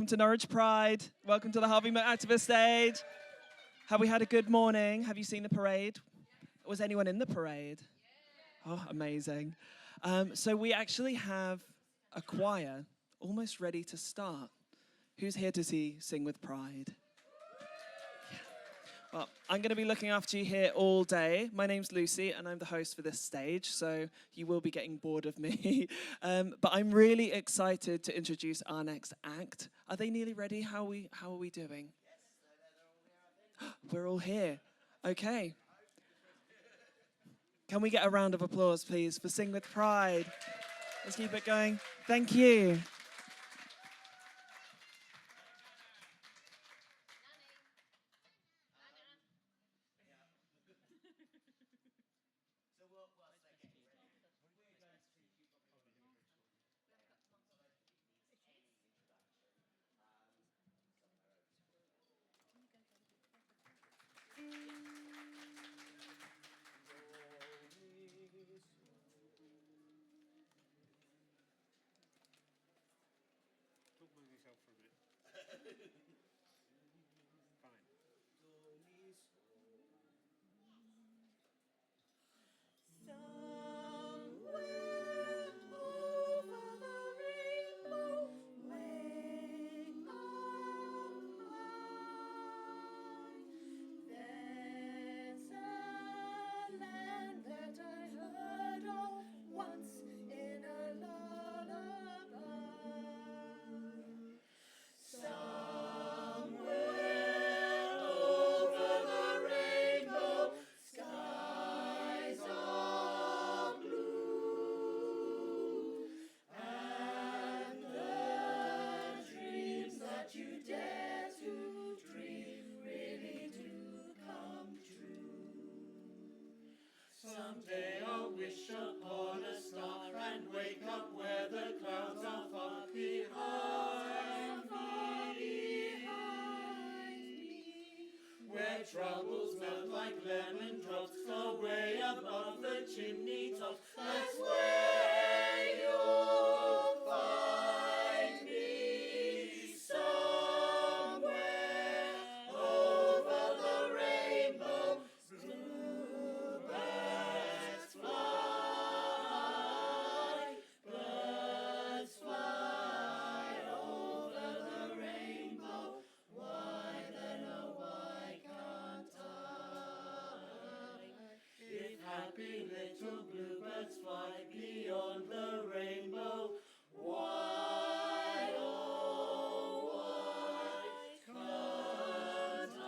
Welcome to Norwich Pride. Welcome to the Harvey activist stage. Have we had a good morning? Have you seen the parade? Was anyone in the parade? Oh, amazing. So we actually have a choir almost ready to start. Who's here to sing with pride? Well, I'm going to be looking after you here all day. My name's Lucie, and I'm the host for this stage, so you will be getting bored of me. But I'm really excited to introduce our next act. Are they nearly ready? How are we doing? We're all here. Okay. Can we get a round of applause, please, for Sing with Pride? Let's keep it going. Thank you. Talk among yourself for a minute. Fine. Somewhere over the rainbow, way up high, there's a land that I heard of once in a lullaby. Somewhere over the rainbow, skies are blue, and the dreams that you dare to dream really do come true. Someday I'll wish upon a star and wake up where the clouds are far behind me, where troubles melt like lemon drops away above the chimney tops. That's where you'll find me, somewhere over the rainbow. Bluebirds fly over the rainbow. Why then, oh why can't I? If happy little bluebirds fly beyond the rainbow, why, oh why can't I?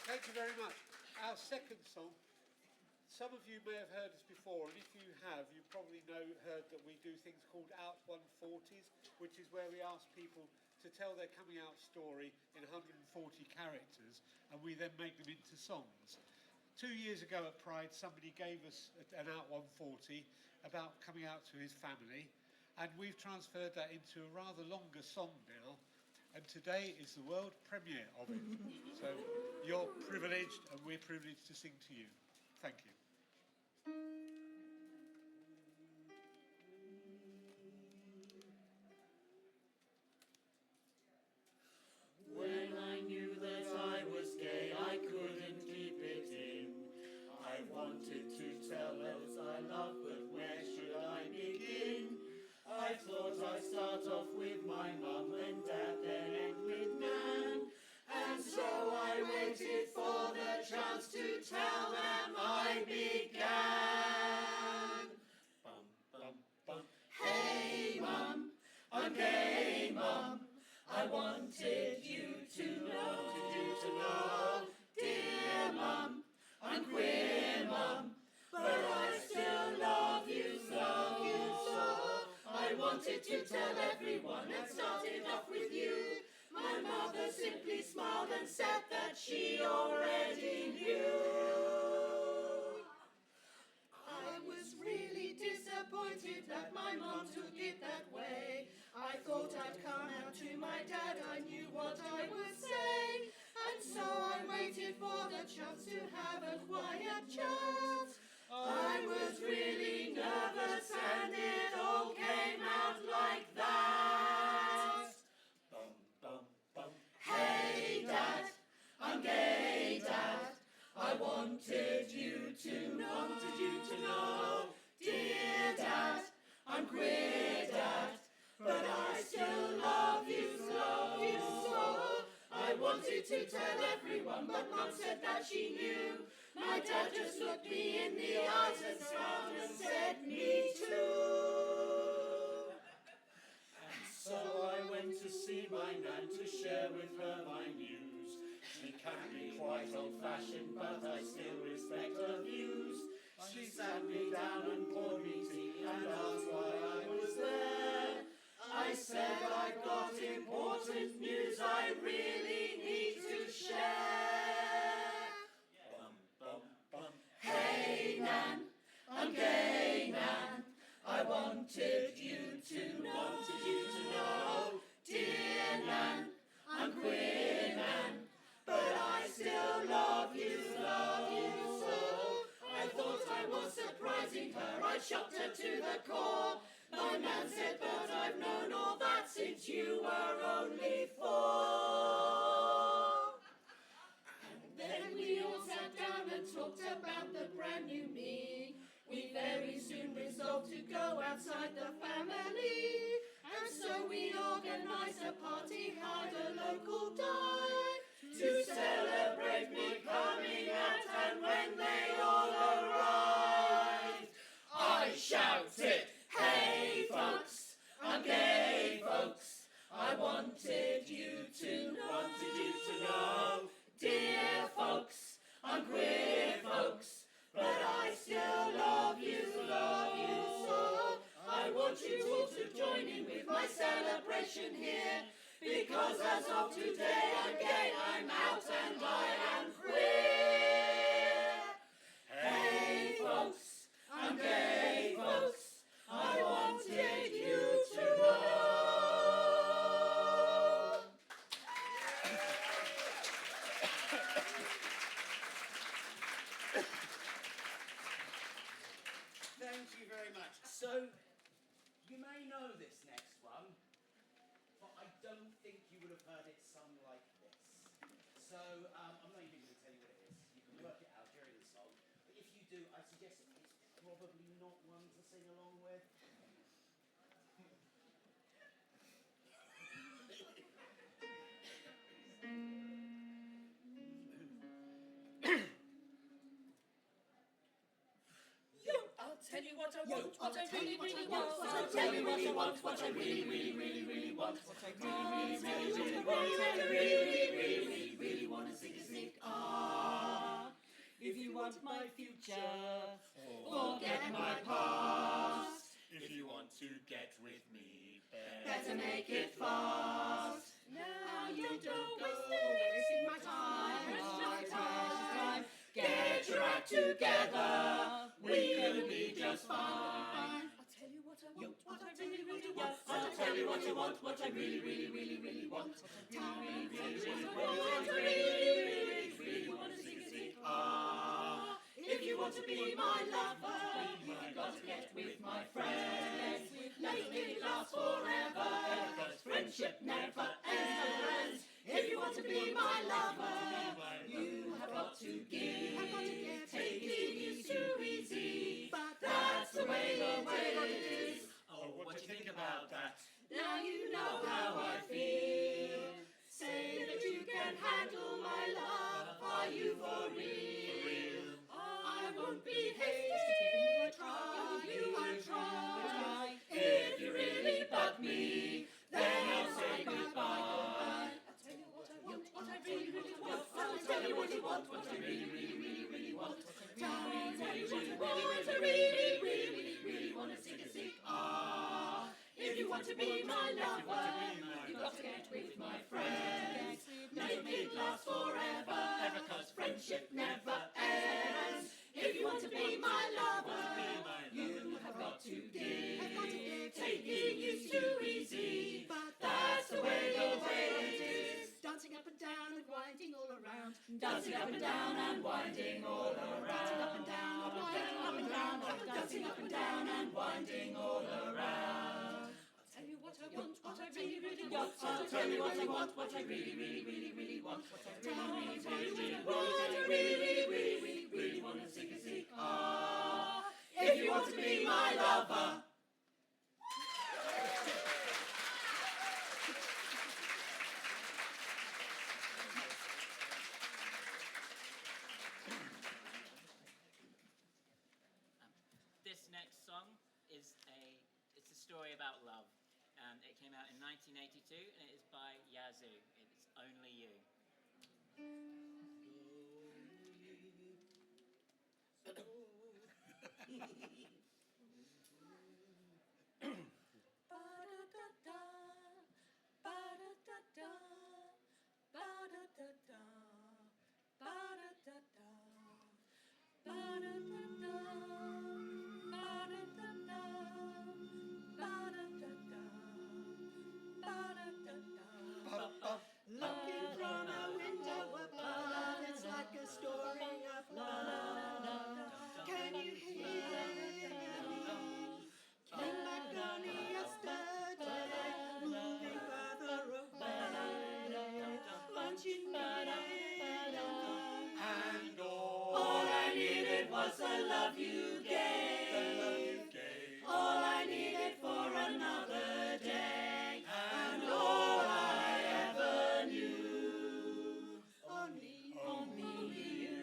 Thank you very much. Our second song, some of you may have heard us before, and if you have, you probably heard that we do things called Out 140s, which is where we ask people to tell their coming out story in 140 characters, and we then make them into songs. 2 years ago at Pride, somebody gave us an Out 140 about coming out to his family, and we've transferred that into a rather longer song now, and today is the world premiere of it. So you're privileged, and we're privileged to sing to you. Thank you. When I knew that I was gay, I couldn't keep it in. I wanted to tell those I love, but where should I begin? I thought I'd start off with my mum and dad, then end with Nan. And so I waited for the chance to tell them I began. Bum, bum, bum. Hey mum, I'm gay mum. I wanted you to know, dear mum, I'm queer mum, but I still love you so. I wanted to tell everyone and started off with you. My mother simply smiled and said that she already knew. I was really disappointed that my mom took it that way. I thought I'd come out to my dad, I knew was really nervous and it all came out like that. Bum, bum, bum. Hey Dad, I'm gay Dad. I wanted you to know. Dear Dad, I'm queer Dad. But I still love you so. I wanted to tell everyone, but Mum said that she knew. My dad just looked me in the eyes and smiled and said, me too. And so I went to see my nan to share with her my news. She can be quite old-fashioned, but I still respect her views. She sat me down and poured me tea and asked why I was there. I said I've got important news I really need to share. Bum, bum, bum. Hey Nan, I'm gay Nan. I wanted you to know. Dear Nan, I'm queer Nan. But I still love you so. I thought I was surprising her, I shocked her to the core. My nan said, but I've known all that since you were only 4. And then we all sat down and talked about the brand new me. We very soon resolved to go outside the family. And so we organised a party, had a local dive to celebrate me coming out. And when they all arrived, I shouted, hey folks, I'm gay folks. I wanted you to know. Dear folks, I'm queer folks. But I still love you so. I want you all to join in with my celebration here. Because as of today I'm gay, I'm out and I am queer. Hey folks, I'm gay folks. I wanted you to know. Thank you very much. So, you may know this next one, but I don't think you would have heard it sung like this. So, I'm not even going to tell you what it is. You can work it out during the song. But if you do, I suggest it's probably not one to sing along with. I'll tell you what I want, what I really, really want. I'll tell you what I want, what I really, really, really, really want. What I really, really, really, really want to sing. Ah, if you want my future, forget my past. If you want to get with me, Better make it fast. Now you don't go wasting my time. Get your act together. We could be just fine. I'll tell you what I want, what I really, really want. I'll tell you what I want, what I really, really, really, really want. What I really, really want to sing. Ah, if you want to be my lover, you've got to get with my friends. Make it last forever. Friendship never ends. If you want to be my lover, you have got to give. Taking is too easy, but that's the way it is. oh, what do you think about that? Now you know how I feel. Say that you can handle my love. Are you for real? I won't be hasty. I'll try. If you really bug me, then I'll say goodbye. I'll tell you what I want, what I really, really want. I'll tell you what I want, what I really, really, really, really want. I'll tell you what I really, really, really want to sing. Ah, if you want to be my lover, you've got to get with my friends. Make it last forever, cause friendship never ends. If you want to be my lover, you have got to give. Taking is too easy, but that's the way it is. Dancing up and down and winding all around. dancing up and down and winding all around. Dancing up and down, winding up and down, dancing up and down and winding all around. I'll tell you what I want, what I really, really want. I'll tell you what I want, what I really, really, really, really want. What I really, really, really, want. What I really, really, really, really, really want to see. Ah, if you want to be my lover. This next song is it's a story about love. It came out in 1982 and it is by Yazoo. It's Only You. Looking from a window above, it's like a story of love. Can you hear me? Came back only yesterday, moving further away. Won't you need And all I needed was the love you gave. All I needed for another day. And all I ever knew. Only you.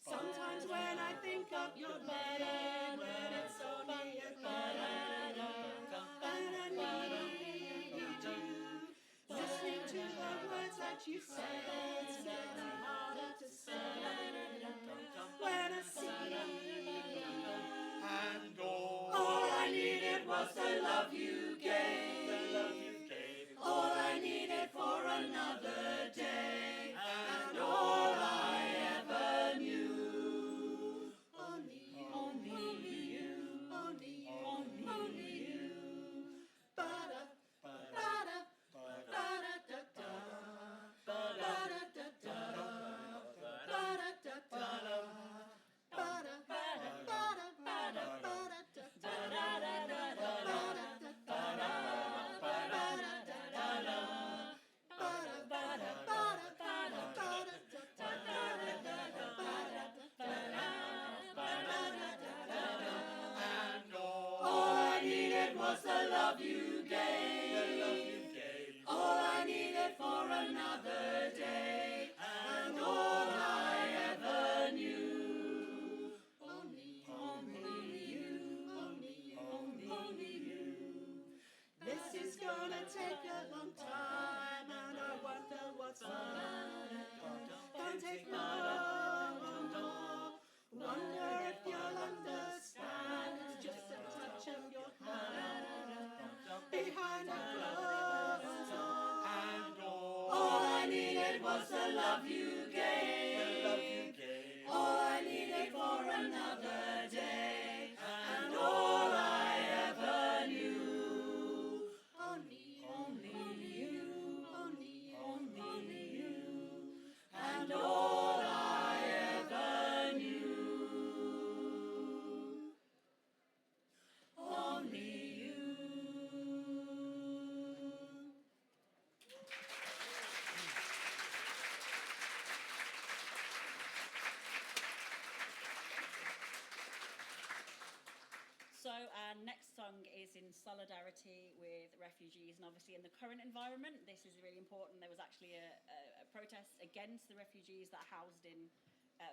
Sometimes when I think of your name, when it's only a thought, and I need you. Listening to the words that you say, it's getting harder to say. When I see And all I needed was the love you gave. All I needed for another day. And all I ever knew. Only you. Only you. Ba-da, ba-da, ba-da-da-da. Ba-da-da-da. Ba-da-da-da. All I needed was the love you gave. All I needed for another day. And all I ever knew. Only you. This is gonna take a long time, and I wonder what's on it. Don't take long. Wonder if you'll understand. It's just a touch of your hand behind the closed door. And All I needed was the love you gave. All I needed for another day. And all I ever knew. Only you. Only you. And all I ever knew. Only you. So our next song is in solidarity with refugees, and obviously in the current environment, this is really important. There was actually a protest against the refugees that are housed in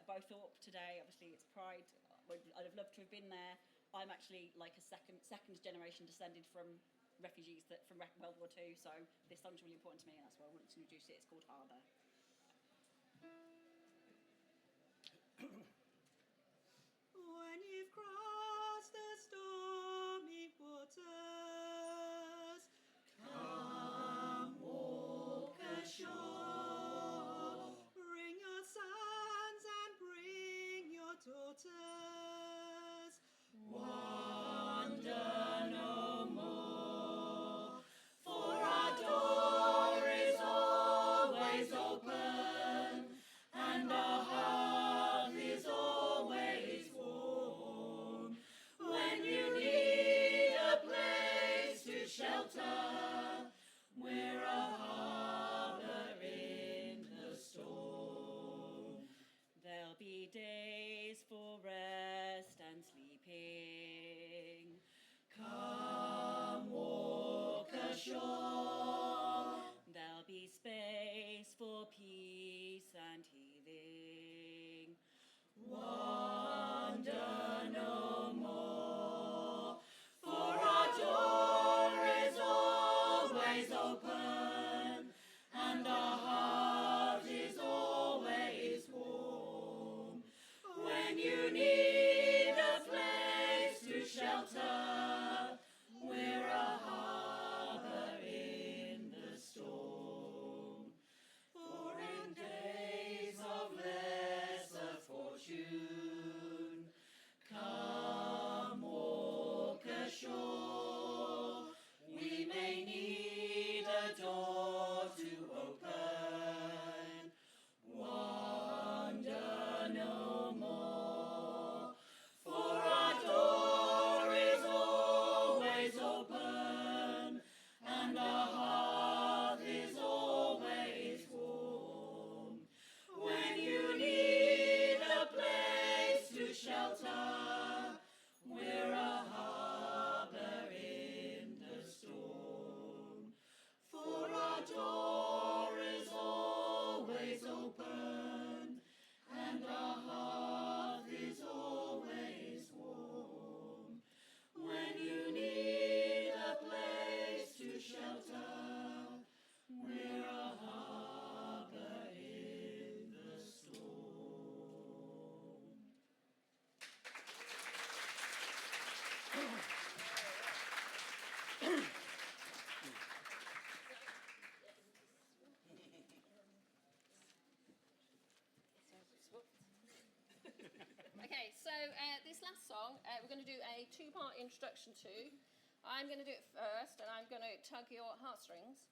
Bowthorpe today. Obviously it's Pride. I'd have loved to have been there. I'm actually like a second generation descended from refugees from World War II, so this song's really important to me, and that's why I wanted to introduce it. It's called Harbour. When you've crossed the stormy waters, come walk ashore. Bring your sons and bring your daughters. Wander no more, for our door is open. always open, and our heart is always warm. When you need a place to shelter, we're a harbour in the storm. For in days of lesser fortune, come walk ashore. We may need a door to open. Wander no more, for our door is always open, and our heart is always warm. When you need a place to shelter, we're a harbour in the storm. For our door is always open, and our heart is always warm. When you need a place to shelter, we're a harbour in the storm. Okay, so this last song we're going to do a two-part introduction to. I'm going to do it first, and I'm going to tug your heartstrings,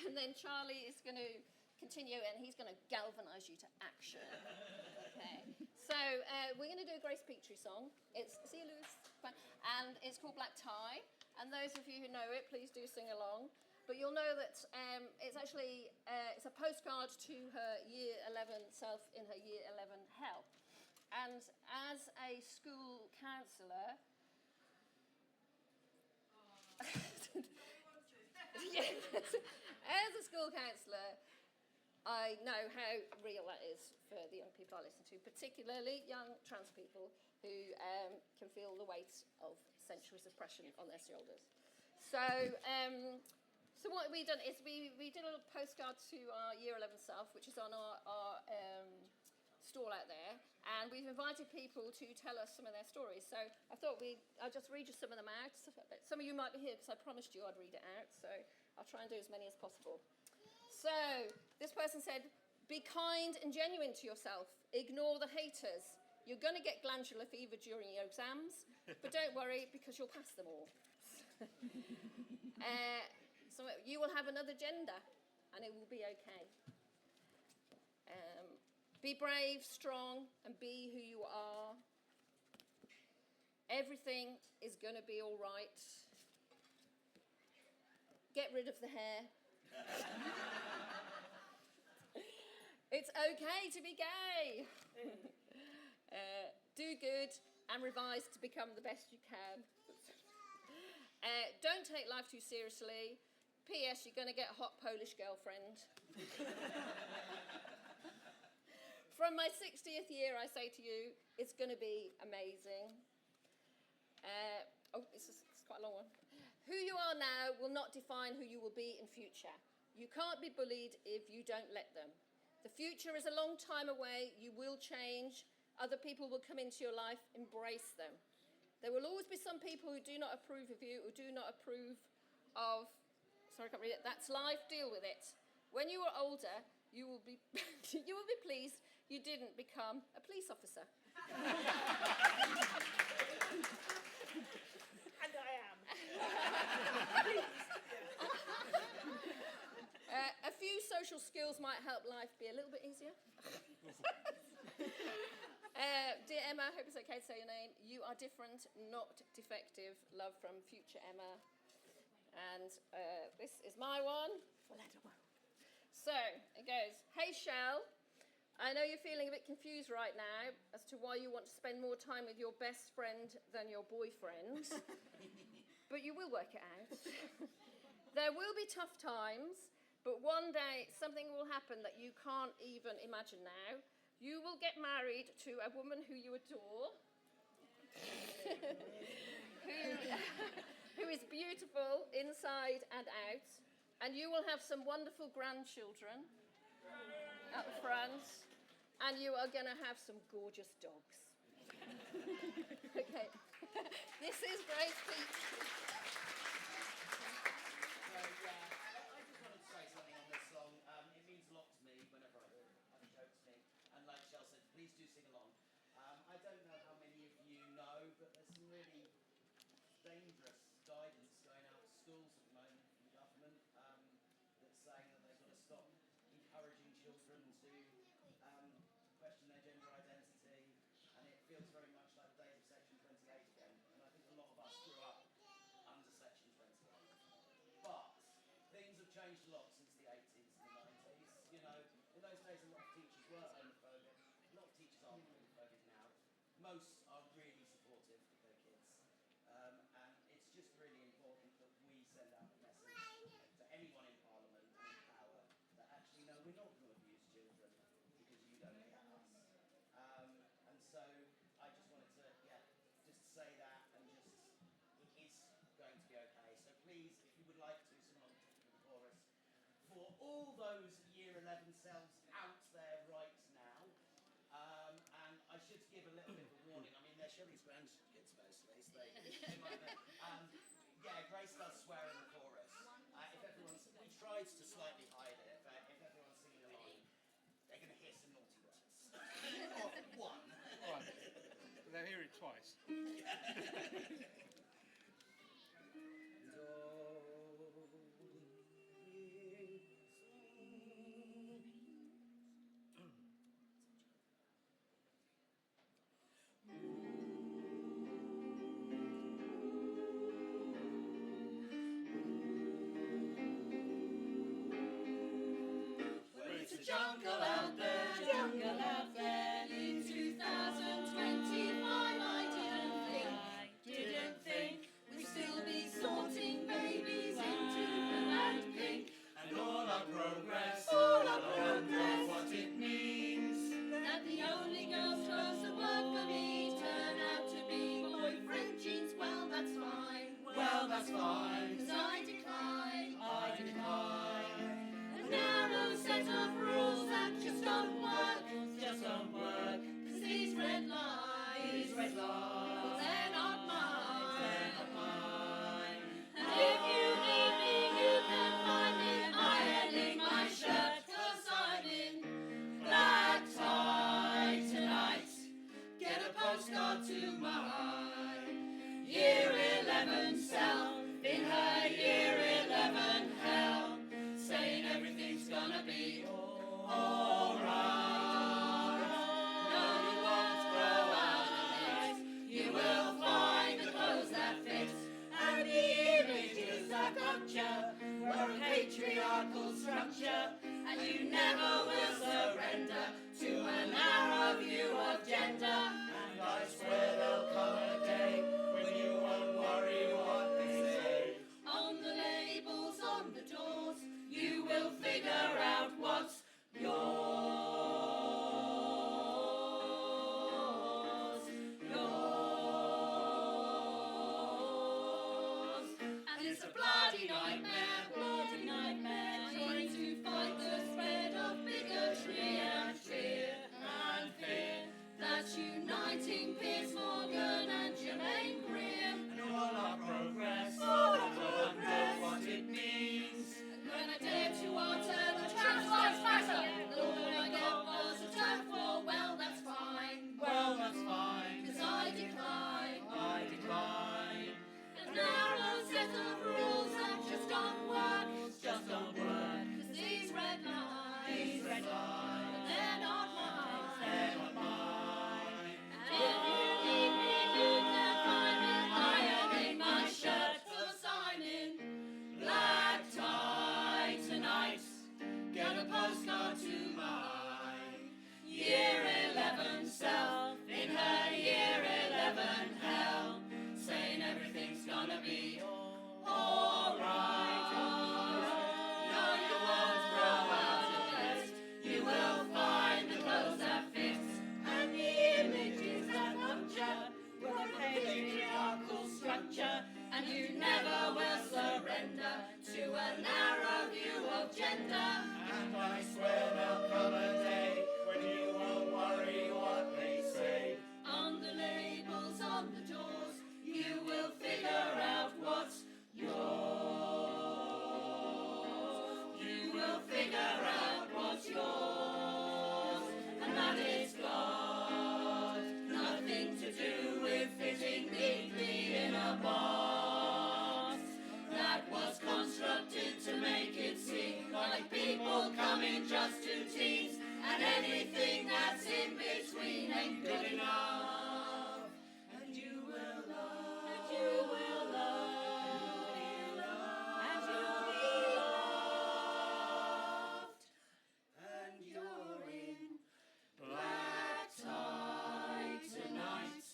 and then Charlie is going to continue, and he's going to galvanise you to action. Okay, so we're going to do a Grace Petrie song. It's see you, Luce, and it's called Black Tie. And those of you who know it, please do sing along. But you'll know that it's actually it's a postcard to her Year 11 self in her Year 11 hell. And as a school counsellor, as a school counsellor, I know how real that is for the young people I listen to, particularly young trans people who can feel the weight of centuries of oppression on their shoulders. So what we've done is we did a little postcard to our Year 11 self, which is on our stall out there, and we've invited people to tell us some of their stories. So I thought I'll just read you some of them out. Some of you might be here because I promised you I'd read it out, so I'll try and do as many as possible. So this person said, be kind and genuine to yourself. Ignore the haters. You're going to get glandular fever during your exams, but don't worry because you'll pass them all. So you will have another gender and it will be okay. Be brave, strong, and be who you are. Everything is going to be all right. Get rid of the hair. It's okay to be gay. Do good and revise to become the best you can. Don't take life too seriously. P.S. You're going to get a hot Polish girlfriend. From my 60th year, I say to you, it's going to be amazing. It's quite a long one. Who you are now will not define who you will be in future. You can't be bullied if you don't let them. The future is a long time away. You will change. Other people will come into your life. Embrace them. There will always be some people who do not approve of you, who do not approve of... Sorry, I can't read it. That's life. Deal with it. When you are older, you will be you will be pleased you didn't become a police officer. And I am. A few social skills might help life be a little bit easier. Dear Emma, I hope it's okay to say your name. You are different, not defective. Love from future Emma. And this is my one. So it goes, hey Shell, I know you're feeling a bit confused right now as to why you want to spend more time with your best friend than your boyfriend, but you will work it out. There will be tough times, but one day something will happen that you can't even imagine now. You will get married to a woman who you adore, who is beautiful inside and out. And you will have some wonderful grandchildren at the front, and you are going to have some gorgeous dogs. Okay, this is Grace Peach. So, yeah, I just wanted to say something on this song. It means a lot to me whenever I hear it. It shows me. And like Shell said, please do sing along. I don't know how many of you know, but there's some really dangerous guidance going out to schools at the moment from the government that's saying that they've got to stop encouraging children to question their gender identity, and it feels very much like the days of Section 28 again. And I think a lot of us grew up under Section 28. But things have changed a lot since the 80s and the 90s. You know, in those days a lot of teachers were homophobic. A lot of teachers aren't homophobic now. Most are really supportive of their kids. And it's just really important that we send out a message to anyone in Parliament and in power that actually, no, we're not going to abuse children because you don't get us. And so I just wanted to, just say that, and just, it is going to be okay. So please, if you would like to, sing along to the chorus. For all those Year 11 selves out there right now, and I should give a little bit of a warning. I mean, they're Shelley's grandkids mostly, so they might know. Grace does swear in the chorus. If everyone's, we tried to slightly hide it, but if everyone's singing along, they're going to hear some naughty words. One. One. But they'll hear it twice. Jungle out there in 2025. I didn't think we'd still be sorting babies into blue and pink. And all our progress, what it means. That the only girls clothes that work for me turn out to be boyfriend jeans. Well, that's fine. Well, that's fine. 'Cause I decline. A narrow set of rules that just don't work. 'Cause these red lines, well, they're not mine. And if you need me, you can find me ironing my shirt. 'Cause I'm in black tie tonight. Get a postcard to my Year 11 self in her Year 11 hell, saying everything's gonna be alright. No, you won't grow out of it. You will find the clothes that fit, and the images that got you were a patriarchal structure, and you never will surrender to a narrow view of gender. And I swear there'll come a day when you won't worry what they say. On the labels on the doors, you will figure out what's yours. And it's a bloody nightmare, trying to fight the spread of bigotry and fear that's uniting Piers Morgan and Jermaine Greer. And all our progress, what it means. And when I dared to alter the trans lives matter, all I got was a turf war. Well, that's fine. 'Cause I decline. A narrow set of rules that just don't work. 'Cause these red lines, but they're not mine. And if you need me, you can find me ironing my shirt. 'Cause I'm in black tie tonight. Get a postcard to my Year 11 self in her Year 11 hell, saying everything's gonna be alright. No, you won't grow out of it. You will find the clothes that fit, and the images that puncture were a patriarchal structure, and you never will surrender to a narrow view figure out what's yours, and that is God. Nothing to do with fitting neatly in a box that was constructed to make it seem like people coming just to tease, and anything that's in between ain't good enough. And you will love, and you will love, and you'll be loved, and you're in black tie tonight.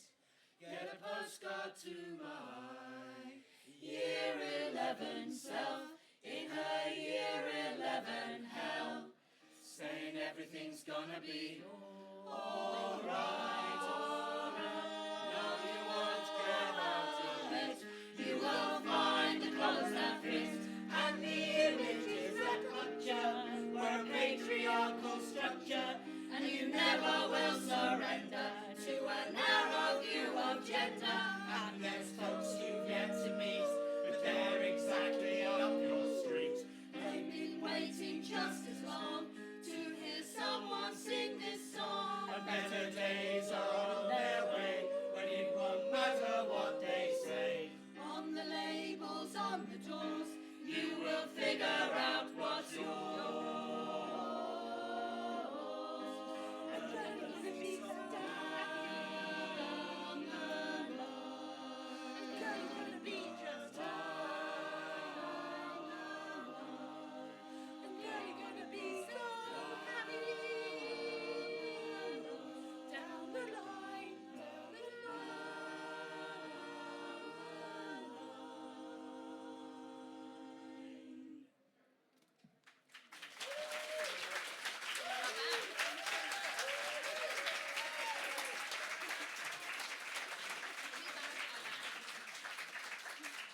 Get a postcard to my year 11 self in her year 11 hell, saying everything's gonna be alright. No, you won't get out of it. You will find the clothes that fit, and the images that conjure were a patriarchal structure, and you never will surrender to a narrow view of gender. And there's folks you've yet to meet, but they're exactly up your street. They've been waiting just as long to hear someone sing this song. And better days are on their way, when it won't matter what they say. On the labels on the doors, you will figure out what's yours. And then you'll be down the line. And girl, you're gonna be just down the line. And girl, you're gonna be so happy. Down the line, down the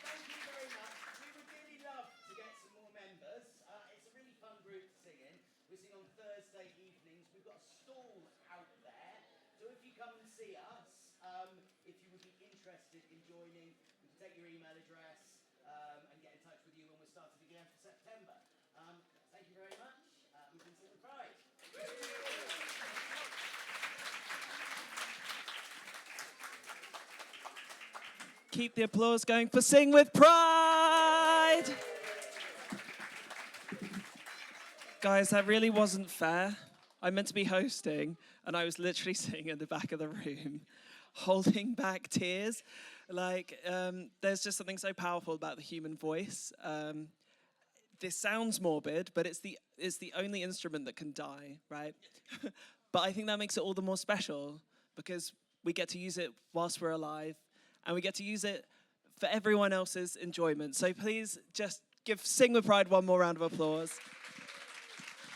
Thank you very much. We would really love to get some more members. It's a really fun group to sing in. We sing on Thursday evenings. We've got a stall out there. So if you come and see us, if you would be interested in joining, we can take your email address and get in touch with you when we're starting again for September. Thank you very much. We've been Sing with Pride. Keep the applause going for Sing with Pride. Guys, that really wasn't fair. I meant to be hosting, and I was literally sitting in the back of the room, holding back tears. Like, there's just something so powerful about the human voice. This sounds morbid, but it's the only instrument that can die, right? But I think that makes it all the more special, because we get to use it whilst we're alive, and we get to use it for everyone else's enjoyment. So please just give Sing with Pride one more round of applause.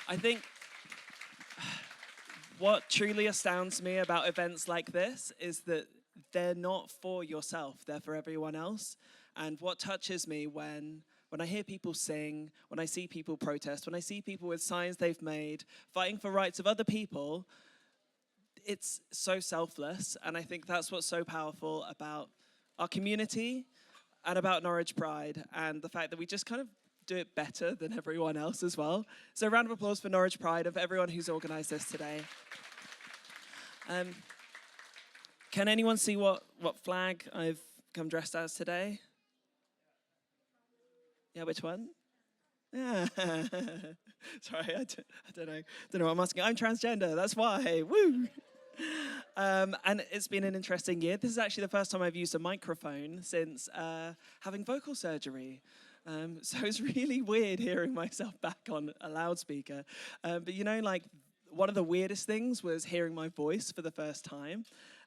I think what truly astounds me about events like this is that they're not for yourself, they're for everyone else. And what touches me when I hear people sing, when I see people protest, when I see people with signs they've made, fighting for rights of other people, it's so selfless. And I think that's what's so powerful about our community and about Norwich Pride, and the fact that we just kind of do it better than everyone else as well. So a round of applause for Norwich Pride and for everyone who's organised this today. Can anyone see what flag I've come dressed as today? Yeah, which one? Yeah. Sorry, I don't know what I'm asking. I'm transgender, that's why. Woo! And it's been an interesting year. This is actually the first time I've used a microphone since having vocal surgery. So it's really weird hearing myself back on a loudspeaker. But you know, like, one of the weirdest things was hearing my voice for the first time.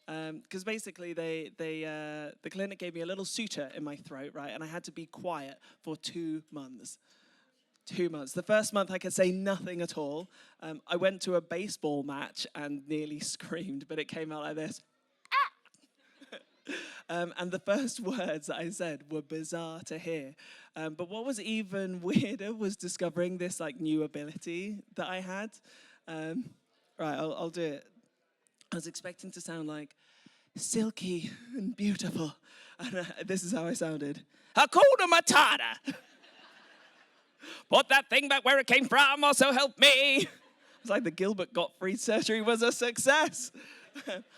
Because basically the clinic gave me a little suture in my throat, right? And I had to be quiet for 2 months. 2 months. The first month I could say nothing at all. I went to a baseball match and nearly screamed, but it came out like this. And the first words that I said were bizarre to hear. But what was even weirder was discovering this like new ability that I had. Right, I'll do it. I was expecting to sound like silky and beautiful. And this is how I sounded. Hakuna Matata. Put that thing back where it came from, or so help me. It's like the Gilbert Gottfried surgery was a success.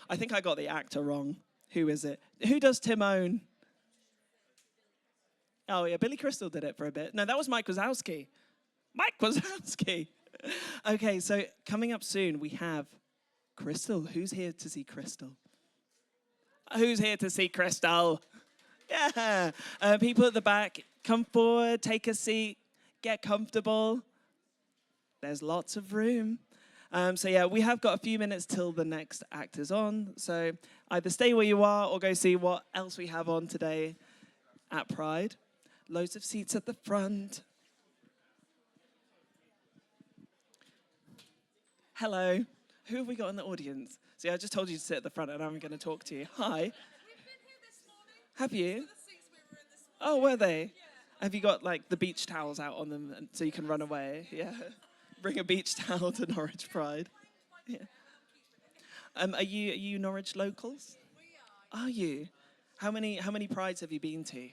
I think I got the actor wrong. Who is it? Who does Timon? Oh, yeah, Billy Crystal did it for a bit. No, that was Mike Wazowski. Mike Wazowski. Okay, so coming up soon, we have Crystal. Who's here to see Crystal? Who's here to see Crystal? Yeah. People at the back, come forward, take a seat, get comfortable. There's lots of room. So yeah, we have got a few minutes till the next act is on. So either stay where you are or go see what else we have on today at Pride. Loads of seats at the front. Hello. Who have we got in the audience? See, I just told you to sit at the front and I'm going to talk to you. Hi. We've been here this morning. Have you? The seats we were in this morning. Oh, were they? Yeah. Have you got like the beach towels out on them so you can run away? Yeah. Bring a beach towel to Norwich Pride. Yeah. Are you Norwich locals? We are. Are you? How many prides have you been to?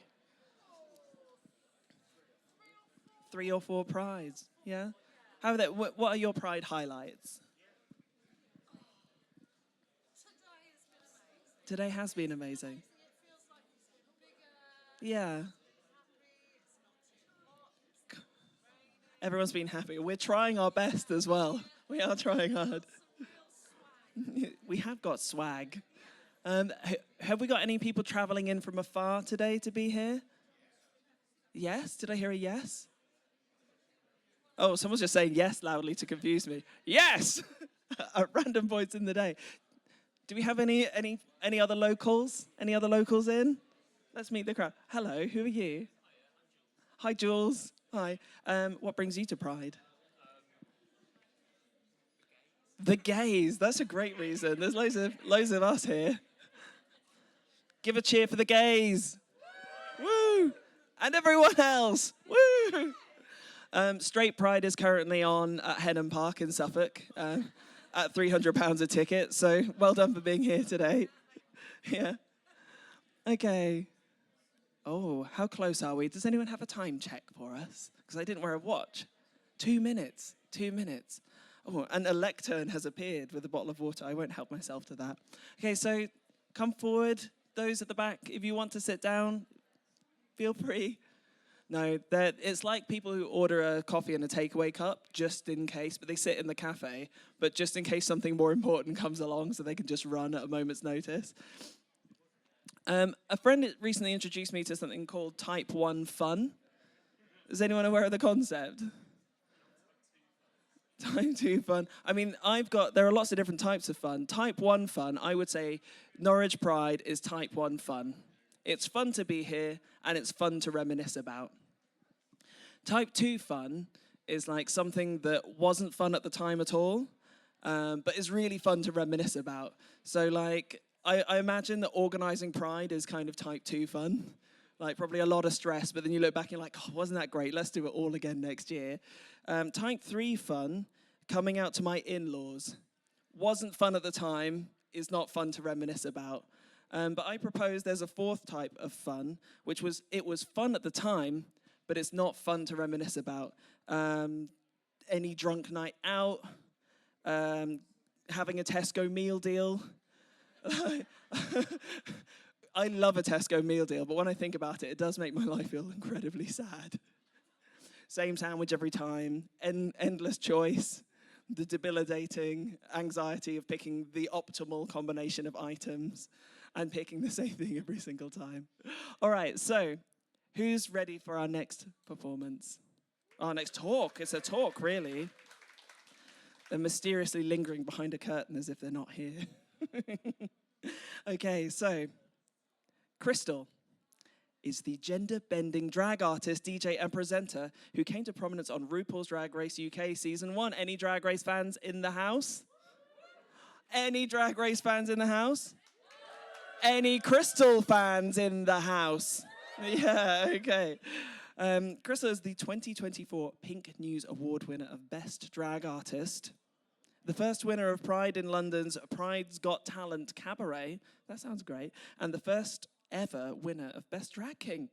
3 or 4 prides. Yeah. How are they? What are your pride highlights? Today has been amazing. It feels like it's getting bigger. Yeah. Happy. It's not too hot. Everyone's been happy. We're trying our best as well. We are trying hard. We have got swag. Have we got any people traveling in from afar today to be here? Yes? Did I hear a yes? Oh, someone's just saying yes loudly to confuse me. Yes! At random points in the day. Do we have any other locals? Any other locals in? Let's meet the crowd. Hello, who are you? Hi, Jules. Hi. What brings you to Pride? The gays. That's a great reason. There's loads of us here. Give a cheer for the gays. Woo! And everyone else. Woo! Straight Pride is currently on at Henham Park in Suffolk at £300 a ticket. So well done for being here today. Yeah. Okay. Oh, how close are we? Does anyone have a time check for us? Because I didn't wear a watch. 2 minutes. 2 minutes. Oh, and a lectern has appeared with a bottle of water. I won't help myself to that. Okay, so come forward. Those at the back, if you want to sit down, feel free. No, it's like people who order a coffee in a takeaway cup just in case, but they sit in the cafe, but just in case something more important comes along so they can just run at a moment's notice. A friend recently introduced me to something called Type 1 fun. Is anyone aware of the concept? Type 2 fun. I mean, there are lots of different types of fun. Type 1 fun, I would say Norwich Pride is Type 1 fun. It's fun to be here, and it's fun to reminisce about. Type 2 fun is like something that wasn't fun at the time at all, but is really fun to reminisce about. So like, I imagine that organizing Pride is kind of Type 2 fun. Like probably a lot of stress, but then you look back and you're like, oh, wasn't that great? Let's do it all again next year. Type 3 fun, coming out to my in-laws. Wasn't fun at the time, is not fun to reminisce about. But I propose there's a 4th type of fun, which was, it was fun at the time, but it's not fun to reminisce about. Any drunk night out, having a Tesco meal deal. I love a Tesco meal deal, but when I think about it, it does make my life feel incredibly sad. Same sandwich every time, endless choice, the debilitating anxiety of picking the optimal combination of items and picking the same thing every single time. All right, so who's ready for our next performance? Our next talk. It's a talk, really. They're mysteriously lingering behind a curtain as if they're not here. Okay, so Crystal is the gender-bending drag artist, DJ, and presenter who came to prominence on RuPaul's Drag Race UK Season 1. Any Drag Race fans in the house? Any Drag Race fans in the house? Any Crystal fans in the house? Yeah, okay. Crystal is the 2024 Pink News Award winner of Best Drag Artist, the first winner of Pride in London's Pride's Got Talent Cabaret, that sounds great, and the first ever winner of Best Drag King.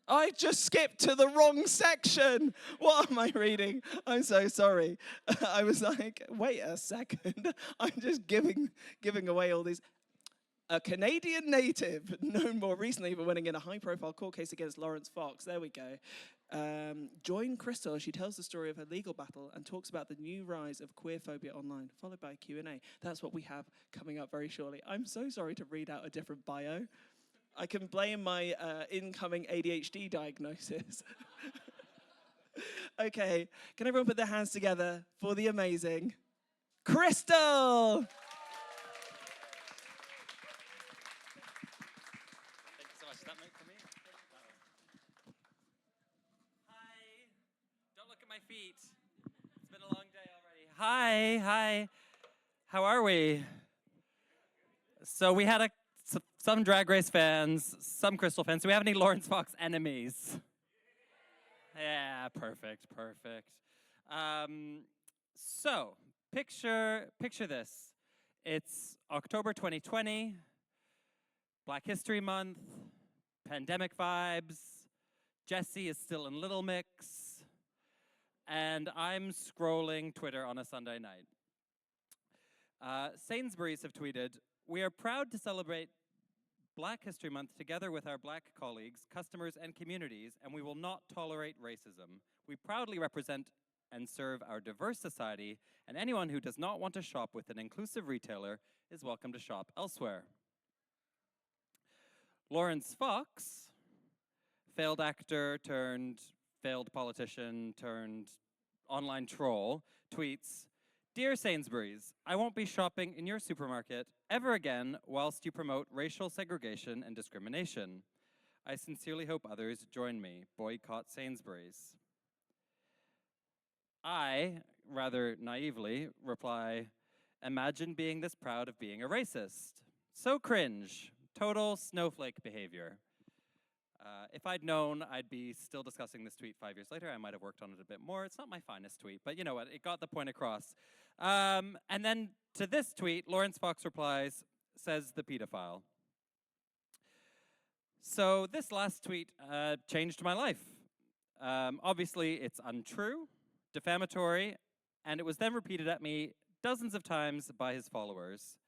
I just skipped to the wrong section. What am I reading? I'm so sorry. I was like, wait a second. I'm just giving away all these. A Canadian native, known more recently for winning in a high-profile court case against Laurence Fox. There we go. Join Crystal as she tells the story of her legal battle and talks about the new rise of queerphobia online, followed by a Q&A. That's what we have coming up very shortly. I'm so sorry to read out a different bio. I can blame my incoming ADHD diagnosis. Okay, can everyone put their hands together for the amazing Crystal? My feet. It's been a long day already. Hi. How are we? So we had some Drag Race fans, some Crystal fans. Do we have any Laurence Fox enemies? Yeah, perfect. So picture this. It's October 2020, Black History Month, pandemic vibes. Jessie is still in Little Mix. And I'm scrolling Twitter on a Sunday night. Sainsbury's have tweeted, "We are proud to celebrate Black History Month together with our Black colleagues, customers, and communities, and we will not tolerate racism. We proudly represent and serve our diverse society, and anyone who does not want to shop with an inclusive retailer is welcome to shop elsewhere." Laurence Fox, failed actor turned failed politician turned online troll, tweets, "Dear Sainsbury's, I won't be shopping in your supermarket ever again whilst you promote racial segregation and discrimination. I sincerely hope others join me. Boycott Sainsbury's." I, rather naively, reply, "Imagine being this proud of being a racist. So cringe. Total snowflake behavior." If I'd known I'd be still discussing this tweet 5 years later, I might have worked on it a bit more. It's not my finest tweet, but you know what? It got the point across. And then to this tweet, Laurence Fox replies, says the pedophile. So this last tweet changed my life. Obviously, it's untrue, defamatory, and it was then repeated at me dozens of times by his followers.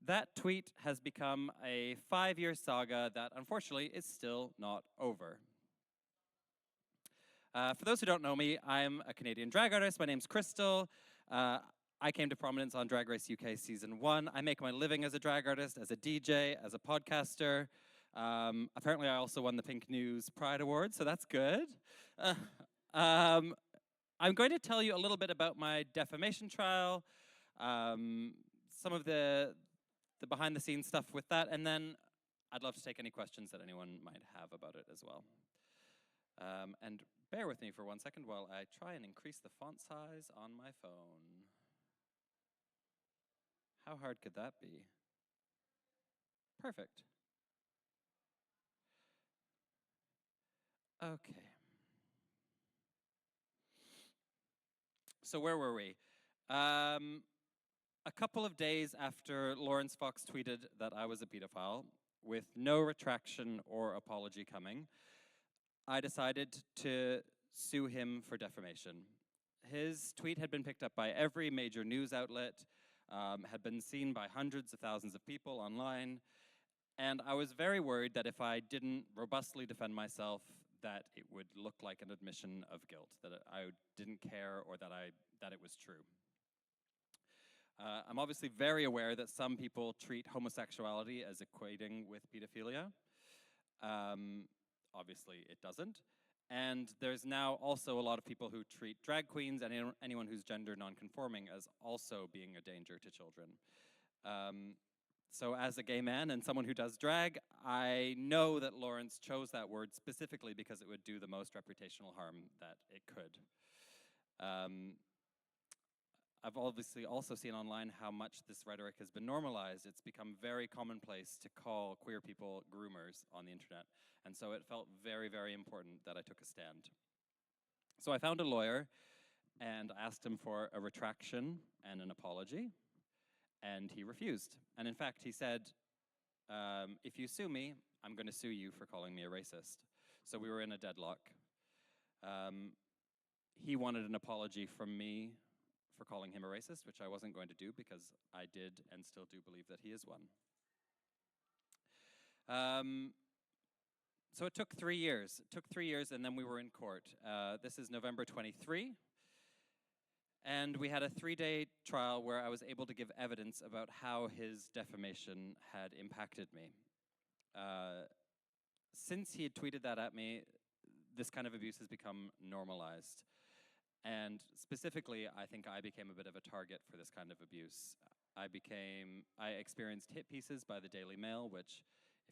That tweet has become a 5-year saga that, unfortunately, is still not over. For those who don't know me, I'm a Canadian drag artist. My name's Crystal. I came to prominence on Drag Race UK Season 1. I make my living as a drag artist, as a DJ, as a podcaster. Apparently, I also won the Pink News Pride Award, so that's good. I'm going to tell you a little bit about my defamation trial, some of the behind-the-scenes stuff with that, and then I'd love to take any questions that anyone might have about it as well. And bear with me for 1 second while I try and increase the font size on my phone. How hard could that be? Perfect. Okay. So where were we? A couple of days after Laurence Fox tweeted that I was a pedophile, with no retraction or apology coming, I decided to sue him for defamation. His tweet had been picked up by every major news outlet, had been seen by hundreds of thousands of people online, and I was very worried that if I didn't robustly defend myself, that it would look like an admission of guilt, that I didn't care or that it was true. I'm obviously very aware that some people treat homosexuality as equating with pedophilia. Obviously, it doesn't. And there's now also a lot of people who treat drag queens and anyone who's gender nonconforming as also being a danger to children. So as a gay man and someone who does drag, I know that Laurence chose that word specifically because it would do the most reputational harm that it could. I've obviously also seen online how much this rhetoric has been normalized. It's become very commonplace to call queer people groomers on the internet. And so it felt very, very important that I took a stand. So I found a lawyer and asked him for a retraction and an apology, and he refused. And in fact, he said, if you sue me, I'm going to sue you for calling me a racist. So we were in a deadlock. He wanted an apology from me for calling him a racist, which I wasn't going to do because I did and still do believe that he is one. So it took 3 years. It took 3 years, and then we were in court. This is November 23. And we had a 3-day trial where I was able to give evidence about how his defamation had impacted me. Since he had tweeted that at me, this kind of abuse has become normalized. And specifically, I think I became a bit of a target for this kind of abuse. I experienced hit pieces by the Daily Mail, which,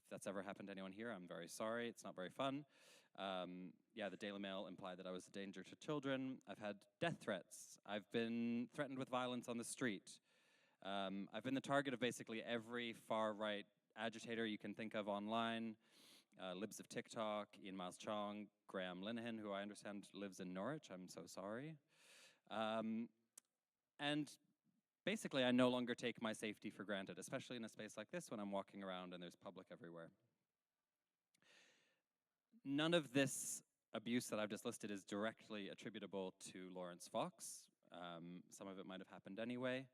if that's ever happened to anyone here, I'm very sorry. It's not very fun. Yeah, the Daily Mail implied that I was a danger to children. I've had death threats. I've been threatened with violence on the street. I've been the target of basically every far-right agitator you can think of online. Libs of TikTok, Ian Miles Chong, Graham Linehan, who I understand lives in Norwich. I'm so sorry. And basically, I no longer take my safety for granted, especially in a space like this when I'm walking around and there's public everywhere. None of this abuse that I've just listed is directly attributable to Laurence Fox. Some of it might have happened anyway,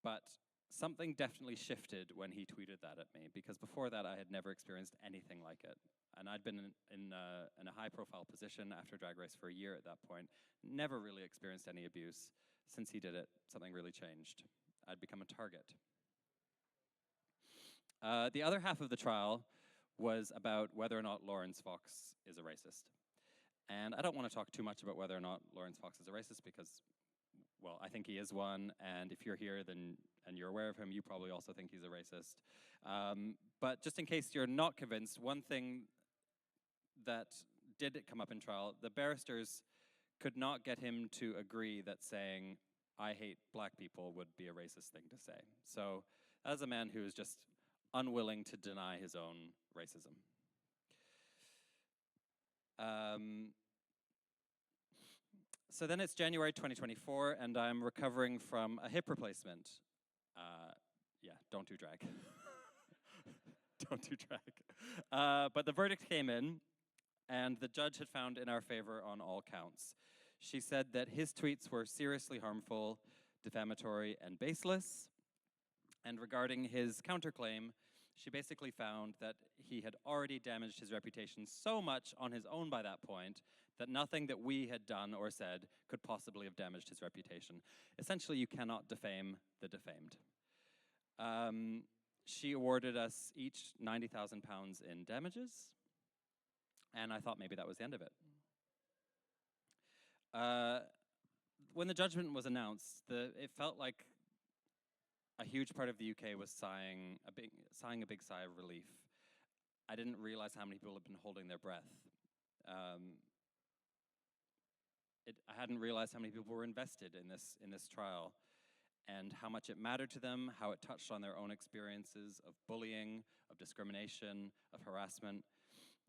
but something definitely shifted when he tweeted that at me, because before that I had never experienced anything like it. And I'd been in a high-profile position after Drag Race for a year at that point, never really experienced any abuse. Since he did it, something really changed. I'd become a target. The other half of the trial was about whether or not Laurence Fox is a racist. And I don't want to talk too much about whether or not Laurence Fox is a racist because, well, I think he is one, and if you're here and you're aware of him, you probably also think he's a racist. But just in case you're not convinced, one thing that did come up in trial, the barristers could not get him to agree that saying, "I hate black people" would be a racist thing to say. So as a man who is just unwilling to deny his own racism. So then it's January 2024, and I'm recovering from a hip replacement. Yeah, don't do drag. Don't do drag. But the verdict came in, and the judge had found in our favor on all counts. She said that his tweets were seriously harmful, defamatory, and baseless. And regarding his counterclaim, she basically found that he had already damaged his reputation so much on his own by that point that nothing that we had done or said could possibly have damaged his reputation. Essentially, you cannot defame the defamed. She awarded us each £90,000 in damages, and I thought maybe that was the end of it. When the judgment was announced, it felt like a huge part of the UK was sighing a big sigh of relief. I didn't realize how many people had been holding their breath. I hadn't realized how many people were invested in this trial, and how much it mattered to them, how it touched on their own experiences of bullying, of discrimination, of harassment.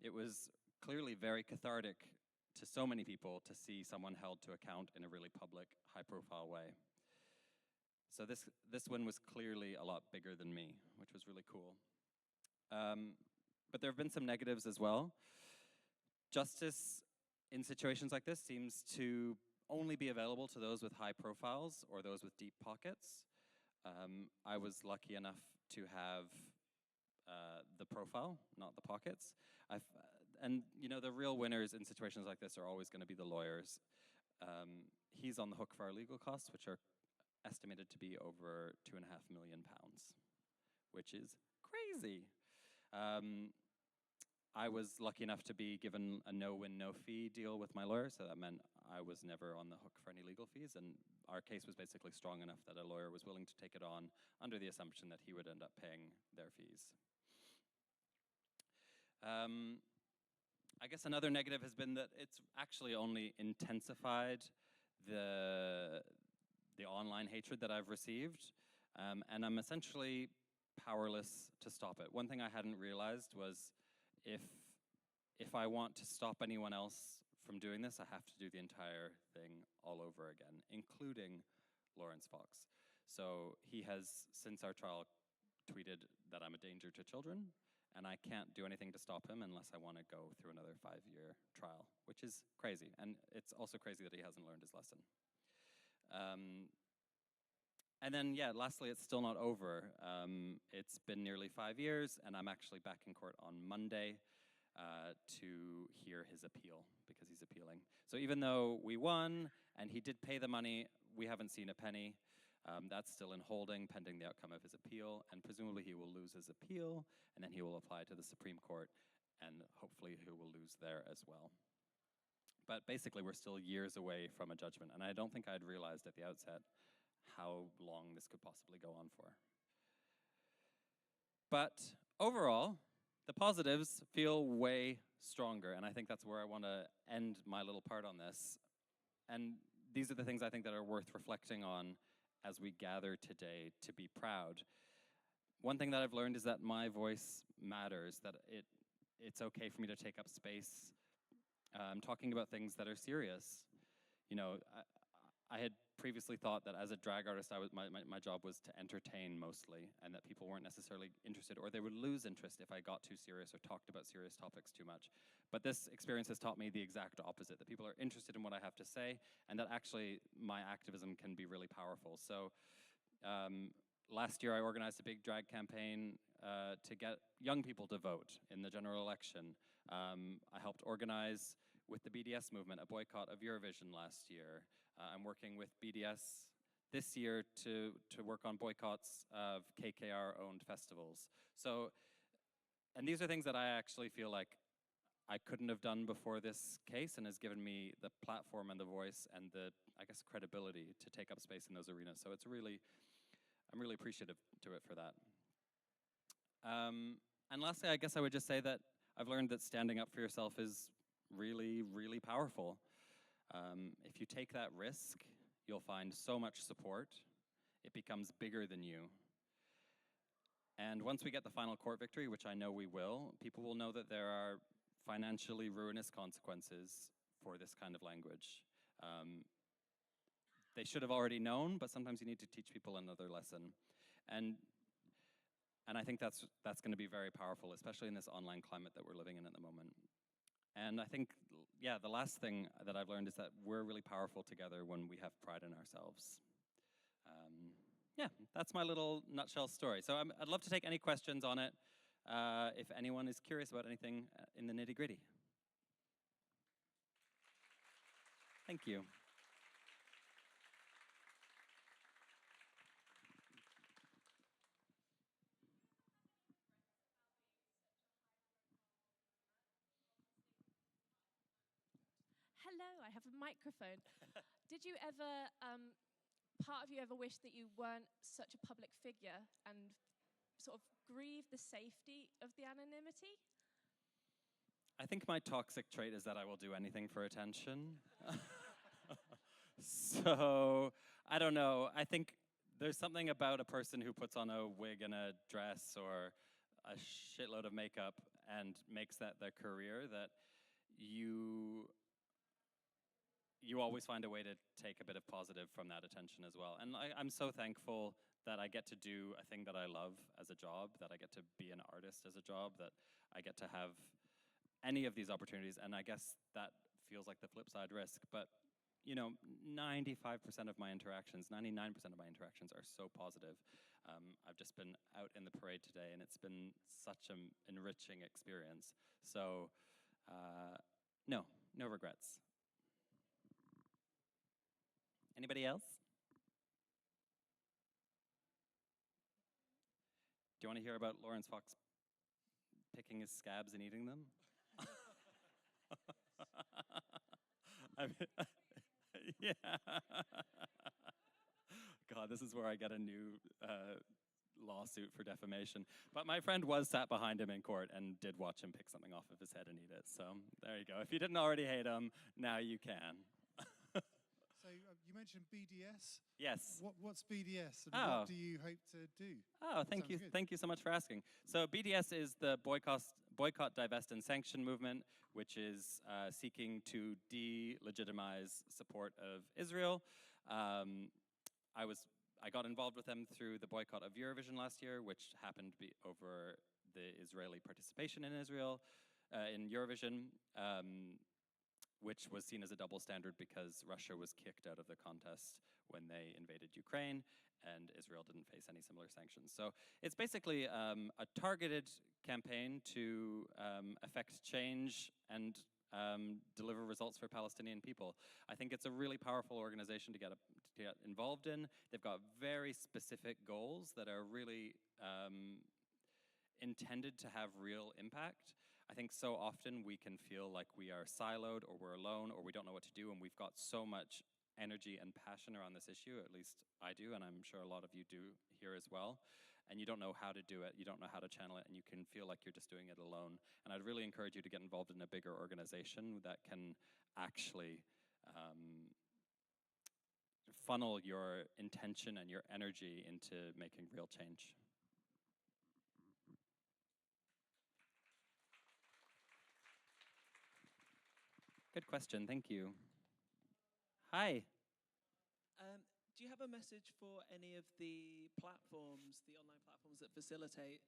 It was clearly very cathartic to so many people to see someone held to account in a really public, high-profile way. So this one was clearly a lot bigger than me, which was really cool. But there have been some negatives as well. Justice in situations like this seems to only be available to those with high profiles or those with deep pockets. I was lucky enough to have the profile, not the pockets. And you know, the real winners in situations like this are always going to be the lawyers. He's on the hook for our legal costs, which are estimated to be over £2.5 million, which is crazy. I was lucky enough to be given a no-win, no-fee deal with my lawyer, so that meant I was never on the hook for any legal fees, and our case was basically strong enough that a lawyer was willing to take it on under the assumption that he would end up paying their fees. I guess another negative has been that it's actually only intensified the online hatred that I've received, and I'm essentially powerless to stop it. One thing I hadn't realized was if I want to stop anyone else from doing this, I have to do the entire thing all over again, including Laurence Fox. So he has, since our trial, tweeted that I'm a danger to children, and I can't do anything to stop him unless I want to go through another 5-year trial, which is crazy. And it's also crazy that he hasn't learned his lesson. And then, yeah, lastly, it's still not over. It's been nearly 5 years, and I'm actually back in court on Monday to hear his appeal, because he's appealing. So even though we won, and he did pay the money, we haven't seen a penny. That's still in holding, pending the outcome of his appeal, and presumably he will lose his appeal, and then he will apply to the Supreme Court, and hopefully he will lose there as well. But basically, we're still years away from a judgment, and I don't think I'd realized at the outset how long this could possibly go on for. But overall, the positives feel way stronger, and I think that's where I want to end my little part on this. And these are the things I think that are worth reflecting on as we gather today to be proud. One thing that I've learned is that my voice matters, that it's okay for me to take up space talking about things that are serious. You know, I had previously thought that as a drag artist, my job was to entertain mostly, and that people weren't necessarily interested, or they would lose interest if I got too serious or talked about serious topics too much. But this experience has taught me the exact opposite, that people are interested in what I have to say, and that actually my activism can be really powerful. So last year I organized a big drag campaign to get young people to vote in the general election. I helped organize with the BDS movement a boycott of Eurovision last year. I'm working with BDS this year to work on boycotts of KKR-owned festivals. So, and these are things that I actually feel like I couldn't have done before this case, and has given me the platform and the voice and the, I guess, credibility to take up space in those arenas. So it's really, I'm really appreciative to it for that. And lastly, I guess I would just say that I've learned that standing up for yourself is really, really powerful. If you take that risk, you'll find so much support. It becomes bigger than you. And once we get the final court victory, which I know we will, people will know that there are financially ruinous consequences for this kind of language. They should have already known, but sometimes you need to teach people another lesson. And I think that's going to be very powerful, especially in this online climate that we're living in at the moment. And I think, yeah, the last thing that I've learned is that we're really powerful together when we have pride in ourselves. Yeah, that's my little nutshell story. So I'd love to take any questions on it, if anyone is curious about anything in the nitty-gritty. Thank you. Hello, I have a microphone. Did you ever, part of you ever wish that you weren't such a public figure and sort of grieve the safety of the anonymity? I think my toxic trait is that I will do anything for attention. So, I don't know. I think there's something about a person who puts on a wig and a dress or a shitload of makeup and makes that their career that you always find a way to take a bit of positive from that attention as well. And I'm so thankful that I get to do a thing that I love as a job, that I get to be an artist as a job, that I get to have any of these opportunities. And I guess that feels like the flip side risk. But, you know, 95% of my interactions, 99% of my interactions are so positive. I've just been out in the parade today, and it's been such an enriching experience. So, no regrets. Anybody else? Do you want to hear about Laurence Fox picking his scabs and eating them? Yeah. God, this is where I get a new lawsuit for defamation. But my friend was sat behind him in court and did watch him pick something off of his head and eat it. So there you go. If you didn't already hate him, now you can. So you mentioned BDS. Yes. What's BDS, and what do you hope to do? Oh, thank you. Thank you so much for asking. So BDS is the boycott, divest, and sanction movement, which is seeking to delegitimize support of Israel. I got involved with them through the boycott of Eurovision last year, which happened over the Israeli participation in Israel, in Eurovision, which was seen as a double standard because Russia was kicked out of the contest when they invaded Ukraine, and Israel didn't face any similar sanctions. So it's basically a targeted campaign to affect change and deliver results for Palestinian people. I think it's a really powerful organization to get involved in. They've got very specific goals that are really intended to have real impact. I think so often we can feel like we are siloed or we're alone or we don't know what to do, and we've got so much energy and passion around this issue, at least I do, and I'm sure a lot of you do here as well, and you don't know how to do it, you don't know how to channel it, and you can feel like you're just doing it alone. And I'd really encourage you to get involved in a bigger organization that can actually funnel your intention and your energy into making real change. Good question, thank you. Hi. Do you have a message for any of the platforms, the online platforms that facilitate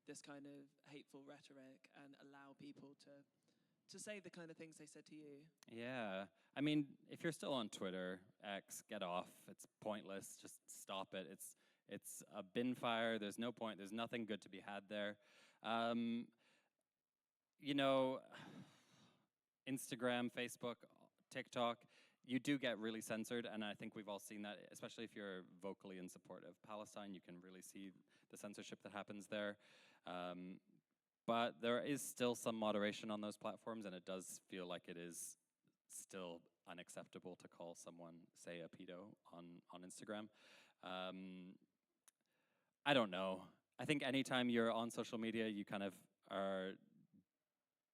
this kind of hateful rhetoric and allow people to say the kind of things they said to you? Yeah, I mean, if you're still on Twitter, X, get off. It's pointless. Just stop it. It's a bin fire. There's no point. There's nothing good to be had there. You know, Instagram, Facebook, TikTok, you do get really censored, and I think we've all seen that, especially if you're vocally in support of Palestine, you can really see the censorship that happens there. But there is still some moderation on those platforms, and it does feel like it is still unacceptable to call someone, say, a pedo on Instagram. I don't know. I think anytime you're on social media, you kind of are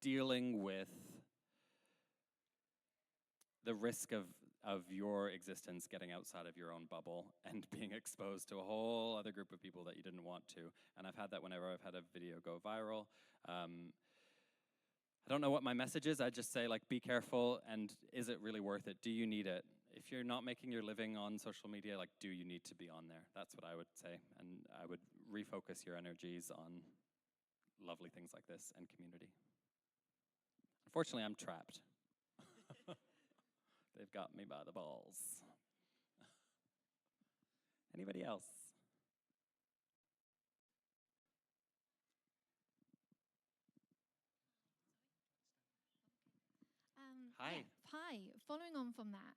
dealing with the risk of your existence getting outside of your own bubble and being exposed to a whole other group of people that you didn't want to. And I've had that whenever I've had a video go viral. I don't know what my message is. I just say, like, be careful, and is it really worth it? Do you need it? If you're not making your living on social media, like, do you need to be on there? That's what I would say. And I would refocus your energies on lovely things like this and community. Unfortunately, I'm trapped. They've got me by the balls. Anybody else? Hi. Yeah, hi. Following on from that,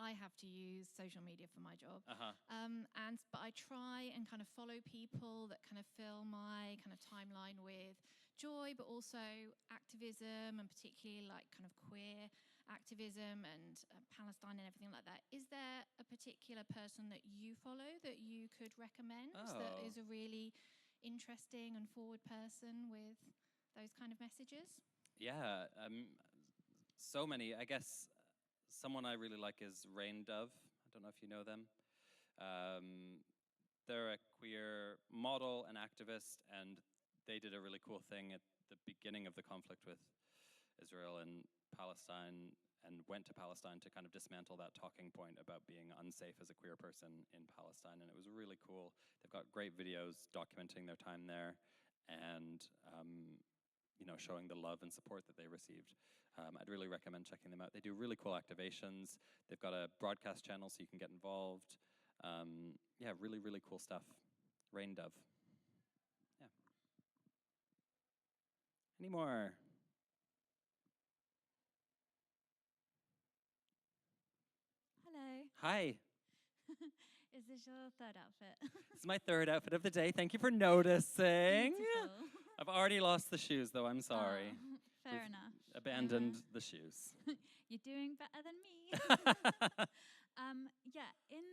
I have to use social media for my job, but I try and kind of follow people that kind of fill my kind of timeline with joy, but also activism, and particularly like kind of queer activism and Palestine and everything like that. Is there a particular person that you follow that you could recommend that is a really interesting and forward person with those kind of messages? Yeah, so many. I guess someone I really like is Rain Dove. I don't know if you know them. They're a queer model and activist, and they did a really cool thing at the beginning of the conflict with Israel and Palestine, and went to Palestine to kind of dismantle that talking point about being unsafe as a queer person in Palestine, and it was really cool. They've got great videos documenting their time there, and you know, showing the love and support that they received. I'd really recommend checking them out. They do really cool activations. They've got a broadcast channel so you can get involved. Yeah, really, really cool stuff. Rain Dove. Yeah. Any more? Hello. Hi. Is this your third outfit? This is my third outfit of the day. Thank you for noticing. Beautiful. I've already lost the shoes, though. I'm sorry. Fair We've enough. Abandoned the shoes. You're doing better than me. Yeah, in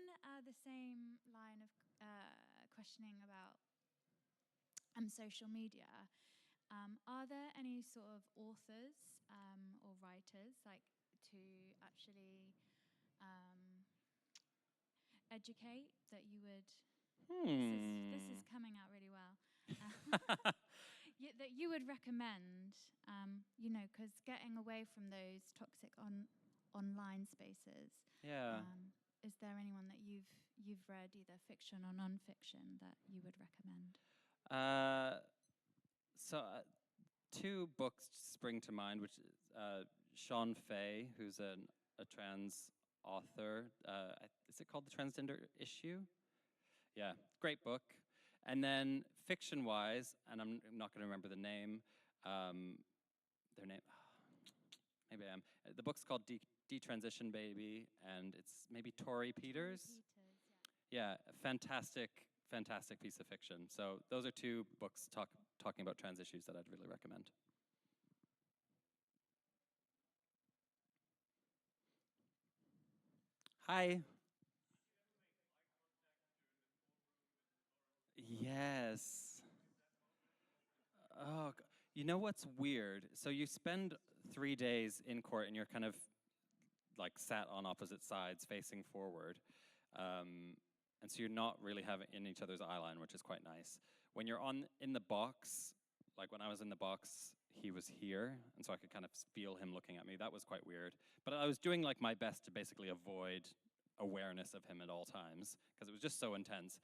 the same line of questioning about social media, are there any sort of authors or writers like to actually educate that you would? This is coming out really well. That you would recommend, you know, because getting away from those toxic online spaces. Yeah. Is there anyone that you've read, either fiction or non-fiction, that you would recommend? Two books spring to mind, which is Sean Fay, who's a trans author. Is it called The Transgender Issue? Yeah, great book. And then fiction-wise, and I'm not going to remember the name, their name, maybe I am. The book's called Detransition Baby, and it's maybe Tori Peters. Yeah, fantastic piece of fiction. So those are two books talking about trans issues that I'd really recommend. Hi. Yes. Oh, you know what's weird? So you spend 3 days in court and you're kind of like sat on opposite sides facing forward. And so you're not really in each other's eye line, which is quite nice. When you're in the box, like when I was in the box, he was here, and so I could kind of feel him looking at me. That was quite weird. But I was doing like my best to basically avoid awareness of him at all times, because it was just so intense.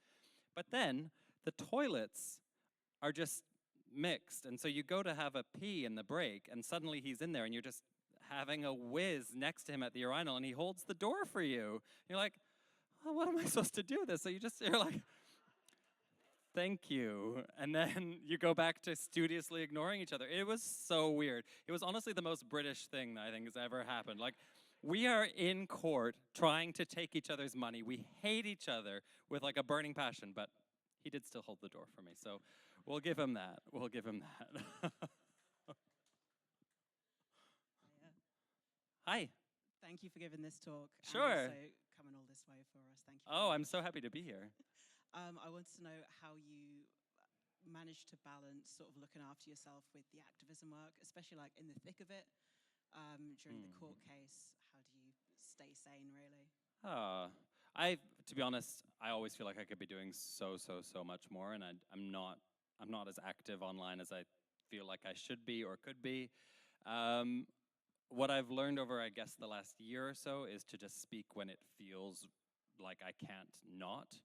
But then the toilets are just mixed, and so you go to have a pee in the break, and suddenly he's in there, and you're just having a whiz next to him at the urinal, and he holds the door for you. You're like, oh, what am I supposed to do with this? So you're like, thank you. And then you go back to studiously ignoring each other. It was so weird. It was honestly the most British thing that I think has ever happened. Like, we are in court trying to take each other's money. We hate each other with like a burning passion, but he did still hold the door for me. So we'll give him that. We'll give him that. Hi. Thank you for giving this talk. Sure. And also coming all this way for us. Thank you. Oh, I'm so happy to be here. I wanted to know how you managed to balance sort of looking after yourself with the activism work, especially like in the thick of it during the court case. How do you stay sane, really? To be honest, I always feel like I could be doing so much more, and I'm not as active online as I feel like I should be or could be. What I've learned over, I guess, the last year or so is to just speak when it feels like I can't not.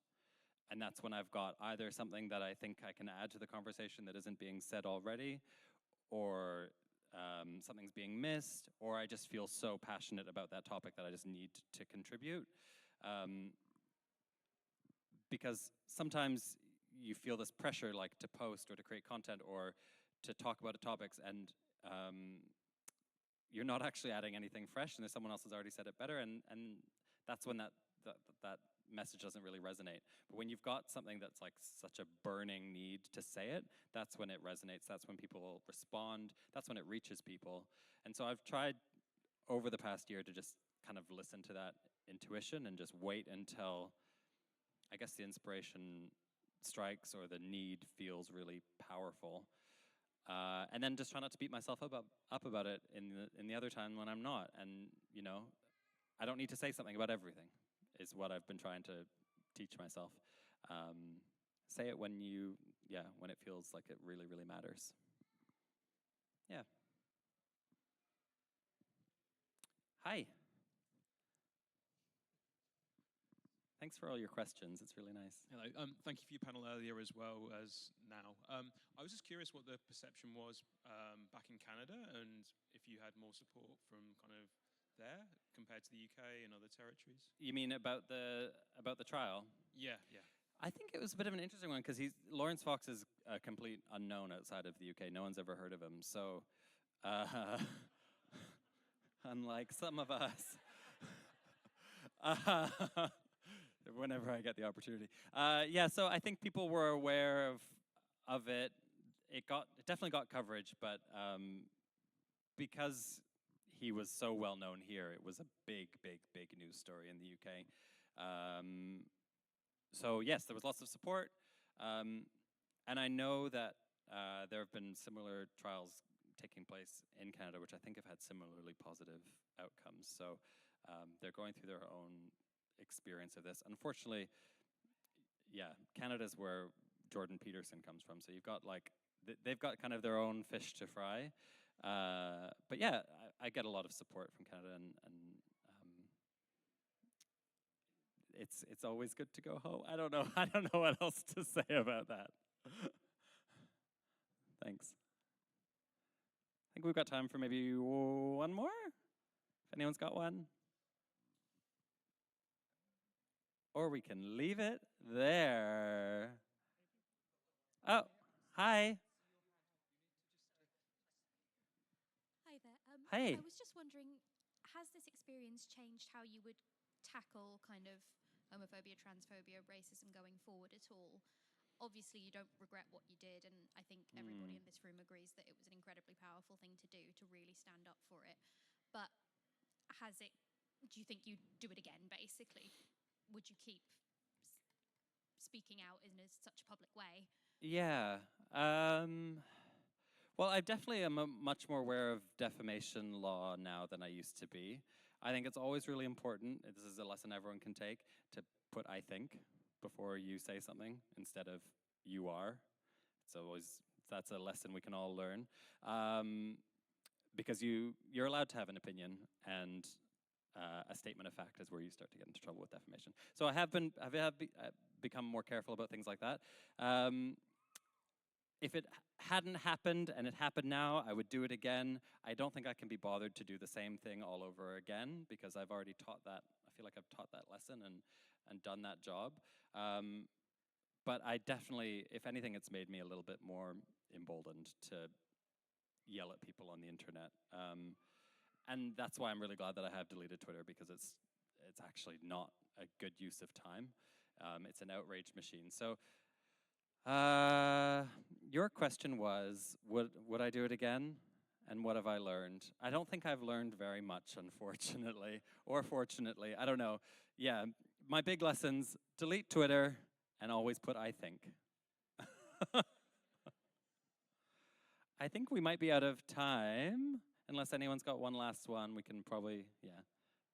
And that's when I've got either something that I think I can add to the conversation that isn't being said already, or something's being missed, or I just feel so passionate about that topic that I just need to contribute. Because sometimes you feel this pressure like to post or to create content or to talk about topics, and you're not actually adding anything fresh, and someone else has already said it better, and that's when that message doesn't really resonate. But when you've got something that's like such a burning need to say it, that's when it resonates, that's when people respond, that's when it reaches people. And so I've tried over the past year to just kind of listen to that intuition and just wait until, I guess, the inspiration strikes or the need feels really powerful. And then just try not to beat myself up about it in the other time when I'm not. And, you know, I don't need to say something about everything, is what I've been trying to teach myself. Say it when it feels like it really, really matters. Yeah. Hi. Thanks for all your questions. It's really nice. Hello. Thank you for your panel earlier as well as now. I was just curious what the perception was back in Canada, and if you had more support from kind of there compared to the UK and other territories. You mean about the trial? Yeah. I think it was a bit of an interesting one because Laurence Fox is a complete unknown outside of the UK. No one's ever heard of him. So, unlike some of us. Whenever I get the opportunity. So I think people were aware of it. It definitely got coverage, but because he was so well known here, it was a big news story in the UK. So yes, there was lots of support. And I know that there have been similar trials taking place in Canada, which I think have had similarly positive outcomes. So they're going through their own experience of this. Unfortunately, Canada's where Jordan Peterson comes from. So you've got they've got kind of their own fish to fry. But yeah, I get a lot of support from Canada, and it's always good to go home. I don't know what else to say about that. Thanks. I think we've got time for maybe one more. If anyone's got one. Or we can leave it there. Oh, hi. Hi there. Hey. I was just wondering, has this experience changed how you would tackle kind of homophobia, transphobia, racism going forward at all? Obviously, you don't regret what you did, and I think everybody in this room agrees that it was an incredibly powerful thing to do to really stand up for it. But do you think you'd do it again, basically? Would you keep speaking out in such a public way? Yeah. Well, I definitely am much more aware of defamation law now than I used to be. I think it's always really important, this is a lesson everyone can take, to put I think before you say something instead of you are. That's a lesson we can all learn. Because you're allowed to have an opinion, and a statement of fact is where you start to get into trouble with defamation. So I have become more careful about things like that. If it hadn't happened and it happened now, I would do it again. I don't think I can be bothered to do the same thing all over again because I've already taught that. I feel like I've taught that lesson and done that job. But I definitely, if anything, it's made me a little bit more emboldened to yell at people on the internet. And that's why I'm really glad that I have deleted Twitter, because it's actually not a good use of time. It's an outrage machine. So your question was, would I do it again? And what have I learned? I don't think I've learned very much, unfortunately, or fortunately. I don't know. Yeah, my big lessons: delete Twitter and always put I think. I think we might be out of time. Unless anyone's got one last one, we can probably, yeah.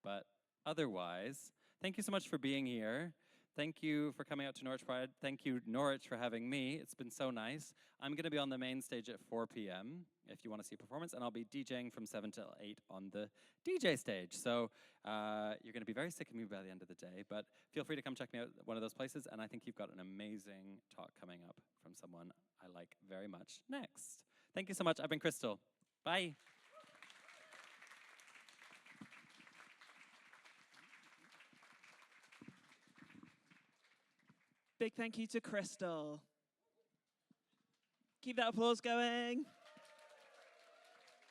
But otherwise, thank you so much for being here. Thank you for coming out to Norwich Pride. Thank you, Norwich, for having me. It's been so nice. I'm going to be on the main stage at 4 p.m. if you want to see a performance, and I'll be DJing from 7 till 8 on the DJ stage. So you're going to be very sick of me by the end of the day, but feel free to come check me out at one of those places, and I think you've got an amazing talk coming up from someone I like very much next. Thank you so much. I've been Crystal. Bye. Big thank you to Crystal. Keep that applause going.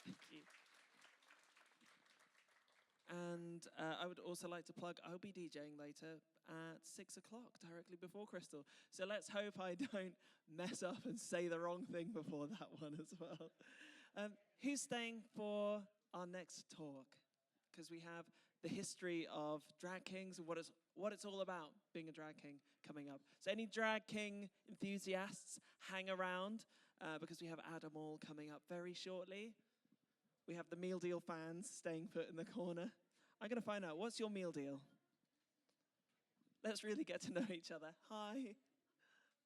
Thank you. And I would also like to plug, I'll be DJing later at 6 o'clock, directly before Crystal. So let's hope I don't mess up and say the wrong thing before that one as well. Who's staying for our next talk? Because we have the history of drag kings and what it's all about being a drag king coming up. So any drag king enthusiasts, hang around because we have Adam All coming up very shortly. We have the meal deal fans staying put in the corner. I'm going to find out, what's your meal deal? Let's really get to know each other. Hi.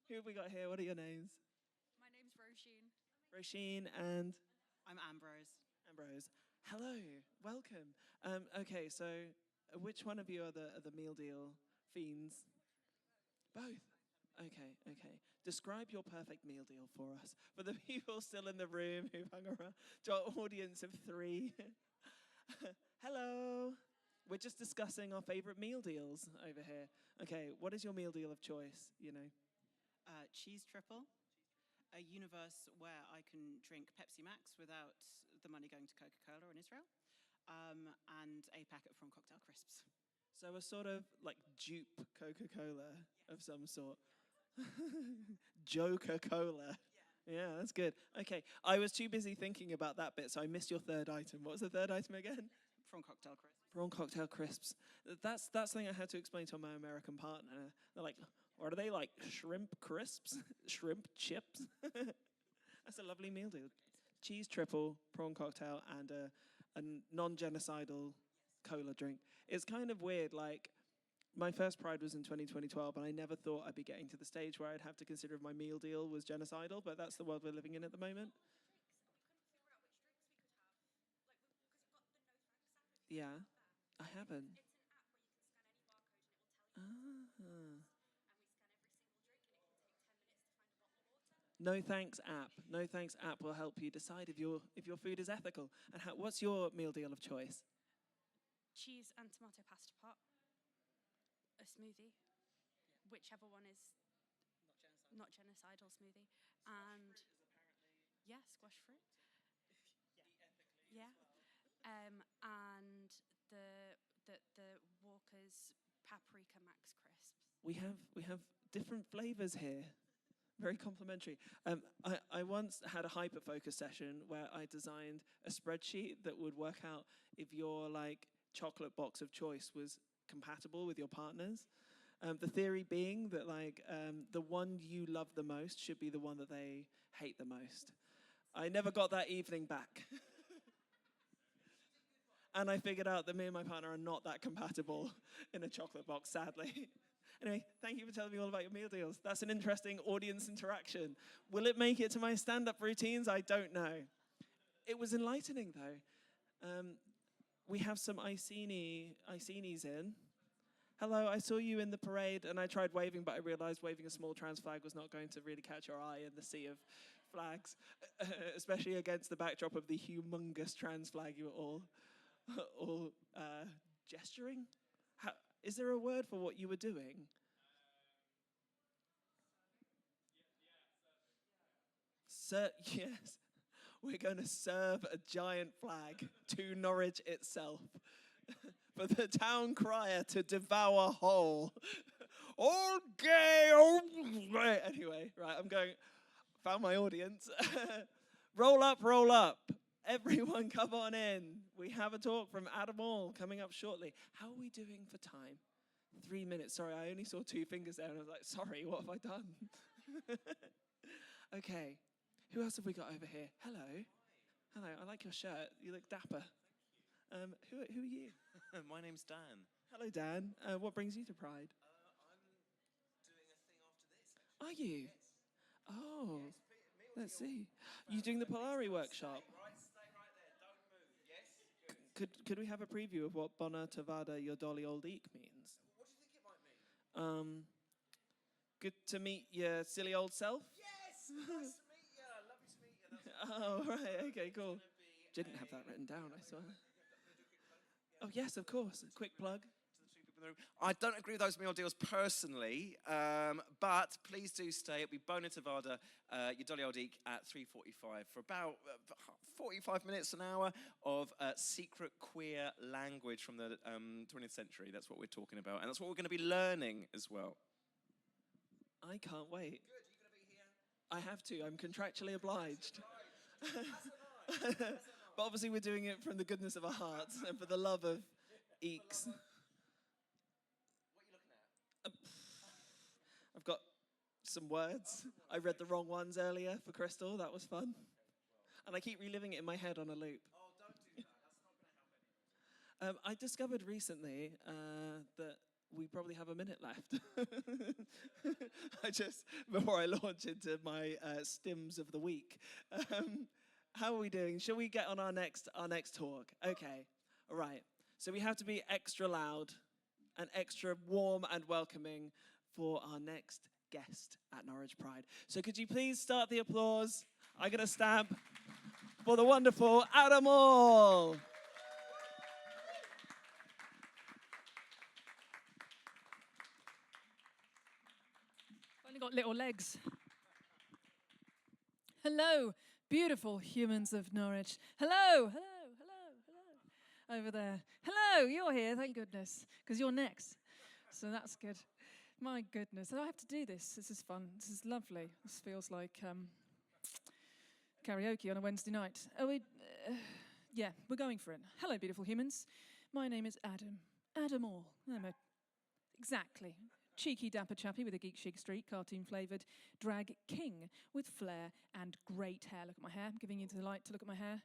Who have we got here? What are your names? My name's Roisin. Roisin and? I'm Ambrose. Ambrose. Hello, welcome. Okay, so which one of you are the meal deal fiends? Both. Okay. Describe your perfect meal deal for us. For the people still in the room who've hung around, to our audience of 3. Hello. We're just discussing our favorite meal deals over here. Okay, what is your meal deal of choice, you know? Cheese triple, a universe where I can drink Pepsi Max without the money going to Coca-Cola in Israel, and a packet from Cocktail Crisps. So a sort of like dupe Coca-Cola of some sort. Joker-Cola. Yeah, that's good. Okay, I was too busy thinking about that bit, so I missed your third item. What was the third item again? Prawn Cocktail Crisps. Prawn Cocktail Crisps. That's something I had to explain to my American partner. They're like, what are they, like shrimp crisps? Shrimp chips? That's a lovely meal deal. Cheese triple, prawn cocktail, and a non-genocidal cola drink. It's kind of weird, like, my first Pride was in 2012, and I never thought I'd be getting to the stage where I'd have to consider if my meal deal was genocidal, but that's the world we're living in at the moment. Yeah, I haven't. No Thanks app. No Thanks app will help you decide if your food is ethical. And what's your meal deal of choice? Cheese and tomato pasta pot, a smoothie, whichever one is not genocidal smoothie, and squash fruit. Yeah, and the Walker's paprika max crisps. We have different flavors here. Very complimentary. I once had a hyper-focus session where I designed a spreadsheet that would work out if your chocolate box of choice was compatible with your partner's. The theory being that the one you love the most should be the one that they hate the most. I never got that evening back. And I figured out that me and my partner are not that compatible in a chocolate box, sadly. Anyway, thank you for telling me all about your meal deals. That's an interesting audience interaction. Will it make it to my stand-up routines? I don't know. It was enlightening, though. We have some Icenies in. Hello, I saw you in the parade, and I tried waving, but I realized waving a small trans flag was not going to really catch your eye in the sea of flags, especially against the backdrop of the humongous trans flag you were all gesturing. Is there a word for what you were doing? Yes, we're going to serve a giant flag to Norwich itself for the town crier to devour whole. All gay, all gay. Anyway, right, found my audience. Roll up, roll up. Everyone come on in. We have a talk from Adam All coming up shortly. How are we doing for time? 3 minutes. Sorry, I only saw 2 fingers there and I was like, sorry, what have I done? Okay, who else have we got over here? Hello. Hello, I like your shirt. You look dapper. Who are you? My name's Dan. Hello, Dan. What brings you to Pride? I'm doing a thing after this. Are you? Yes. Oh, Yes, let's see. You doing the Polari workshop? Stay right there. Don't move. Yes. Good. Could we have a preview of what Bona Tavada your dolly old eek means? What do you think it might mean? Good to meet your silly old self? Yes. Nice to meet you. Lovely to meet you. That's Oh, right. Okay, cool. Didn't have that written down, I swear. Oh, yes, of course. Quick plug. I don't agree with those meal deals personally, but please do stay. It'll be Bona Tavada, your Dolly Old Eek at 3:45 for about 45 minutes, an hour of secret queer language from the 20th century. That's what we're talking about, and that's what we're going to be learning as well. I can't wait. Good, are you going to be here? I have to. I'm contractually obliged. But obviously we're doing it from the goodness of our hearts and for the love of eeks. What are you looking at? I've got some words. I read the wrong ones earlier for Crystal. That was fun. And I keep reliving it in my head on a loop. Oh, don't do that. That's not going to help anyone. I discovered recently that we probably have a minute left. Before I launch into my stims of the week. How are we doing? Shall we get on our next talk? Okay, all right. So we have to be extra loud and extra warm and welcoming for our next guest at Norwich Pride. So could you please start the applause? I'm going to stamp for the wonderful Adam All. Only got little legs. Hello, beautiful humans of Norwich. Hello, hello, hello, hello. Over there. Hello, you're here, thank goodness, because you're next. So that's good. My goodness, I have to do this. This is fun. This is lovely. This feels like karaoke on a Wednesday night. Yeah, we're going for it. Hello, beautiful humans. My name is Adam. Adam All. Exactly. Cheeky dapper chappy with a geek chic streak, cartoon-flavoured drag king with flair and great hair. Look at my hair. I'm giving you the light to look at my hair.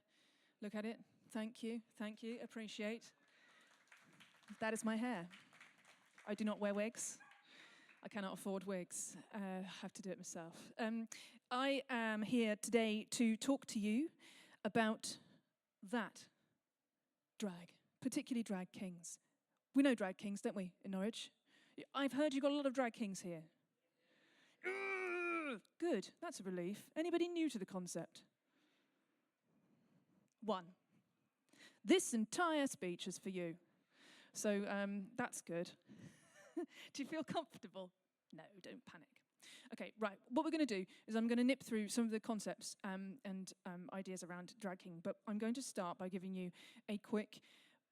Look at it. Thank you. Thank you. Appreciate. That is my hair. I do not wear wigs. I cannot afford wigs. I have to do it myself. I am here today to talk to you about that drag, particularly drag kings. We know drag kings, don't we, in Norwich? I've heard you've got a lot of drag kings here. Good, that's a relief. Anybody new to the concept? One. This entire speech is for you. So that's good. Do you feel comfortable? No, don't panic. Okay, right. What we're going to do is I'm going to nip through some of the concepts and ideas around drag king, but I'm going to start by giving you a quick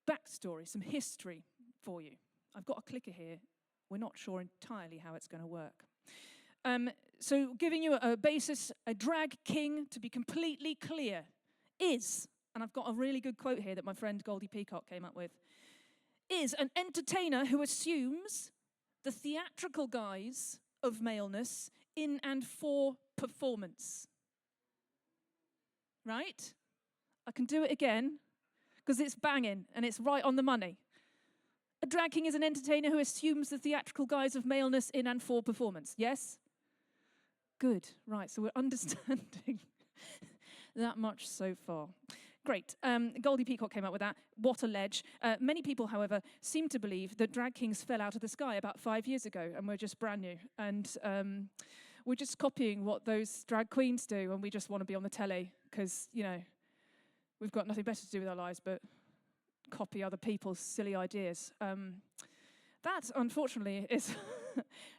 backstory, some history for you. I've got a clicker here. We're not sure entirely how it's going to work. So giving you a basis, a drag king, to be completely clear, is, and I've got a really good quote here that my friend Goldie Peacock came up with, is an entertainer who assumes the theatrical guise of maleness in and for performance. Right? I can do it again, because it's banging and it's right on the money. A drag king is an entertainer who assumes the theatrical guise of maleness in and for performance. Yes? Good. Right, so we're understanding that much so far. Great. Goldie Peacock came up with that. What a ledge. Many people, however, seem to believe that drag kings fell out of the sky about 5 years ago and we're just brand new. And we're just copying what those drag queens do and we just want to be on the telly because, you know, we've got nothing better to do with our lives but copy other people's silly ideas. That, unfortunately, is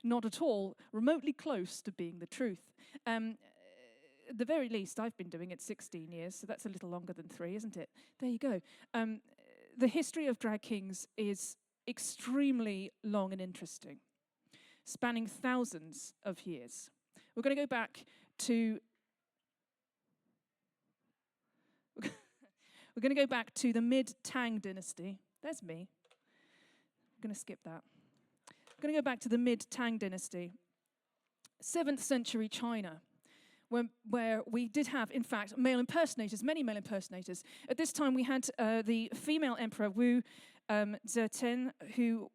not at all remotely close to being the truth. At the very least, I've been doing it 16 years, so that's a little longer than 3, isn't it? There you go. The history of drag kings is extremely long and interesting, spanning thousands of years. We're going to go back to... We're going to go back to the mid-Tang dynasty. There's me. I'm going to skip that. We're going to go back to the mid-Tang dynasty, 7th century China, where we did have, in fact, male impersonators, many male impersonators. At this time, we had the female emperor Wu Zetian, who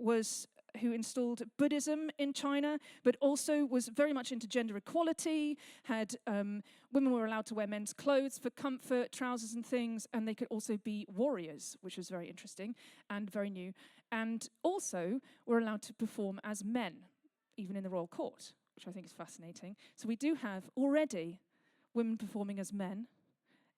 installed Buddhism in China, but also was very much into gender equality, had women were allowed to wear men's clothes for comfort, trousers and things, and they could also be warriors, which was very interesting and very new, and also were allowed to perform as men, even in the royal court, which I think is fascinating. So we do have already women performing as men,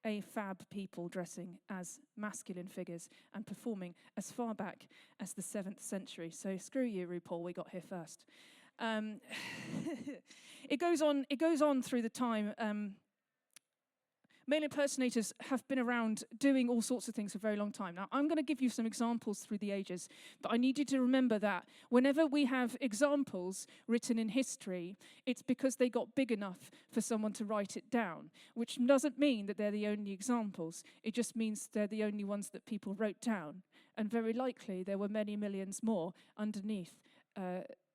a fab people dressing as masculine figures and performing as far back as the 7th century. So screw you, RuPaul, we got here first. It goes on through the time. Male impersonators have been around doing all sorts of things for a very long time. Now, I'm going to give you some examples through the ages, but I need you to remember that whenever we have examples written in history, it's because they got big enough for someone to write it down, which doesn't mean that they're the only examples. It just means they're the only ones that people wrote down. And very likely there were many millions more underneath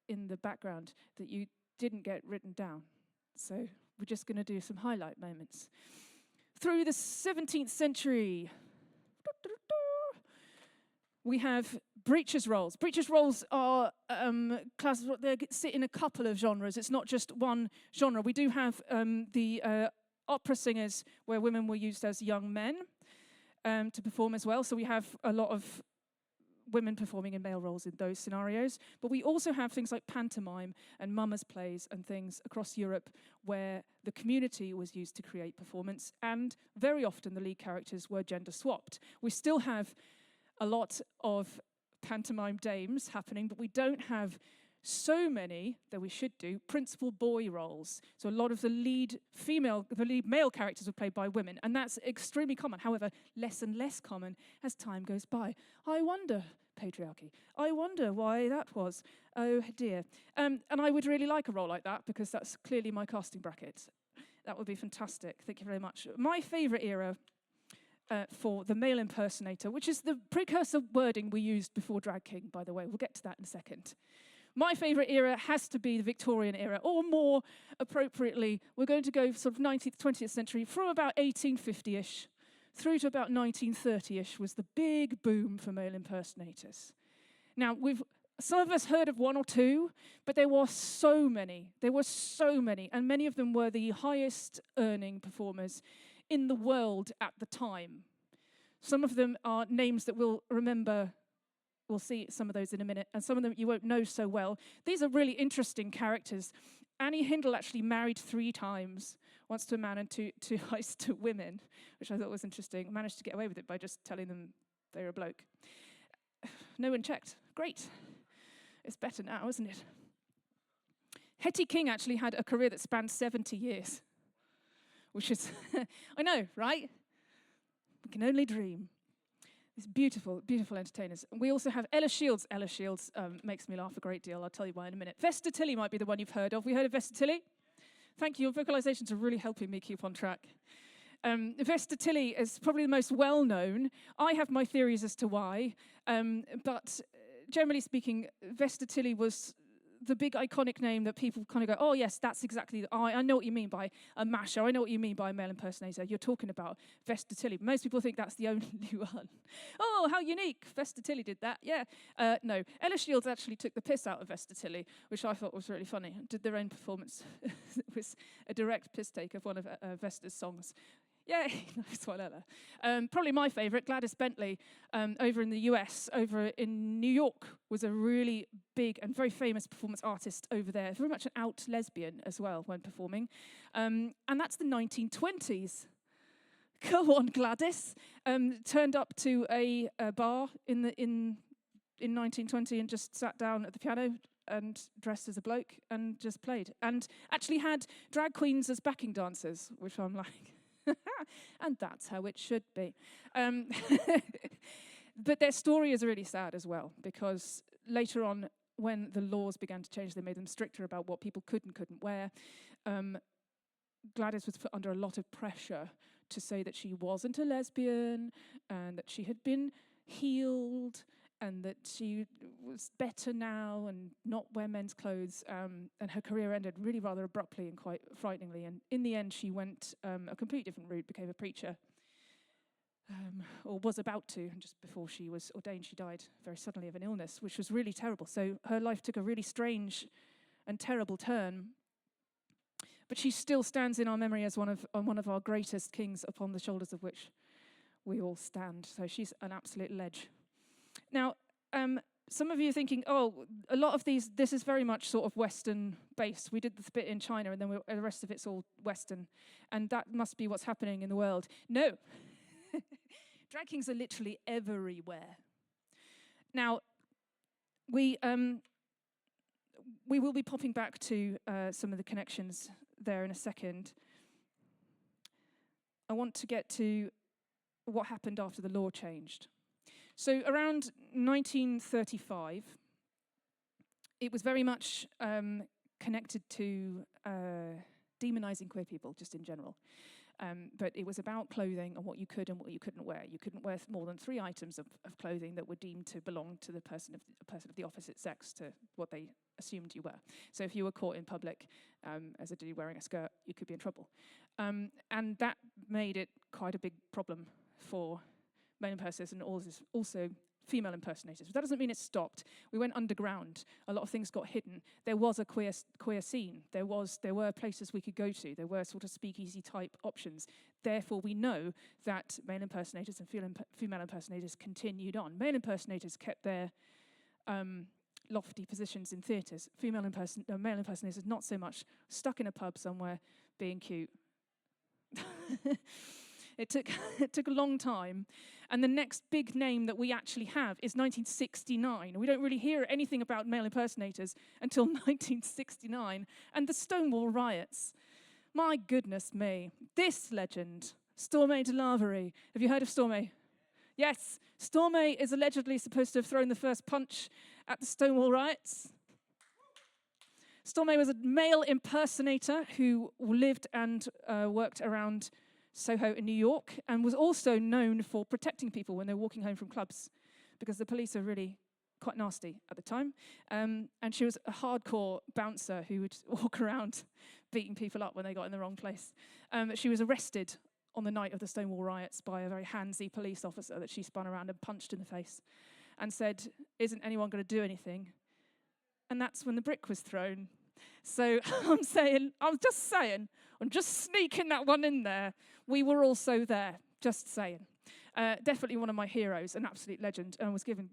in the background that you didn't get written down. So we're just going to do some highlight moments. Through the 17th century, we have breeches roles. Breeches roles are they sit in a couple of genres. It's not just one genre. We do have the opera singers, where women were used as young men to perform as well. So we have a lot of women performing in male roles in those scenarios. But we also have things like pantomime and mummers plays and things across Europe where the community was used to create performance, and very often the lead characters were gender swapped. We still have a lot of pantomime dames happening, but we don't have so many that we should do principal boy roles. So a lot of the lead male characters were played by women, and that's extremely common. However, less and less common as time goes by. I wonder, patriarchy, I wonder why that was. Oh dear. And I would really like a role like that, because that's clearly my casting bracket. That would be fantastic. Thank you very much. My favourite era for the male impersonator, which is the precursor wording we used before drag king, by the way. We'll get to that in a second. My favourite era has to be the Victorian era, or more appropriately, we're going to go sort of 19th, 20th century, from about 1850-ish through to about 1930-ish was the big boom for male impersonators. Now, some of us heard of one or two, but there were so many. There were so many, and many of them were the highest earning performers in the world at the time. Some of them are names that we'll remember we'll see some of those in a minute, and some of them you won't know so well. These are really interesting characters. Annie Hindle actually married 3 times, once to a man and twice to women, which I thought was interesting. Managed to get away with it by just telling them they were a bloke. No one checked. Great. It's better now, isn't it? Hetty King actually had a career that spanned 70 years, which is, I know, right? We can only dream. These beautiful, beautiful entertainers. We also have Ella Shields. Ella Shields makes me laugh a great deal. I'll tell you why in a minute. Vesta Tilley might be the one you've heard of. We heard of Vesta Tilley? Thank you. Your vocalizations are really helping me keep on track. Vesta Tilley is probably the most well-known. I have my theories as to why, but generally speaking, Vesta Tilley was the big iconic name that people kind of go, oh yes, that's exactly, I know what you mean by a masher, I know what you mean by a male impersonator, you're talking about Vesta Tilley. Most people think that's the only one. Oh, how unique, Vesta Tilley did that, yeah. No, Ella Shields actually took the piss out of Vesta Tilley, which I thought was really funny, did their own performance. It was a direct piss take of one of Vesta's songs. Yay, nice one, Ella. Probably my favourite, Gladys Bentley, over in the US, over in New York, was a really big and very famous performance artist over there, very much an out lesbian as well when performing. And that's the 1920s. Go on, Gladys. Turned up to a bar in 1920 and just sat down at the piano and dressed as a bloke and just played. And actually had drag queens as backing dancers, which I'm like... and that's how it should be. But their story is really sad as well, because later on, when the laws began to change, they made them stricter about what people could and couldn't wear. Gladys was put under a lot of pressure to say that she wasn't a lesbian, and that she had been healed, and that she was better now and not wear men's clothes, and her career ended really rather abruptly and quite frighteningly. And in the end, she went a completely different route, became a preacher, or was about to, and just before she was ordained, she died very suddenly of an illness, which was really terrible. So her life took a really strange and terrible turn. But she still stands in our memory as one of our greatest kings, upon the shoulders of which we all stand. So she's an absolute ledge. Now, some of you are thinking, oh, a lot of this is very much sort of Western-based. We did this bit in China, and then the rest of it's all Western. And that must be what's happening in the world. No. Drag kings are literally everywhere. Now, we will be popping back to some of the connections there in a second. I want to get to what happened after the law changed. So around 1935, it was very much connected to demonizing queer people, just in general. But it was about clothing and what you could and what you couldn't wear. You couldn't wear more than 3 items of clothing that were deemed to belong to the person of the opposite sex, to what they assumed you were. So if you were caught in public as a dude wearing a skirt, you could be in trouble. And that made it quite a big problem for male impersonators and also female impersonators. But that doesn't mean it stopped. We went underground. A lot of things got hidden. There was a queer scene. There were places we could go to. There were sort of speakeasy type options. Therefore, we know that male impersonators and female impersonators continued on. Male impersonators kept their lofty positions in theatres. Male impersonators, not so much, stuck in a pub somewhere, being cute. It took a long time. And the next big name that we actually have is 1969. We don't really hear anything about male impersonators until 1969 and the Stonewall riots. My goodness me. This legend, Stormé de Lavery. Have you heard of Stormé? Yes. Stormé is allegedly supposed to have thrown the first punch at the Stonewall riots. Stormé was a male impersonator who lived and worked around Soho in New York, and was also known for protecting people when they're walking home from clubs, because the police are really quite nasty at the time. And she was a hardcore bouncer who would walk around beating people up when they got in the wrong place. She was arrested on the night of the Stonewall riots by a very handsy police officer that she spun around and punched in the face and said, "Isn't anyone going to do anything?" And that's when the brick was thrown. So I'm just sneaking that one in there. We were also there, just saying. Definitely one of my heroes, an absolute legend, and was given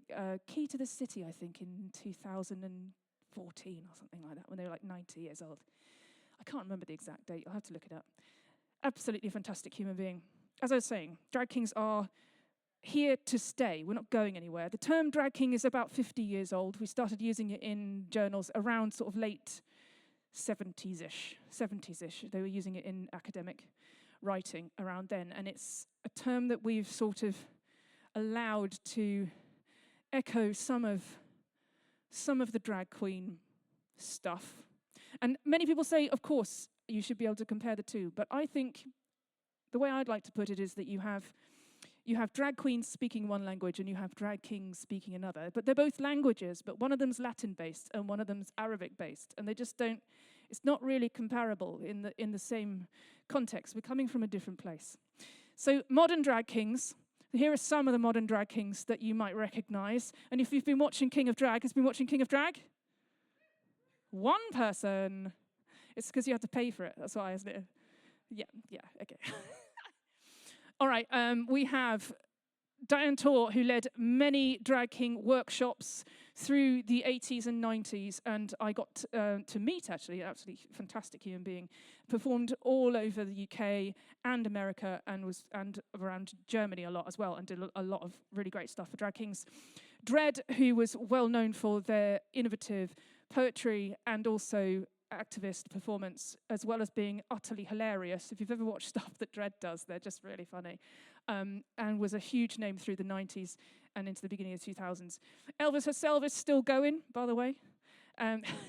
key to the city, I think, in 2014 or something like that, when they were like 90 years old. I can't remember the exact date. I'll have to look it up. Absolutely fantastic human being. As I was saying, drag kings are here to stay. We're not going anywhere. The term drag king is about 50 years old. We started using it in journals around sort of late 70s-ish. They were using it in academic writing around then. And it's a term that we've sort of allowed to echo some of the drag queen stuff. And many people say, of course, you should be able to compare the two. But I think the way I'd like to put it is that you have drag queens speaking one language and you have drag kings speaking another. But they're both languages, but one of them's Latin-based and one of them's Arabic-based. And they just don't, it's not really comparable in the same context. We're coming from a different place. So modern drag kings, here are some of the modern drag kings that you might recognize. And if you've been watching King of Drag, has been watching King of Drag? One person. It's because you have to pay for it. That's why, isn't it? Yeah, okay. All right, we have Diane Tor, who led many drag king workshops through the 80s and 90s, and I got to meet, actually, an absolutely fantastic human being. Performed all over the UK and America, and around Germany a lot as well, and did a lot of really great stuff for drag kings. Dread, who was well known for their innovative poetry and also activist performance, as well as being utterly hilarious. If you've ever watched stuff that Dread does, they're just really funny. And was a huge name through the 90s and into the beginning of the 2000s. Elvis herself is still going, by the way.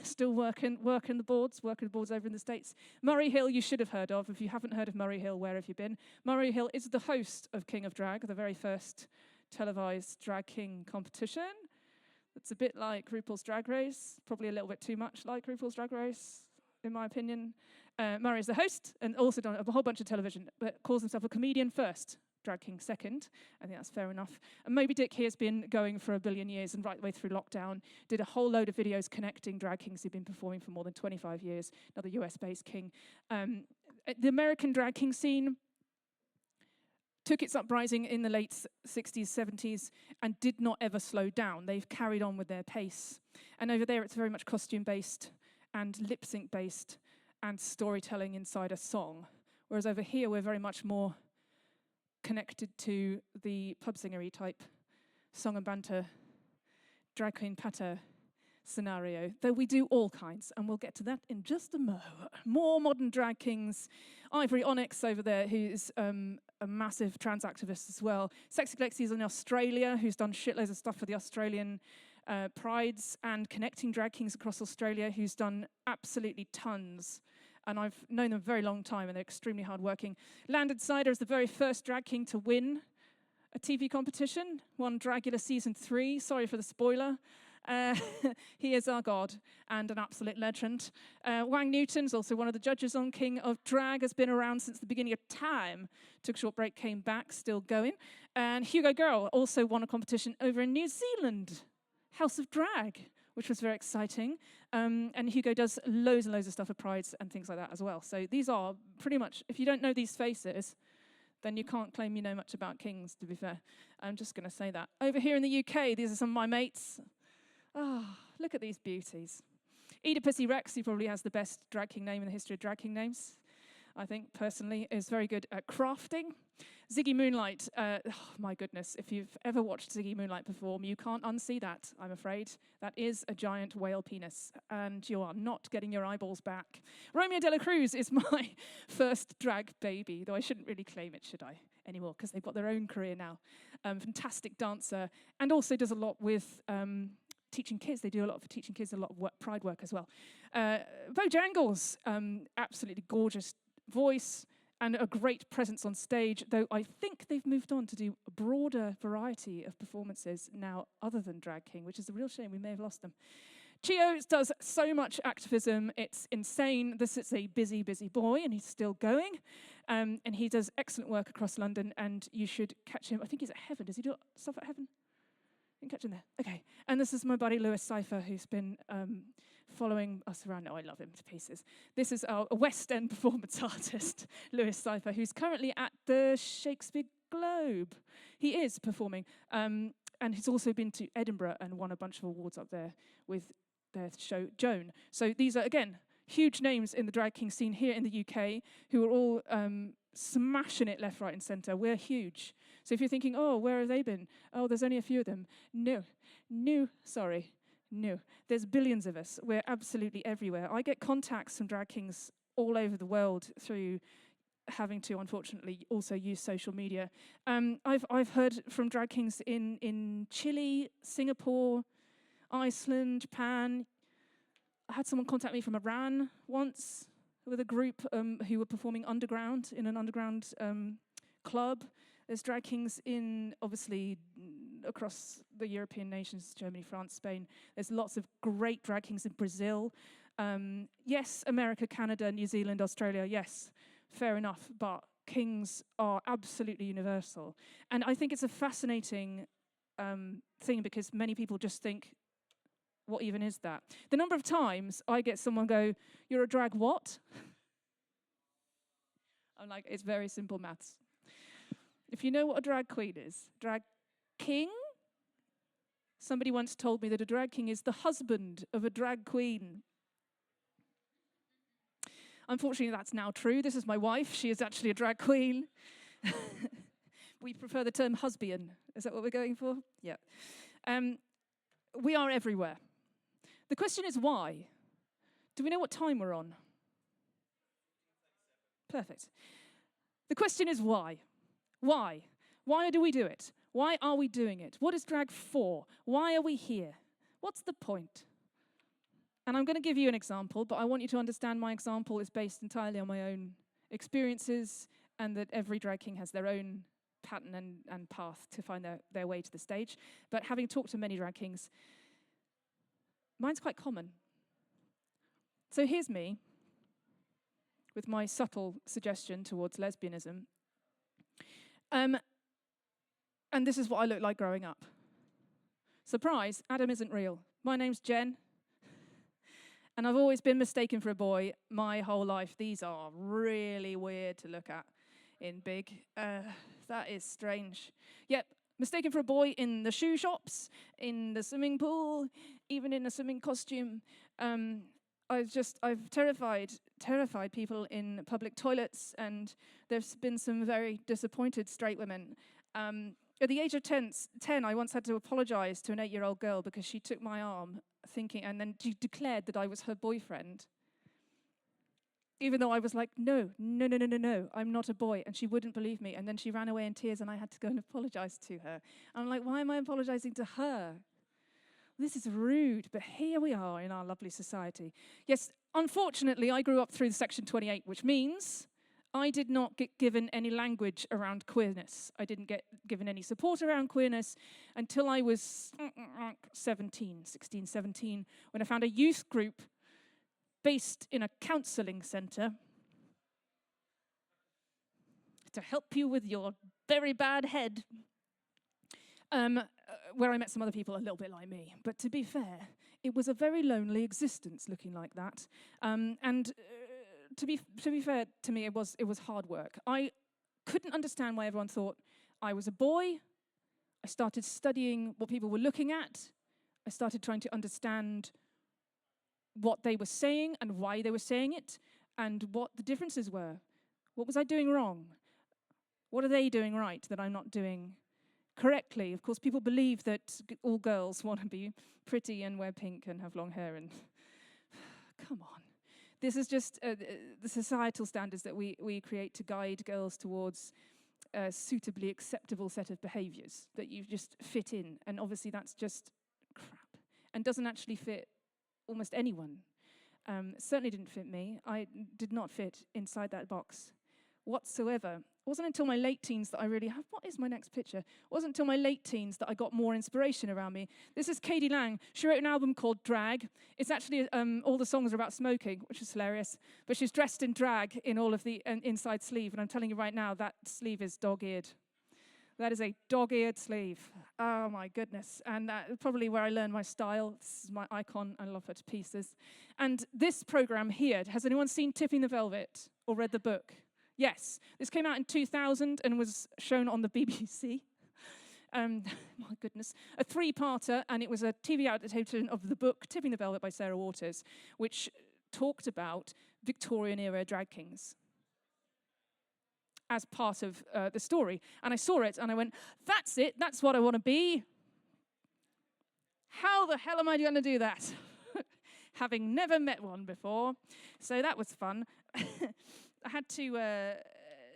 Still working the boards over in the States. Murray Hill, you should have heard of. If you haven't heard of Murray Hill, where have you been? Murray Hill is the host of King of Drag, the very first televised drag king competition. It's a bit like RuPaul's Drag Race, probably a little bit too much like RuPaul's Drag Race, in my opinion. Murray is the host and also done a whole bunch of television, but calls himself a comedian first, drag king second. I think that's fair enough. And Moby Dick here has been going for a billion years, and right the way through lockdown, did a whole load of videos connecting drag kings who've been performing for more than 25 years, another US-based king. The American drag king scene took its uprising in the late 60s, 70s, and did not ever slow down. They've carried on with their pace. And over there, it's very much costume-based and lip-sync-based and storytelling inside a song. Whereas over here, we're very much more connected to the pub singer-y type song and banter, drag queen patter scenario, though we do all kinds, and we'll get to that in just a mo. More modern drag kings. Ivory Onyx over there, who's a massive trans activist as well. Sexy Lexi's in Australia, who's done shitloads of stuff for the Australian prides and connecting drag kings across Australia, who's done absolutely tons. And I've known them a very long time, and they're extremely hardworking. Landed Cider is the very first drag king to win a TV competition, won Dragula Season 3. Sorry for the spoiler. He is our god and an absolute legend. Wang Newton's also one of the judges on King of Drag, has been around since the beginning of time. Took a short break, came back, still going. And Hugo Girl also won a competition over in New Zealand, House of Drag, which was very exciting. And Hugo does loads and loads of stuff at prides and things like that as well. So these are pretty much, if you don't know these faces, then you can't claim you know much about kings, to be fair. I'm just going to say that. Over here in the UK, these are some of my mates. Oh, look at these beauties. Oedipus Rex, who probably has the best drag king name in the history of drag king names, I think, personally, is very good at crafting. Ziggy Moonlight, oh my goodness, if you've ever watched Ziggy Moonlight perform, you can't unsee that, I'm afraid. That is a giant whale penis, and you are not getting your eyeballs back. Romeo de la Cruz is my first drag baby, though I shouldn't really claim it, should I, anymore, because they've got their own career now. Fantastic dancer, and also does a lot with teaching kids. They do a lot for teaching kids, a lot of pride work as well. Bojangles, absolutely gorgeous voice and a great presence on stage, though I think they've moved on to do a broader variety of performances now other than Drag King, which is a real shame. We may have lost them. Chio does so much activism, it's insane. This is a busy, busy boy, and he's still going. And he does excellent work across London, and you should catch him. I think he's at Heaven. Does he do stuff at Heaven? You can catch him there. Okay. And this is my buddy Lewis Cypher, who's been following us around. Oh, I love him to pieces. This is our West End performance artist, Lewis Cypher, who's currently at the Shakespeare globe. He is performing. And he's also been to Edinburgh and won a bunch of awards up there with their show, Joan. So these are, again, huge names in the drag king scene here in the UK who are all smashing it left, right, and centre. We're huge. So if you're thinking, oh, where have they been? Oh, there's only a few of them. No. There's billions of us. We're absolutely everywhere. I get contacts from drag kings all over the world through having to, unfortunately, also use social media. I've heard from drag kings in Chile, Singapore, Iceland, Japan. I had someone contact me from Iran once with a group who were performing underground in an underground club. There's drag kings in, obviously, across the European nations, Germany, France, Spain. There's lots of great drag kings in Brazil. Yes, America, Canada, New Zealand, Australia, yes, fair enough, but kings are absolutely universal. And I think it's a fascinating thing because many people just think, what even is that? The number of times I get someone go, you're a drag what? I'm like, it's very simple maths. If you know what a drag queen is, drag king? Somebody once told me that a drag king is the husband of a drag queen. Unfortunately, that's now true. This is my wife. She is actually a drag queen. We prefer the term husband. Is that what we're going for? Yeah. We are everywhere. The question is why? Do we know what time we're on? Perfect. The question is why? Why? Why do we do it? Why are we doing it? What is drag for? Why are we here? What's the point? And I'm going to give you an example, but I want you to understand my example is based entirely on my own experiences and that every drag king has their own pattern and path to find their way to the stage. But having talked to many drag kings, mine's quite common. So here's me with my subtle suggestion towards lesbianism. And this is what I looked like growing up. Surprise, Adam isn't real. My name's Jen. And I've always been mistaken for a boy my whole life. These are really weird to look at in big. That is strange. Yep, mistaken for a boy in the shoe shops, in the swimming pool, even in a swimming costume. I've terrified people in public toilets, and there's been some very disappointed straight women. At the age of 10, I once had to apologize to an 8-year-old girl because she took my arm, and then she declared that I was her boyfriend. Even though I was like, no, I'm not a boy, and she wouldn't believe me, and then she ran away in tears, and I had to go and apologize to her. I'm like, why am I apologizing to her? This is rude, but here we are in our lovely society. Yes, unfortunately, I grew up through Section 28, which means I did not get given any language around queerness. I didn't get given any support around queerness until I was 16, 17, when I found a youth group based in a counselling centre to help you with your very bad head, where I met some other people a little bit like me. But to be fair, it was a very lonely existence looking like that. To be fair to me, it was hard work. I couldn't understand why everyone thought I was a boy. I started studying what people were looking at. I started trying to understand what they were saying and why they were saying it and what the differences were. What was I doing wrong? What are they doing right that I'm not doing correctly? Of course, people believe that all girls want to be pretty and wear pink and have long hair and come on. This is just the societal standards that we create to guide girls towards a suitably acceptable set of behaviours that you just fit in. And obviously that's just crap and doesn't actually fit almost anyone. Certainly didn't fit me. I did not fit inside that box whatsoever. It wasn't until my late teens that I really have, what is my next picture? It wasn't until my late teens that I got more inspiration around me. This is Katie Lang. She wrote an album called Drag. It's actually, all the songs are about smoking, which is hilarious. But she's dressed in drag in all of the inside sleeve. And I'm telling you right now, that sleeve is dog-eared. That is a dog-eared sleeve. Oh my goodness. And that's probably where I learned my style. This is my icon. I love her to pieces. And this program here, has anyone seen Tipping the Velvet or read the book? Yes, this came out in 2000 and was shown on the BBC. My goodness, a 3-parter, and it was a TV adaptation of the book Tipping the Velvet by Sarah Waters, which talked about Victorian-era drag kings as part of the story. And I saw it, and I went, that's it, that's what I want to be. How the hell am I going to do that? Having never met one before. So that was fun. I had to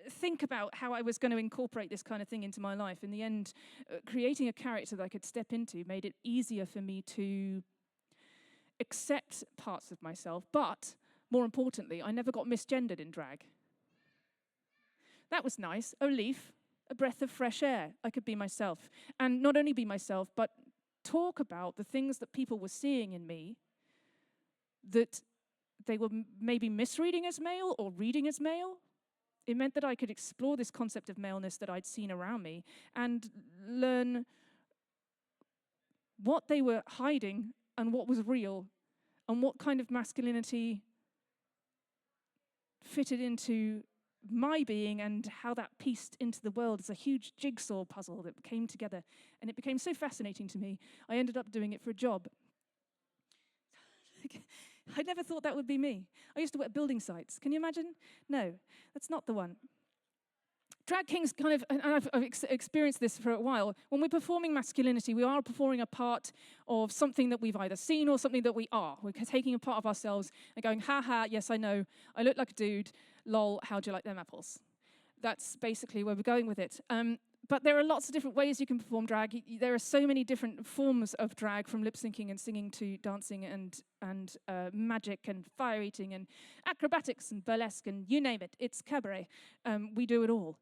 think about how I was going to incorporate this kind of thing into my life. In the end, creating a character that I could step into made it easier for me to accept parts of myself, but more importantly, I never got misgendered in drag. That was nice. A leaf, a breath of fresh air. I could be myself. And not only be myself, but talk about the things that people were seeing in me that they were maybe misreading as male or reading as male. It meant that I could explore this concept of maleness that I'd seen around me and learn what they were hiding and what was real and what kind of masculinity fitted into my being and how that pieced into the world as a huge jigsaw puzzle that came together. And it became so fascinating to me, I ended up doing it for a job. I never thought that would be me. I used to work at building sites. Can you imagine? No, that's not the one. Drag kings kind of, and I've experienced this for a while, when we're performing masculinity, we are performing a part of something that we've either seen or something that we are. We're taking a part of ourselves and going, ha ha, yes, I know, I look like a dude, lol, how do you like them apples? That's basically where we're going with it. But there are lots of different ways you can perform drag. There are so many different forms of drag, from lip syncing and singing to dancing and magic and fire eating and acrobatics and burlesque and you name it. It's cabaret. We do it all.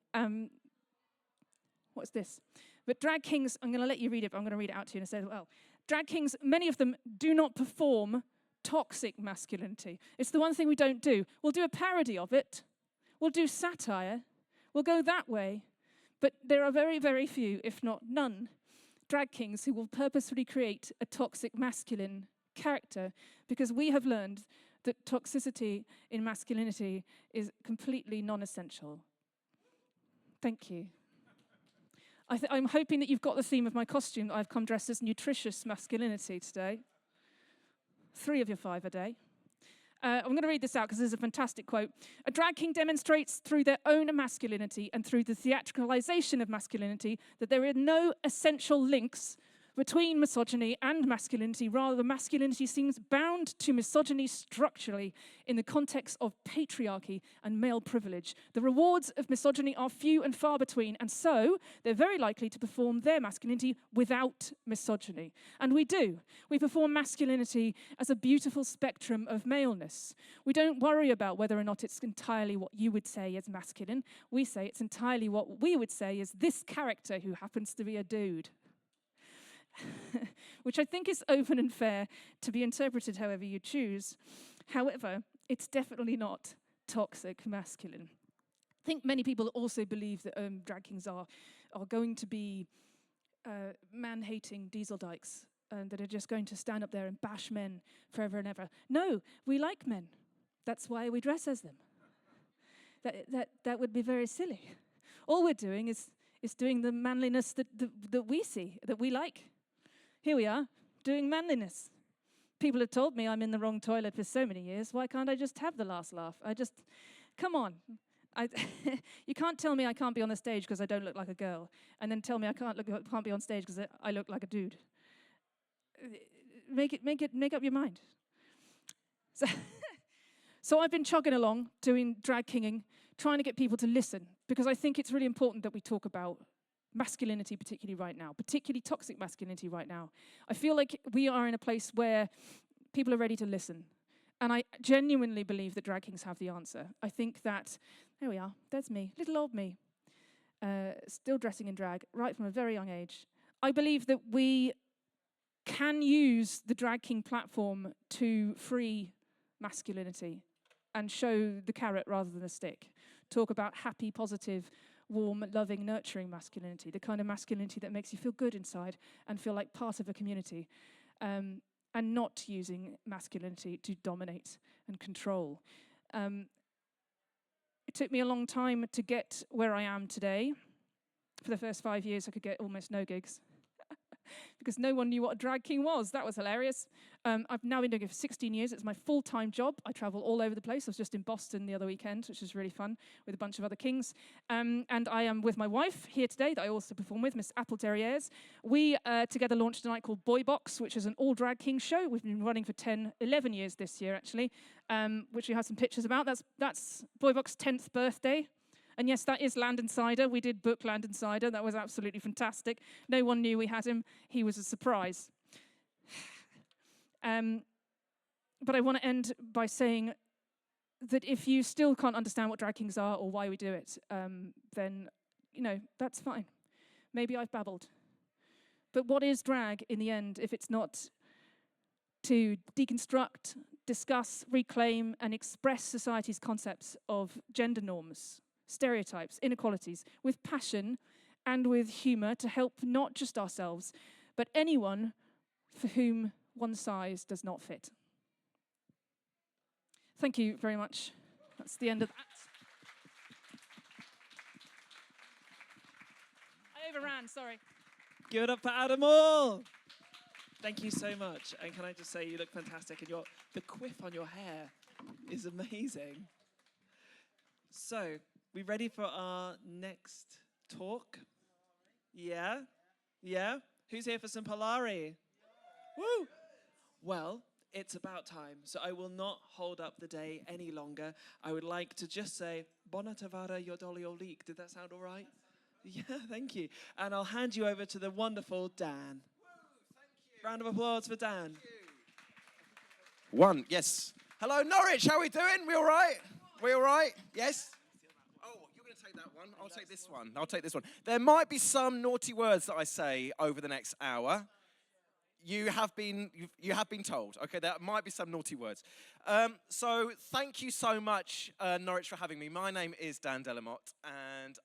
What's this? But drag kings, I'm going to let you read it, but I'm going to read it out to you and say, well, drag kings, many of them do not perform toxic masculinity. It's the one thing we don't do. We'll do a parody of it. We'll do satire. We'll go that way. But there are very, very few, if not none, drag kings who will purposefully create a toxic masculine character, because we have learned that toxicity in masculinity is completely non-essential. Thank you. I'm hoping that you've got the theme of my costume. I've come dressed as nutritious masculinity today. 3 of your 5 a day. I'm going to read this out because this is a fantastic quote. A drag king demonstrates through their own masculinity and through the theatricalization of masculinity that there are no essential links between misogyny and masculinity. Rather, masculinity seems bound to misogyny structurally in the context of patriarchy and male privilege. The rewards of misogyny are few and far between, and so they're very likely to perform their masculinity without misogyny. And we do. We perform masculinity as a beautiful spectrum of maleness. We don't worry about whether or not it's entirely what you would say is masculine. We say it's entirely what we would say is this character who happens to be a dude. Which I think is open and fair to be interpreted however you choose. However, it's definitely not toxic masculine. I think many people also believe that drag kings are going to be man-hating diesel dykes that are just going to stand up there and bash men forever and ever. No, we like men. That's why we dress as them. That would be very silly. All we're doing is doing the manliness that we see, that we like. Here we are, doing manliness. People have told me I'm in the wrong toilet for so many years. Why can't I just have the last laugh? Come on. You can't tell me I can't be on the stage because I don't look like a girl, and then tell me I can't be on stage because I look like a dude. Make up your mind. So I've been chugging along, doing drag kinging, trying to get people to listen, because I think it's really important that we talk about masculinity, particularly right now, particularly toxic masculinity right now. I feel like we are in a place where people are ready to listen. And I genuinely believe that drag kings have the answer. I think that, there we are, there's me, little old me, still dressing in drag, right from a very young age. I believe that we can use the drag king platform to free masculinity and show the carrot rather than the stick. Talk about happy, positive, warm, loving, nurturing masculinity, the kind of masculinity that makes you feel good inside and feel like part of a community, and not using masculinity to dominate and control. It took me a long time to get where I am today. For the first 5 years, I could get almost no gigs because no one knew what a drag king was. That was hilarious. I've now been doing it for 16 years. It's my full-time job. I travel all over the place. I was just in Boston the other weekend, which was really fun, with a bunch of other kings. And I am with my wife here today, that I also perform with, Miss Apple Derriers. We together launched a night called Boy Box, which is an all-drag king show. We've been running for 11 years this year, actually, which we have some pictures about. That's Boy Box's 10th birthday. And yes, that is Landon Cider. We did book Landon Cider. That was absolutely fantastic. No one knew we had him. He was a surprise. But I want to end by saying that if you still can't understand what drag kings are or why we do it, then, that's fine. Maybe I've babbled. But what is drag in the end if it's not to deconstruct, discuss, reclaim, and express society's concepts of gender norms, stereotypes, inequalities, with passion and with humour to help not just ourselves, but anyone for whom one size does not fit. Thank you very much. That's the end of that. I overran, sorry. Give it up for Adam All. Thank you so much. And can I just say you look fantastic, and the quiff on your hair is amazing. So, we ready for our next talk? Yeah? Yeah? Who's here for some Polari? Woo! Well, it's about time, so I will not hold up the day any longer. I would like to just say, Bona Tavara Yodoli Olik. Did that sound all right? Yeah, thank you. And I'll hand you over to the wonderful Dan. Woo, thank you. Round of applause for Dan. One, yes. Hello, Norwich, how are we doing? We all right? We all right? Yes? I'll take this one. I'll take this one. There might be some naughty words that I say over the next hour. You have been told. Okay, there might be some naughty words. So thank you so much, Norwich, for having me. My name is Dan Delamotte, and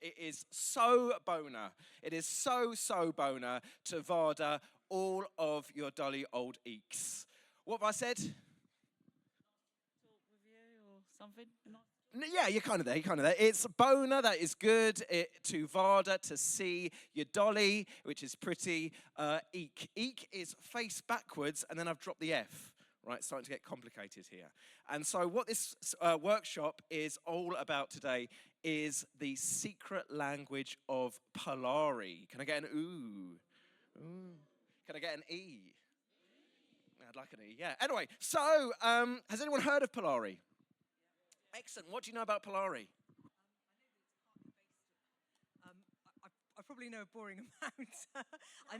it is so boner. It is so boner to Varda all of your dolly old eeks. What have I said? Talk with you or something? Yeah, you're kind of there. It's boner, that is good. To Varda, to see your dolly, which is pretty. Eek. Eek is face backwards, and then I've dropped the F. Right, it's starting to get complicated here. And so what this workshop is all about today is the secret language of Polari. Can I get an ooh? Ooh. Can I get an E? I'd like an E, yeah. Anyway, so has anyone heard of Polari? Excellent. What do you know about Polari? I probably know a boring amount. I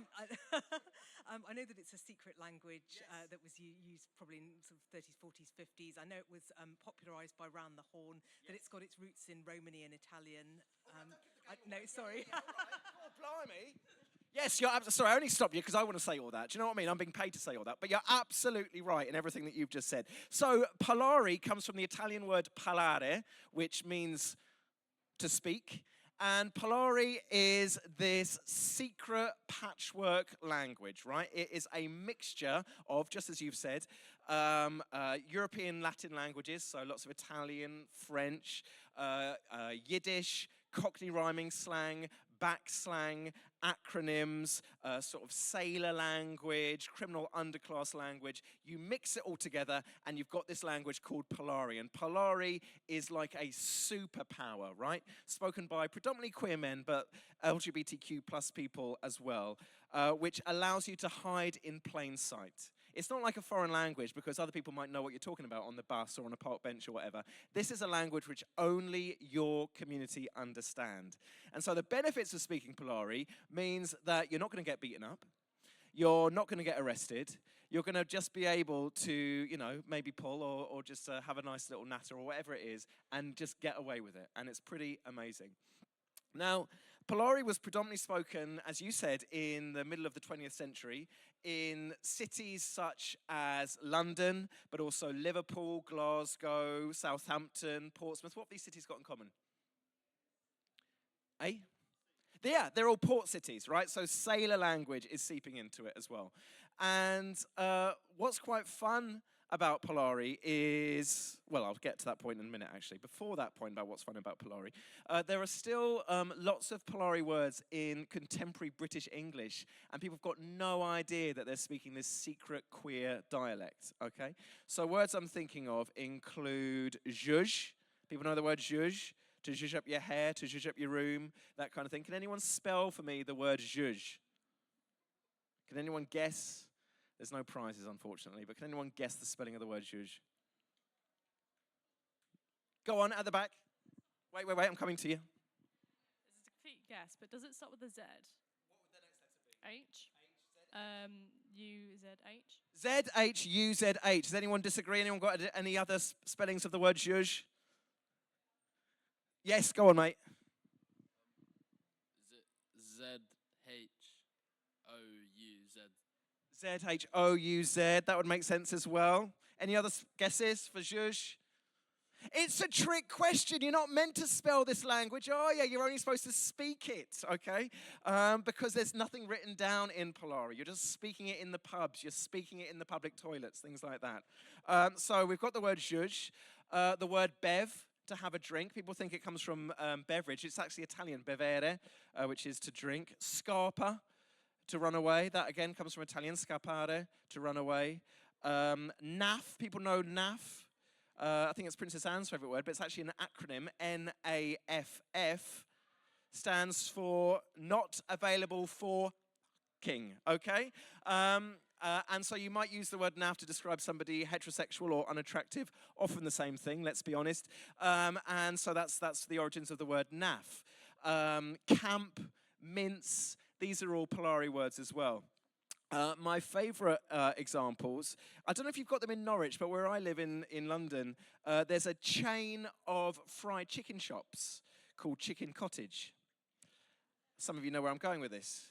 know that it's a secret language that was used probably in sort of 30s, 40s, 50s. I know it was popularised by Round the Horn, that it's got its roots in Romany and Italian. No, sorry. Yeah, all right. Oh, blimey. Yes, you're sorry, I only stopped you because I want to say all that. Do you know what I mean? I'm being paid to say all that. But you're absolutely right in everything that you've just said. So Polari comes from the Italian word parlare, which means to speak. And Polari is this secret patchwork language, right? It is a mixture of, just as you've said, European Latin languages, so lots of Italian, French, Yiddish, Cockney rhyming slang, back slang, acronyms, sort of sailor language, criminal underclass language. You mix it all together and you've got this language called Polari. And Polari is like a superpower, right? Spoken by predominantly queer men, but LGBTQ plus people as well, which allows you to hide in plain sight. It's not like a foreign language because other people might know what you're talking about on the bus or on a park bench or whatever. This is a language which only your community understand. And so the benefits of speaking Polari means that you're not going to get beaten up. You're not going to get arrested. You're going to just be able to, maybe pull or just have a nice little natter or whatever it is and just get away with it. And it's pretty amazing. Now, Polari was predominantly spoken, as you said, in the middle of the 20th century in cities such as London, but also Liverpool, Glasgow, Southampton, Portsmouth. What have these cities got in common? Eh? Yeah, they're all port cities, right? So sailor language is seeping into it as well. And what's quite fun about Polari is, well, I'll get to that point in a minute, actually. Before that point about what's fun about Polari, there are still lots of Polari words in contemporary British English, and people have got no idea that they're speaking this secret queer dialect, okay? So words I'm thinking of include zhuzh. People know the word zhuzh? To zhuzh up your hair, to zhuzh up your room, that kind of thing. Can anyone spell for me the word zhuzh? Can anyone guess? There's no prizes, unfortunately, but can anyone guess the spelling of the word zhuzh? Go on, at the back. Wait, I'm coming to you. This is a complete guess, but does it start with a Z? What would the next letter be? H. U-Z-H. Z-H-U-Z-H. Does anyone disagree? Anyone got any other spellings of the word zhuzh? Yes, go on, mate. Z-H-O-U-Z. Z-H-O-U-Z. That would make sense as well. Any other guesses for zhuzh? It's a trick question. You're not meant to spell this language, are you? You're only supposed to speak it, okay? Because there's nothing written down in Polari. You're just speaking it in the pubs. You're speaking it in the public toilets, things like that. So we've got the word zhuzh, the word bev, to have a drink. People think it comes from beverage. It's actually Italian, bevere, which is to drink. Scarpa, to run away. That, again, comes from Italian, scappare, to run away. NAF, people know NAF. I think it's Princess Anne's favourite word, but it's actually an acronym, N-A-F-F, stands for not available for king, okay? And so you might use the word naff to describe somebody heterosexual or unattractive, often the same thing, let's be honest. And so that's the origins of the word naff. Camp, mince, these are all Polari words as well. My favourite examples, I don't know if you've got them in Norwich, but where I live in London, there's a chain of fried chicken shops called Chicken Cottage. Some of you know where I'm going with this.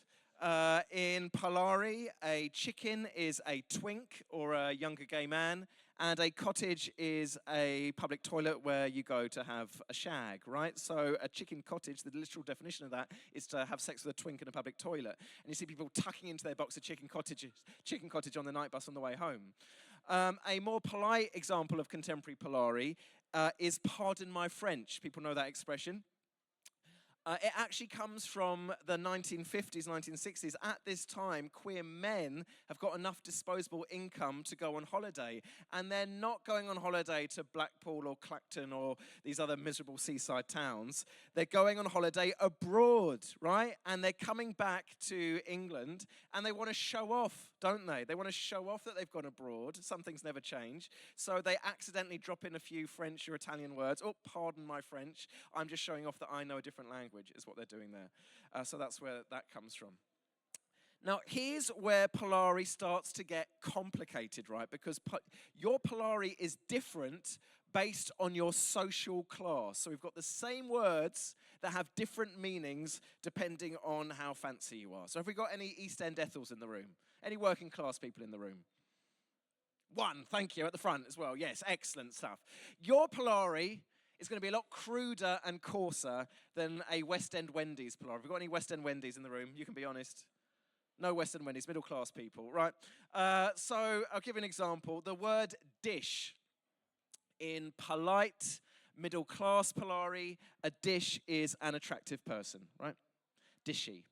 In Polari, a chicken is a twink or a younger gay man, and a cottage is a public toilet where you go to have a shag, right? So a chicken cottage, the literal definition of that is to have sex with a twink in a public toilet. And you see people tucking into their box of chicken cottage on the night bus on the way home. A more polite example of contemporary Polari is pardon my French. People know that expression. It actually comes from the 1950s, 1960s. At this time, queer men have got enough disposable income to go on holiday. And they're not going on holiday to Blackpool or Clacton or these other miserable seaside towns. They're going on holiday abroad, right? And they're coming back to England and they want to show off, don't they? They want to show off that they've gone abroad. Some things never change. So they accidentally drop in a few French or Italian words. Oh, pardon my French. I'm just showing off that I know a different language. Is what they're doing there. So that's where that comes from. Now, here's where Polari starts to get complicated, right? Because your Polari is different based on your social class. So we've got the same words that have different meanings depending on how fancy you are. So have we got any East End Ethels in the room? Any working class people in the room? One, thank you, at the front as well. Yes, excellent stuff. Your Polari is going to be a lot cruder and coarser than a West End Wendy's Polari. Have we got any West End Wendy's in the room? You can be honest. No West End Wendy's, middle class people, right? So I'll give you an example. The word dish. In polite, middle class Polari, a dish is an attractive person, right? Dishy.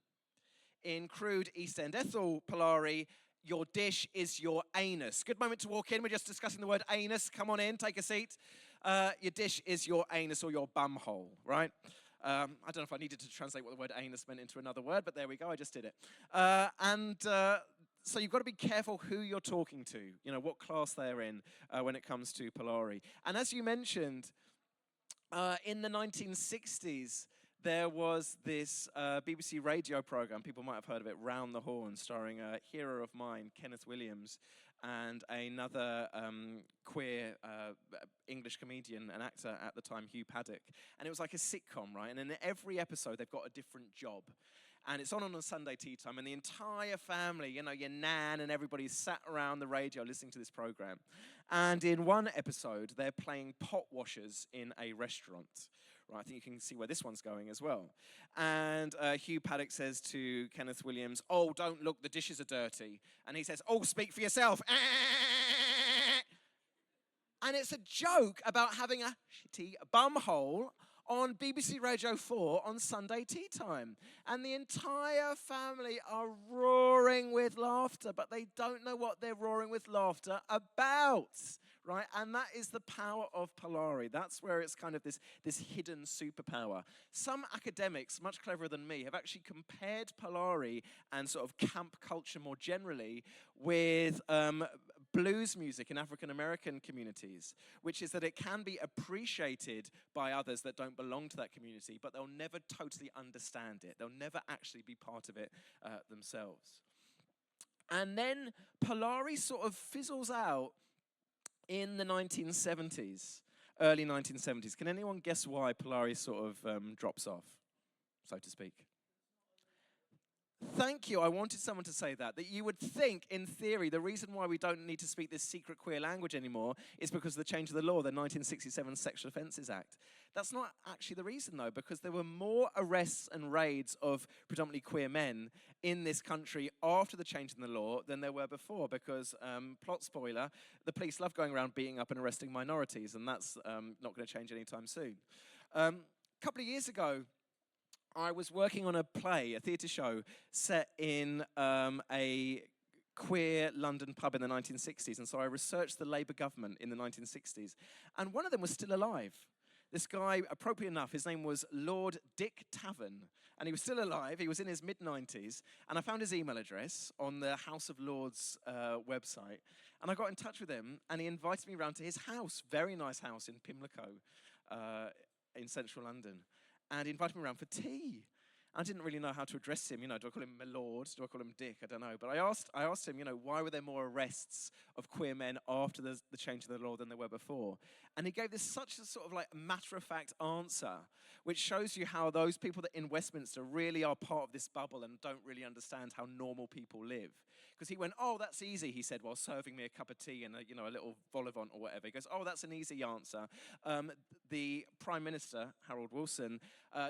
In crude East End Ethel Polari, your dish is your anus. Good moment to walk in. We're just discussing the word anus. Come on in, take a seat. Your dish is your anus or your bum hole, right? I don't know if I needed to translate what the word anus meant into another word, but there we go, I just did it. So you've got to be careful who you're talking to, you know, what class they're in when it comes to Polari. And as you mentioned, in the 1960s, there was this BBC radio program, people might have heard of it, Round the Horn, starring a hero of mine, Kenneth Williams, and another queer English comedian and actor at the time, Hugh Paddock. And it was like a sitcom, right? And in every episode, they've got a different job. And it's on a Sunday tea time, and the entire family, you know, your nan and everybody sat around the radio listening to this program. And in one episode, they're playing pot washers in a restaurant. Right, I think you can see where this one's going as well. And Hugh Paddock says to Kenneth Williams, "Oh, don't look, the dishes are dirty." And he says, "Oh, speak for yourself." And it's a joke about having a shitty bumhole on BBC Radio 4 on Sunday tea time. And the entire family are roaring with laughter, but they don't know what they're roaring with laughter about, right? And that is the power of Polari. That's where it's kind of this hidden superpower. Some academics, much cleverer than me, have actually compared Polari and sort of camp culture more generally with blues music in African-American communities, which is that it can be appreciated by others that don't belong to that community, but they'll never totally understand it. They'll never actually be part of it themselves. And then Polari sort of fizzles out in the 1970s, early 1970s. Can anyone guess why Polari sort of drops off, so to speak? Thank you. I wanted someone to say that you would think, in theory, the reason why we don't need to speak this secret queer language anymore is because of the change of the law, the 1967 Sexual Offences Act. That's not actually the reason, though, because there were more arrests and raids of predominantly queer men in this country after the change in the law than there were before, because, plot spoiler, the police love going around beating up and arresting minorities, and that's not going to change anytime soon. A couple of years ago, I was working on a play, a theatre show, set in a queer London pub in the 1960s. And so I researched the Labour government in the 1960s. And one of them was still alive. This guy, appropriate enough, his name was Lord Dick Tavern. And he was still alive. He was in his mid-90s. And I found his email address on the House of Lords website. And I got in touch with him. And he invited me round to his house, very nice house in Pimlico in central London. And he invited me around for tea. I didn't really know how to address him. You know, do I call him my lord? Do I call him Dick? I don't know. But I asked him, you know, why were there more arrests of queer men after the change of the law than there were before? And he gave this such a sort of like matter-of-fact answer, which shows you how those people that in Westminster really are part of this bubble and don't really understand how normal people live. Because he went, oh, that's easy, he said, while serving me a cup of tea and a little vol-au-vent or whatever. He goes, oh, that's an easy answer. The Prime Minister, Harold Wilson,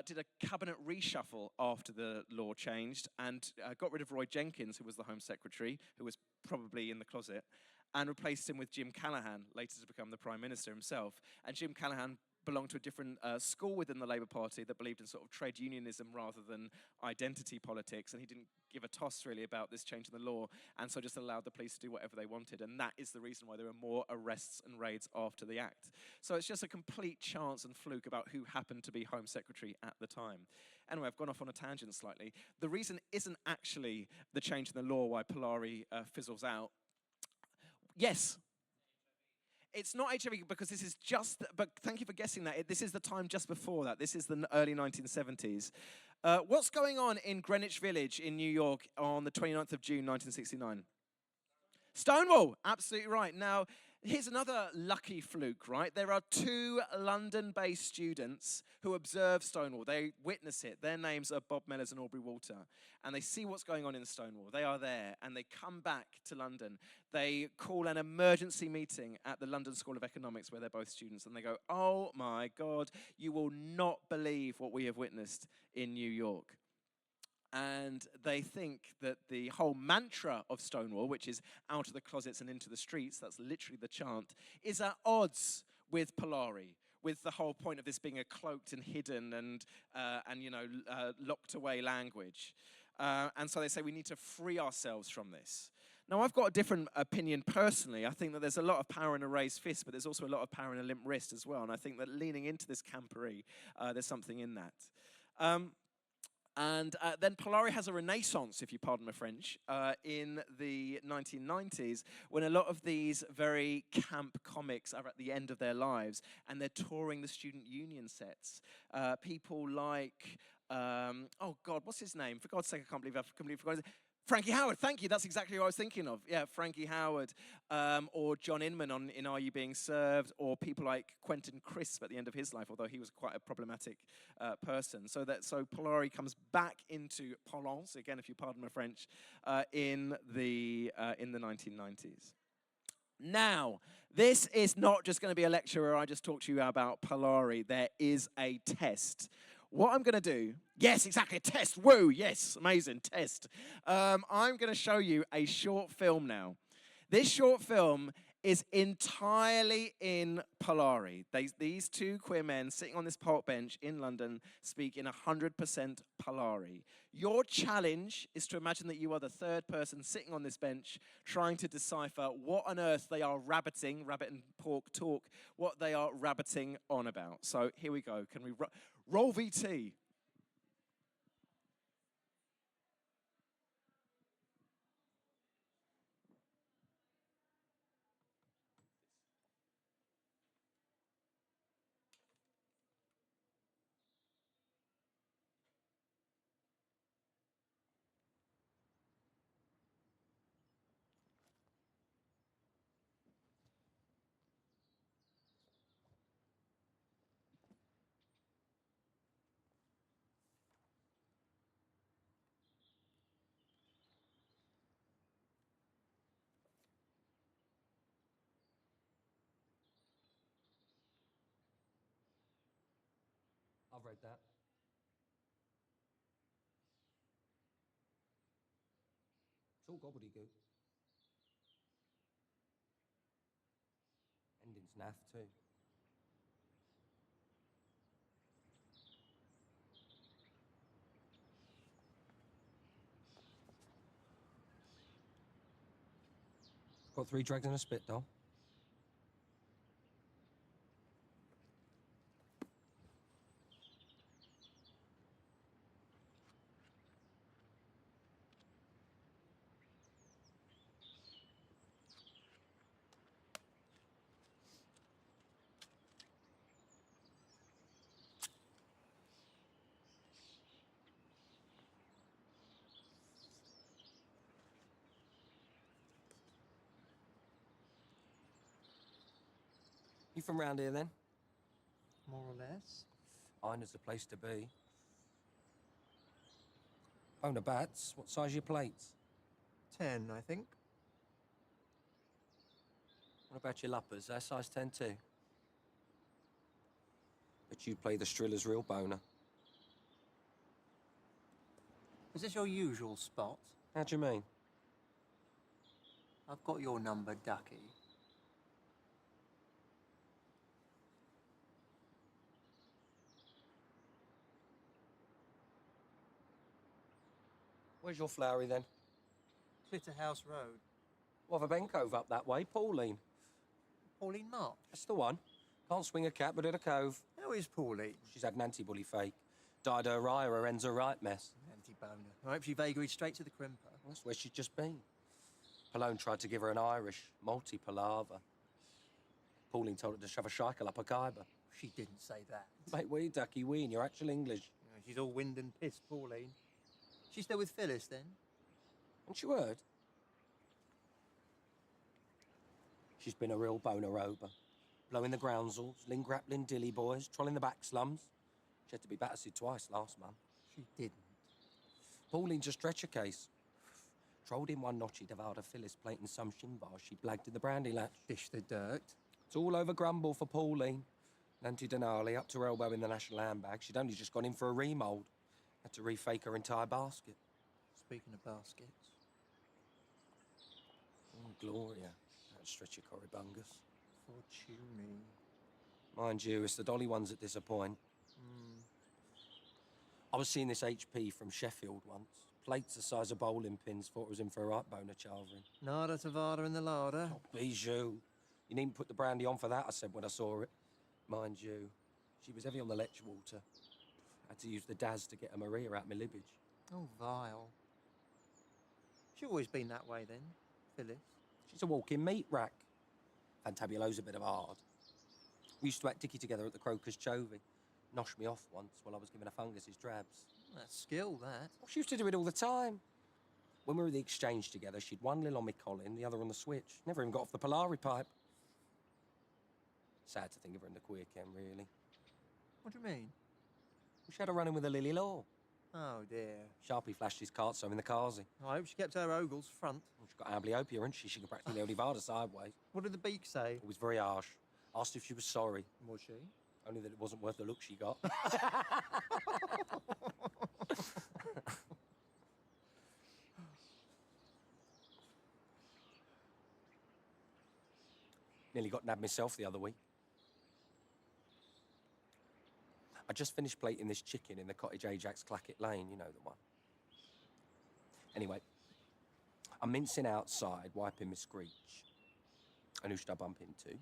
did a cabinet reshuffle after the law changed and got rid of Roy Jenkins, who was the Home Secretary, who was probably in the closet, and replaced him with Jim Callaghan, later to become the Prime Minister himself. And Jim Callaghan belonged to a different school within the Labour Party that believed in sort of trade unionism rather than identity politics, and he didn't give a toss really about this change in the law, and so just allowed the police to do whatever they wanted, and that is the reason why there were more arrests and raids after the act. So it's just a complete chance and fluke about who happened to be Home Secretary at the time. Anyway, I've gone off on a tangent slightly. The reason isn't actually the change in the law why Polari fizzles out. Yes. It's not HIV because this is just, but thank you for guessing that. This is the time just before that. This is the early 1970s. What's going on in Greenwich Village in New York on the 29th of June, 1969? Stonewall, absolutely right. Now, here's another lucky fluke, right? There are two London-based students who observe Stonewall. They witness it. Their names are Bob Mellors and Aubrey Walter. And they see what's going on in Stonewall. They are there, and they come back to London. They call an emergency meeting at the London School of Economics, where they're both students, and they go, oh my God, you will not believe what we have witnessed in New York. And they think that the whole mantra of Stonewall, which is out of the closets and into the streets, that's literally the chant, is at odds with Polari, with the whole point of this being a cloaked and hidden and locked away language. And so they say we need to free ourselves from this. Now, I've got a different opinion personally. I think that there's a lot of power in a raised fist, but there's also a lot of power in a limp wrist as well. And I think that leaning into this campery, there's something in that. And then Polari has a renaissance, if you pardon my French, in the 1990s, when a lot of these very camp comics are at the end of their lives, and they're touring the student union sets. People like, oh God, what's his name? For God's sake, I can't believe I've completely forgotten his name. Frankie Howard, thank you. That's exactly what I was thinking of. Yeah, Frankie Howard, or John Inman in Are You Being Served, or people like Quentin Crisp at the end of his life, although he was quite a problematic person. So Polari comes back into Polance, again, if you pardon my French, in the 1990s. Now, this is not just going to be a lecture where I just talk to you about Polari. There is a test. What I'm going to do, yes, exactly, a test, woo, yes, amazing, test. I'm going to show you a short film now. This short film is entirely in Polari. These two queer men sitting on this park bench in London speak in 100% Polari. Your challenge is to imagine that you are the third person sitting on this bench trying to decipher what on earth they are rabbiting, rabbit and pork talk, what they are rabbiting on about. So here we go. Can we roll VT? I've read that. It's all gobbledygook. Ending's naff too. Got 3 drags and a spit doll. You from round here then? More or less. Iron's the place to be. Boner bats, what size are your plates? 10, I think. What about your luppers? They're size 10 too. But you play the Striller's real boner. Is this your usual spot? How do you mean? I've got your number, Ducky. Where's your flowery then? Clitterhouse Road. What, have a Ben Cove up that way? Pauline. Pauline March? That's the one. Can't swing a cat, but at a cove. How is Pauline? She's had an anti-bully fake. Dyed her eye, her ends are right mess. Anti-boner. I hope she vagaried straight to the crimper. That's where she'd just been. Palone tried to give her an Irish, multi-palaver. Pauline told her to shove a shikel up her guyber. She didn't say that. Mate, we ducky ween, you're actual English. Yeah, she's all wind and piss, Pauline. She's still with Phyllis, then? Haven't you heard? She's been a real boner rover. Blowing the groundsels, ling grappling dilly boys, trolling the back slums. She had to be battered twice last month. She didn't. Pauline just stretcher case. Trolled in one notch, he devoured a Phyllis plate and some shin bars she blagged in the brandy latch. Dish the dirt. It's all over grumble for Pauline. Nanty Denali up to her elbow in the national handbag. She'd only just gone in for a remould. Had to refake her entire basket. Speaking of baskets. Oh, Gloria. That stretcher corribungus. Fortuny. Mind you, it's the dolly ones that disappoint. I was seeing this HP from Sheffield once. Plates the size of bowling pins, thought it was in for a right boner chalvering. Nada Tavada in the larder. Oh, bijou. You needn't put the brandy on for that, I said when I saw it. Mind you, she was heavy on the lech water. Had to use the Daz to get a Maria out my libbage. Oh, vile. She's always been that way then, Phyllis. She's a walking meat rack. Fantabulo's a bit of hard. We used to act dicky together at the Crocus Chovy. Noshed me off once while I was giving a fungus his drabs. That's skill, that. Well, she used to do it all the time. When we were at the exchange together, she'd one lil on me collar, the other on the switch. Never even got off the Polari pipe. Sad to think of her in the queer chem, really. What do you mean? We had her running with a Lily Law. Oh, dear. Sharpie flashed his cart, so in the carsy. I hope she kept her ogles front. Well, she got amblyopia, hadn't she? She could practically hold Nevada sideways. What did the beak say? It was very harsh. Asked if she was sorry. Was she? Only that it wasn't worth the look she got. Nearly got nabbed myself the other week. I just finished plating this chicken in the Cottage Ajax Clackett Lane, you know the one. Anyway, I'm mincing outside, wiping my screech. And who should I bump into?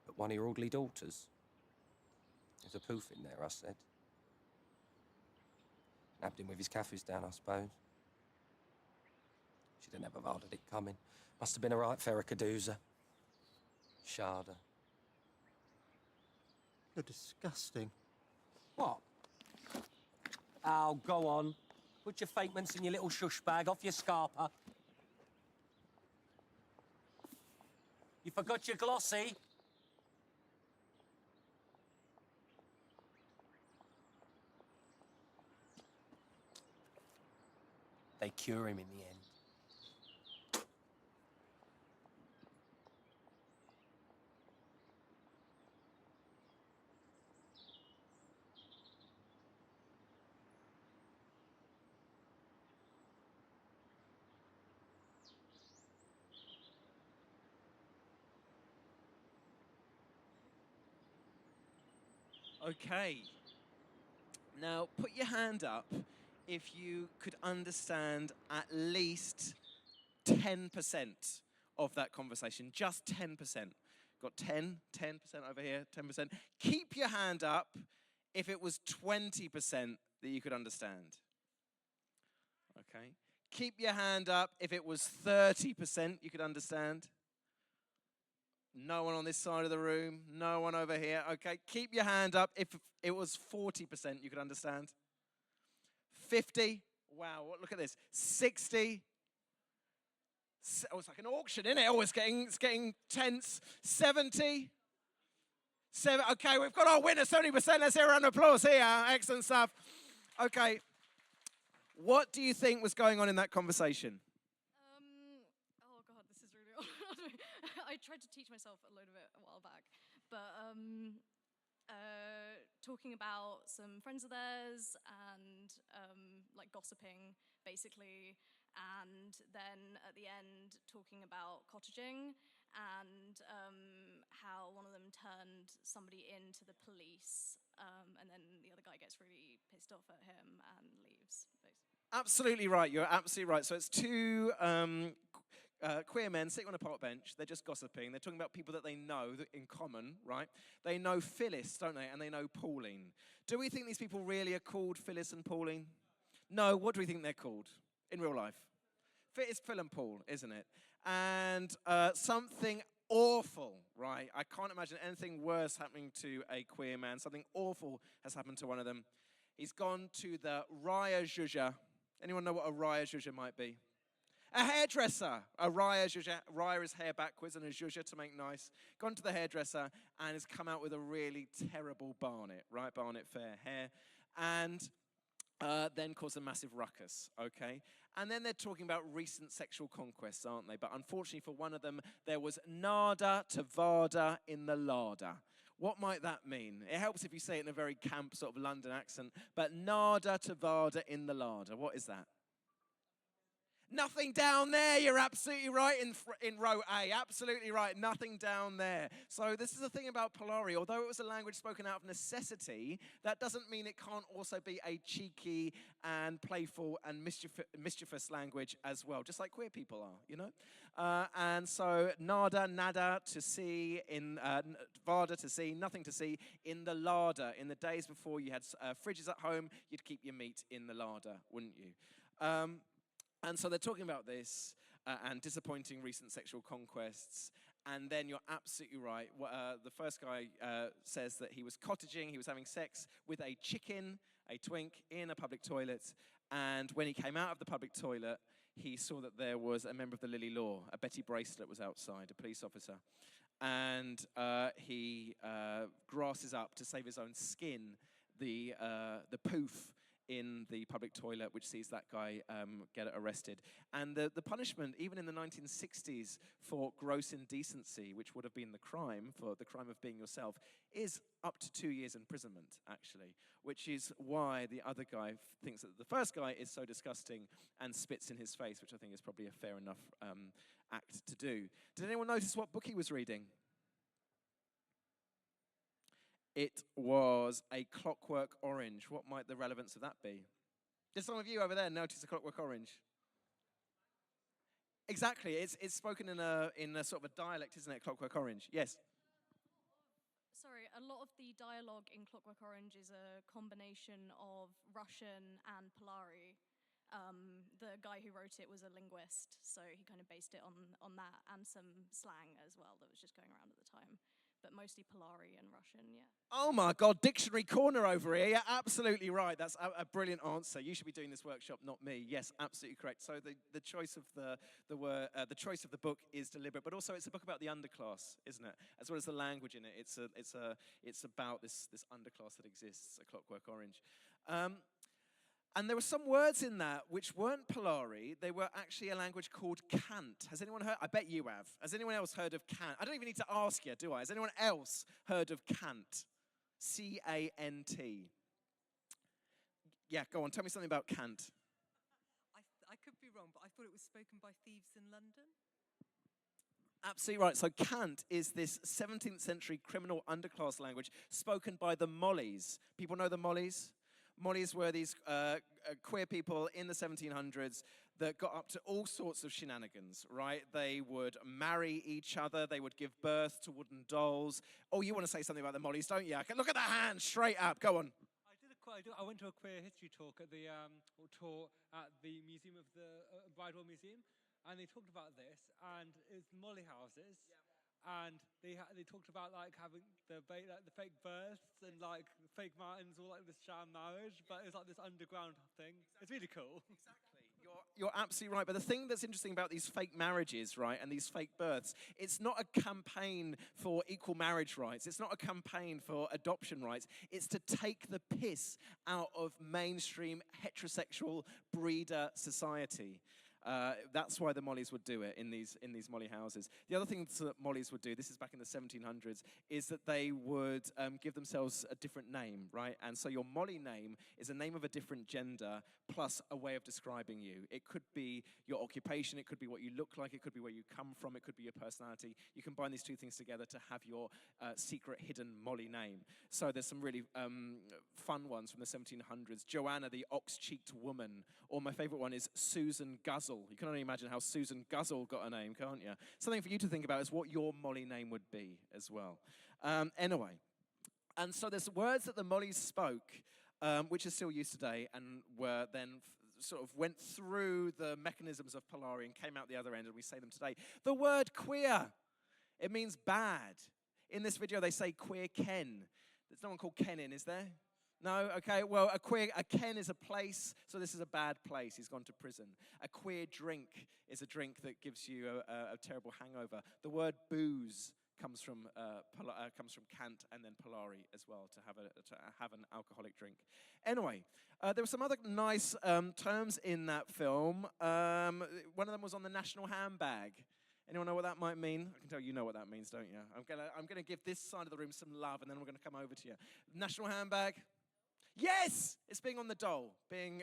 But one of your ugly daughters. There's a poof in there, I said. Nabbed him with his caffies down, I suppose. She'd have never varded it coming. Must have been a right Ferricadooza. Sharda. You're disgusting. What? Oh, go on. Put your fakements in your little shush bag off your scarper. You forgot your glossy. They cure him in the end. Okay. Now, put your hand up if you could understand at least 10% of that conversation. Just 10%. Got 10% over here, 10%. Keep your hand up if it was 20% that you could understand. Okay. Keep your hand up if it was 30% you could understand. No one on this side of the room. No one over here. Okay, keep your hand up if it was 40% you could understand. 50. Wow, look at this. 60. Oh, it's like an auction, isn't it? Oh, it's getting tense. 70. Okay, we've got our winner, 70%. Let's hear a round of applause here. Excellent stuff. Okay. What do you think was going on in that conversation? Oh God, this is really hard. I tried to teach myself a load of it a while back, but talking about some friends of theirs and like gossiping, basically, and then at the end talking about cottaging and how one of them turned somebody in to the police, and then the other guy gets really pissed off at him and leaves, basically. Absolutely right. You're absolutely right. So it's two queer men sitting on a park bench. They're just gossiping. They're talking about people that they know in common, right? They know Phyllis, don't they? And they know Pauline. Do we think these people really are called Phyllis and Pauline? No. What do we think they're called in real life? It's Phil and Paul, isn't it? And something awful, right? I can't imagine anything worse happening to a queer man. Something awful has happened to one of them. He's gone to the Raya Zhuzha. Anyone know what a Raya Zhuzha might be? A hairdresser. A Raya Zhuzha. Raya is hair backwards and a Zhuzha to make nice. Gone to the hairdresser and has come out with a really terrible barnet, right? Barnet fair hair. And then caused a massive ruckus, okay? And then they're talking about recent sexual conquests, aren't they? But unfortunately for one of them, there was nada to vada in the larder. What might that mean? It helps if you say it in a very camp sort of London accent, but nada to vada in the larder. What is that? Nothing down there. You're absolutely right in row A. Absolutely right. Nothing down there. So this is the thing about Polari. Although it was a language spoken out of necessity, that doesn't mean it can't also be a cheeky and playful and mischievous language as well, just like queer people are, you know? And so nada to see, in vada to see, nothing to see, in the larder. In the days before you had fridges at home, you'd keep your meat in the larder, wouldn't you? And so they're talking about this and disappointing recent sexual conquests. And then you're absolutely right. The first guy says that he was cottaging. He was having sex with a chicken, a twink, in a public toilet. And when he came out of the public toilet, he saw that there was a member of the Lily Law. A Betty Bracelet was outside, a police officer. And he grasses up to save his own skin, the poof in the public toilet, which sees that guy get arrested. And the punishment, even in the 1960s, for gross indecency, which would have been the crime, for the crime of being yourself, is up to 2 years imprisonment, actually, which is why the other guy thinks that the first guy is so disgusting and spits in his face, which I think is probably a fair enough act to do. Did anyone notice what book he was reading? It was a clockwork orange. What might the relevance of that be? Did some of you over there notice a clockwork orange? Exactly. It's spoken in a sort of a dialect, isn't it? Clockwork orange. Yes. Sorry, a lot of the dialogue in Clockwork Orange is a combination of Russian and Polari. The guy who wrote it was a linguist, so he kind of based it on that, and some slang as well that was just going around at the time. But mostly Polari and Russian, yeah. Oh my God, dictionary corner over here. Yeah, absolutely right. That's a brilliant answer. You should be doing this workshop, not me. Yes, absolutely correct. So the choice of the choice of the book is deliberate, but also it's a book about the underclass, isn't it? As well as the language in it. It's about this underclass that exists, A Clockwork Orange. And there were some words in that which weren't Polari. They were actually a language called Cant. Has anyone heard? I bet you have. Has anyone else heard of Cant? I don't even need to ask you, do I? Has anyone else heard of Cant? C-A-N-T. Yeah, go on. Tell me something about Cant. I could be wrong, but I thought it was spoken by thieves in London. Absolutely right. So Cant is this 17th century criminal underclass language spoken by the Mollies. People know the Mollies? Mollies were these queer people in the 1700s that got up to all sorts of shenanigans, right? They would marry each other. They would give birth to wooden dolls. Oh, you want to say something about the Mollies, don't you? Look at the hand, straight up. Go on. I went to a queer history talk at the Museum of the Bridewell Museum, and they talked about this, and it's Molly houses. Yeah. And they talked about like having the fake births and like fake martins, all like this sham marriage, but it's like this underground thing. Exactly. It's really cool. Exactly. You're absolutely right. But the thing that's interesting about these fake marriages, right, and these fake births, it's not a campaign for equal marriage rights. It's not a campaign for adoption rights. It's to take the piss out of mainstream heterosexual breeder society. That's why the Mollies would do it in these Molly houses. The other thing that Mollies would do, this is back in the 1700s, is that they would give themselves a different name, right? And so your Molly name is a name of a different gender plus a way of describing you. It could be your occupation, it could be what you look like, it could be where you come from, it could be your personality. You combine these two things together to have your secret hidden Molly name. So there's some really fun ones from the 1700s. Joanna, the ox-cheeked woman, or my favorite one is Susan Guzzle. You can only imagine how Susan Guzzle got a name, can't you? Something for you to think about is what your Molly name would be as well. Anyway, and so there's words that the Mollies spoke, which are still used today, and were then sort of went through the mechanisms of Polari and came out the other end, and we say them today. The word queer, it means bad. In this video, they say queer Ken. There's no one called Ken in, is there? No? Okay, well, a Ken is a place, so this is a bad place. He's gone to prison. A queer drink is a drink that gives you a terrible hangover. The word booze comes from Cant and then Polari as well, to have an alcoholic drink. Anyway, there were some other nice terms in that film. One of them was on the national handbag. Anyone know what that might mean? I can tell you know what that means, don't you? I'm gonna give this side of the room some love, and then we're gonna come over to you. National handbag. Yes, it's being on the dole, being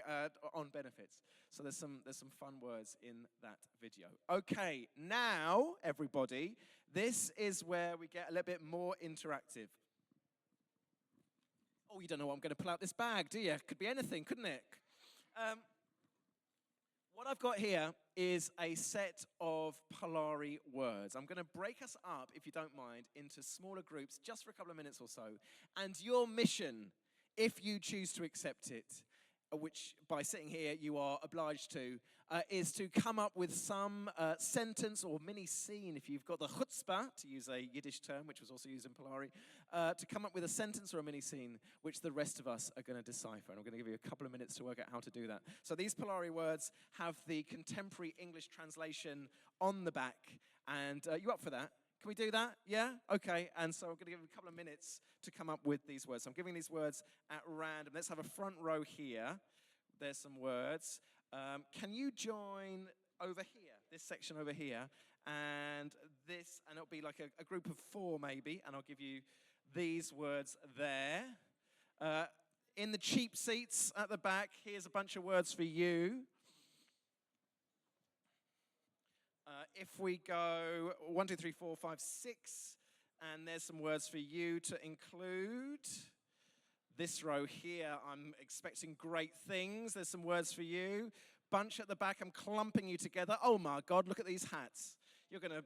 on benefits. So there's some fun words in that video. Okay, now everybody, this is where we get a little bit more interactive. Oh, you don't know what I'm going to pull out this bag, do you? Could be anything, couldn't it? What I've got here is a set of Polari words. I'm going to break us up, if you don't mind, into smaller groups just for a couple of minutes or so. And your mission, if you choose to accept it, which by sitting here you are obliged to, is to come up with some sentence or mini scene, if you've got the chutzpah, to use a Yiddish term, which was also used in Polari, to come up with a sentence or a mini scene which the rest of us are going to decipher. And I'm going to give you a couple of minutes to work out how to do that. So these Polari words have the contemporary English translation on the back. And you up for that? Can we do that? Yeah? Okay. And so I'm going to give you a couple of minutes to come up with these words. So I'm giving these words at random. Let's have a front row here. There's some words. Can you join over here, this section over here, and this, and it'll be like a group of 4 maybe, and I'll give you these words there. In the cheap seats at the back, here's a bunch of words for you. If we go 1, 2, 3, 4, 5, 6, And there's some words for you to include. This row here, I'm expecting great things. There's some words for you. Bunch at the back, I'm clumping you together. Oh my God, look at these hats. You're going to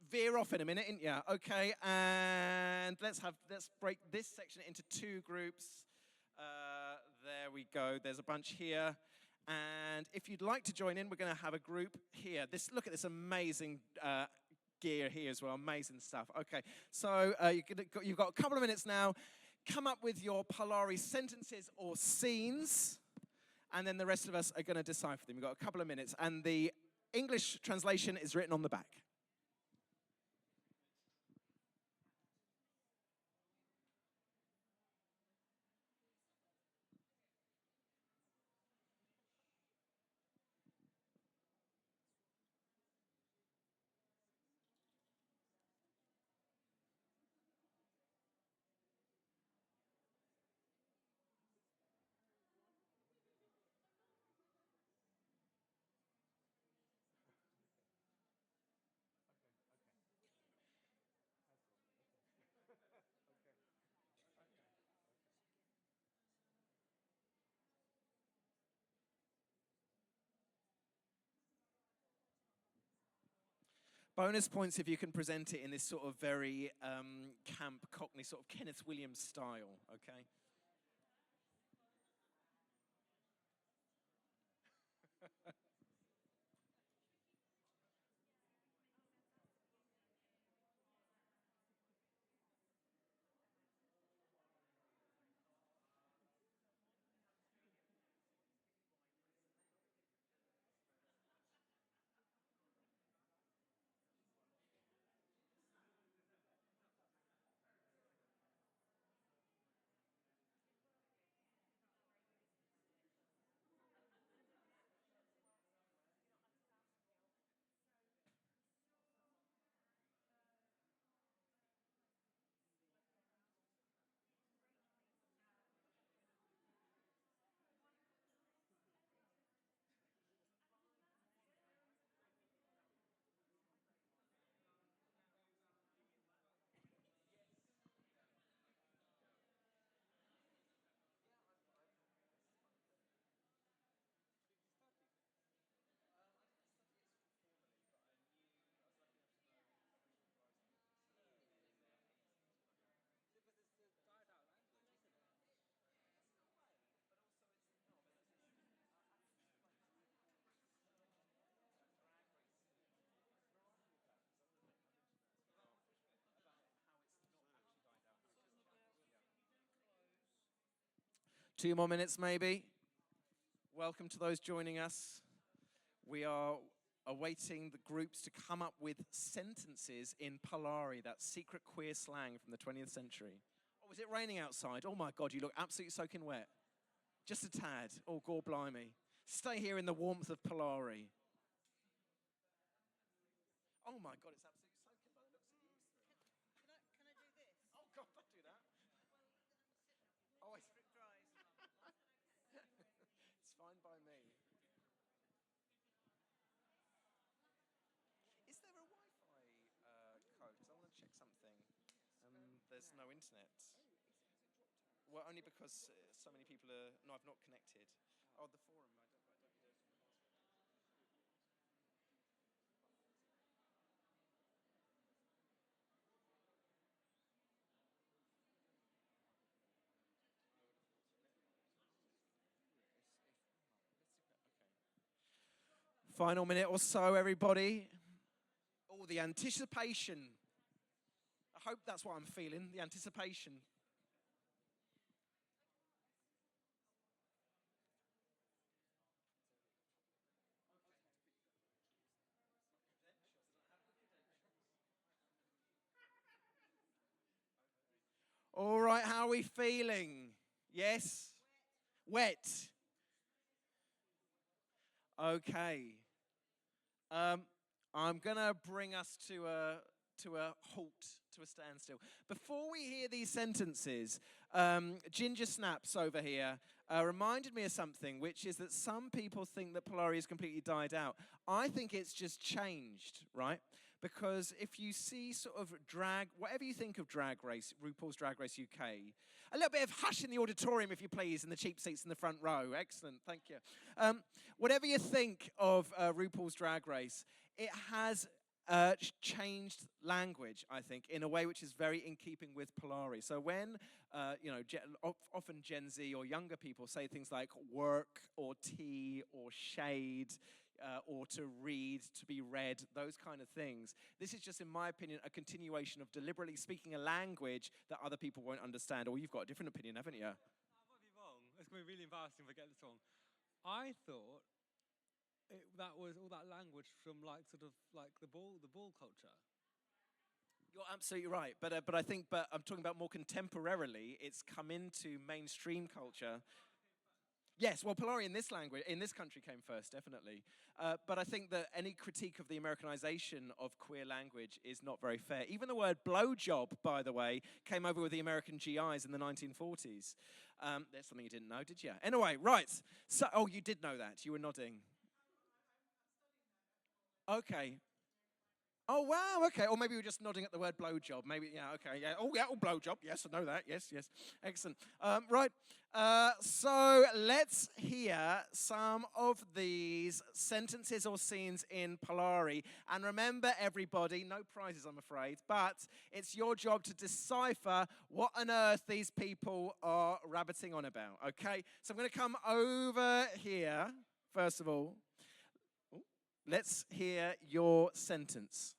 veer off in a minute, aren't you? Okay, and let's break this section into two groups. There we go. There's a bunch here. And if you'd like to join in, we're going to have a group here. Look at this amazing gear here as well. Amazing stuff. Okay, so you've got a couple of minutes now. Come up with your Polari sentences or scenes, and then the rest of us are going to decipher them. You've got a couple of minutes, and the English translation is written on the back. Bonus points if you can present it in this sort of very camp, cockney, sort of Kenneth Williams style, okay? Two more minutes, maybe. Welcome to those joining us. We are awaiting the groups to come up with sentences in Polari, that secret queer slang from the 20th century. Oh, is it raining outside? Oh my God, you look absolutely soaking wet. Just a tad. Oh, gore blimey. Stay here in the warmth of Polari. Oh my God, it's absolutely soaking by the looks of you. Can I do this? Oh God, don't do that. Oh, it's it's fine by me. Is there a Wi-Fi code? Because I want to check something. There's no internet. Well, only because so many people are... No, I've not connected. Oh, the forum. I don't Final minute or so, everybody. Oh, the anticipation. I hope that's what I'm feeling, the anticipation. All right, how are we feeling? Yes? Wet. Okay. I'm going to bring us to a halt, to a standstill. Before we hear these sentences, Ginger Snaps over here reminded me of something, which is that some people think that Polari has completely died out. I think it's just changed, right? because if you see sort of drag, whatever you think of Drag Race, RuPaul's Drag Race UK, a little bit of hush in the auditorium if you please, in the cheap seats in the front row. Excellent, thank you. Whatever you think of RuPaul's Drag Race, it has changed language, I think, in a way which is very in keeping with Polari. So when, often Gen Z or younger people say things like work or tea or shade, or to read, to be read, those kind of things. This is just, in my opinion, a continuation of deliberately speaking a language that other people won't understand. Or you've got a different opinion, haven't you? I might be wrong. It's going to be really embarrassing if I get this wrong. I thought that was all that language from the ball culture. You're absolutely right, but I'm talking about more contemporarily. It's come into mainstream culture. Yes, well, Polari in this country came first, definitely. But I think that any critique of the Americanization of queer language is not very fair. Even the word blowjob, by the way, came over with the American GIs in the 1940s. That's something you didn't know, did you? Anyway, right. So, you did know that. You were nodding. Okay. Oh, wow, okay. Or maybe we were just nodding at the word blowjob. Maybe, yeah, okay. Yeah. Oh, blowjob. Yes, I know that. Yes. Excellent. Right. So let's hear some of these sentences or scenes in Polari. And remember, everybody, no prizes, I'm afraid, but it's your job to decipher what on earth these people are rabbiting on about, okay? So I'm going to come over here, first of all. Let's hear your sentence.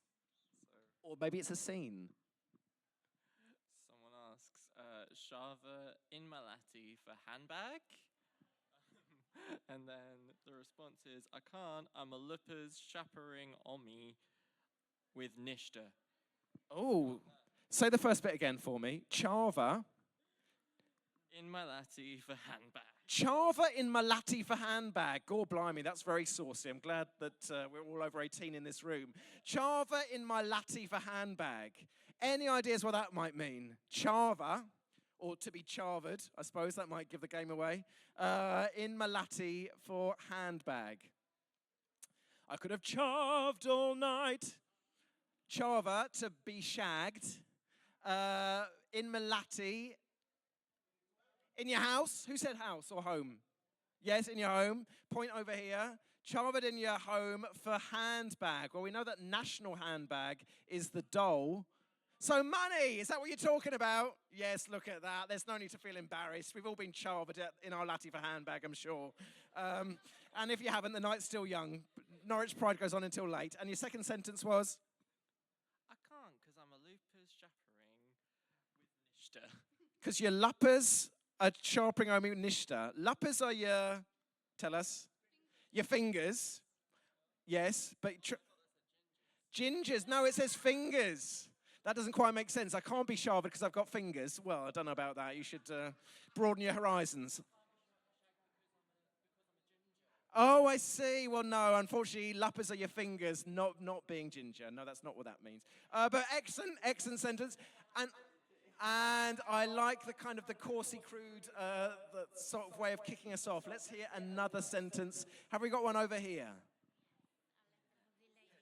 Or maybe it's a scene. Someone asks, Shava in Malati for handbag? And then the response is, I can't, I'm a luppers chaperoning on me with Nishta. Oh, say the first bit again for me. Chava. In Malati for handbag. Chava in Malati for handbag. God blimey, that's very saucy. I'm glad that we're all over 18 in this room. Chava in Malati for handbag. Any ideas what that might mean? Chava, or to be charvered, I suppose that might give the game away. In Malati for handbag. I could have charved all night. Chava, to be shagged. In Malati. In your house? Who said house or home? Yes, in your home. Point over here. Charvered in your home for handbag. Well, we know that national handbag is the doll. So money, is that what you're talking about? Yes, look at that. There's no need to feel embarrassed. We've all been charvered in our Lati for handbag, I'm sure. And if you haven't, the night's still young. Norwich Pride goes on until late. And your second sentence was? I can't, because I'm a luppers chaperoning with Nishta. Because your luppers are sharpening on me with Nishta. Luppers are your, tell us, your fingers. Yes, but gingers. No, it says fingers. That doesn't quite make sense. I can't be sharpered because I've got fingers. Well, I don't know about that. You should broaden your horizons. Oh, I see. Well, no, unfortunately, luppers are your fingers, not being ginger. No, that's not what that means. But excellent sentence. And I like the kind of the coursey, crude the sort of way of kicking us off. Let's hear another sentence. Have we got one over here?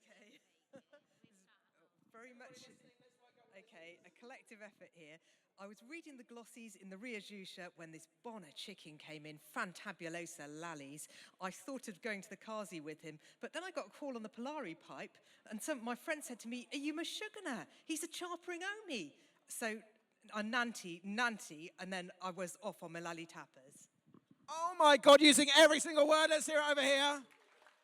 Okay. Very much. Okay, a collective effort here. I was reading the glossies in the Ria Jusha when this Bonner chicken came in, fantabulosa lallies. I thought of going to the Kazi with him, but then I got a call on the Polari pipe, and my friend said to me, are you Mashugana? He's a charpering Omi. So I nanti, and then I was off on my lally tappers. Oh my God, using every single word. Let's hear it over here.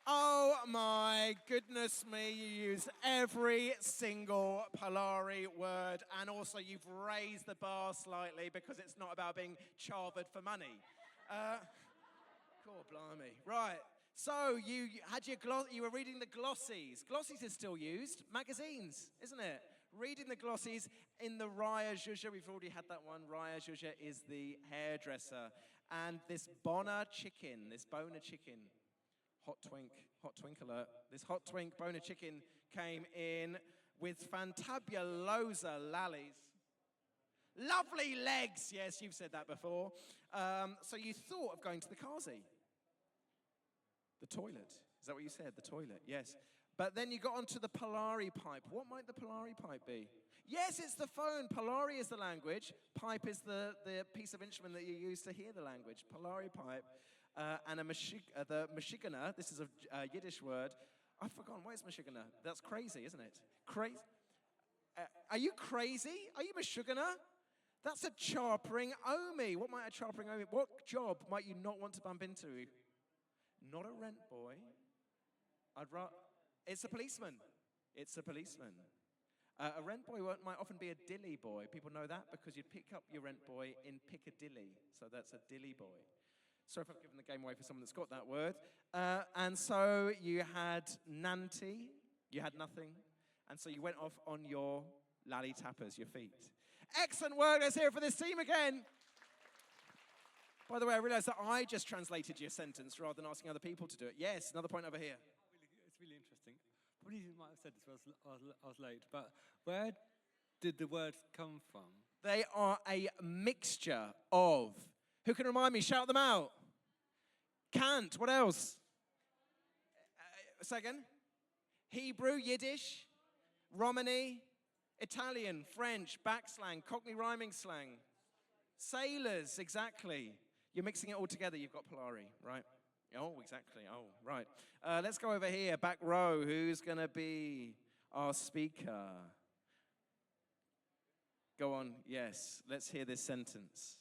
Oh my goodness me, you use every single Polari word, and also you've raised the bar slightly because it's not about being charvered for money. God blimey. Right, so you had you were reading the glossies. Glossies is still used, magazines, isn't it? Reading the glossies in the Raya Jusha, we've already had that one. Raya Jusha is the hairdresser. And this Bonner chicken, this boner chicken, hot twink alert. This hot twink boner chicken came in with fantabulosa lallies. Lovely legs, yes, you've said that before. So you thought of going to the Kazi. The toilet, is that what you said? The toilet, yes. But then you got onto the Polari pipe. What might the Polari pipe be? Yes, it's the phone. Polari is the language. Pipe is the piece of instrument that you use to hear the language. Polari pipe. And the mashigana, this is a Yiddish word. I've forgotten, what is mashigana? That's crazy, isn't it? Crazy. Are you crazy? Are you mashigana? That's a charpering omi. What might a charpering omi? What job might you not want to bump into? Not a rent boy. It's a policeman. It's a policeman. A rent boy might often be a dilly boy. People know that because you'd pick up your rent boy in Piccadilly. So that's a dilly boy. Sorry if I've given the game away for someone that's got that word. And so you had nanti. You had nothing. And so you went off on your lally tappers, your feet. Excellent work. Let's hear it for this team again. By the way, I realized that I just translated your sentence rather than asking other people to do it. Yes, another point over here. It's really interesting. Probably you might have said this, I was late, but where did the words come from? They are a mixture of, who can remind me, shout them out. Cant, what else? Second. Hebrew, Yiddish, Romani, Italian, French, backslang, Cockney rhyming slang. Sailors, exactly. You're mixing it all together, you've got Polari, right? Oh, exactly, oh, right. Let's go over here, back row. Who's going to be our speaker? Go on, yes, let's hear this sentence.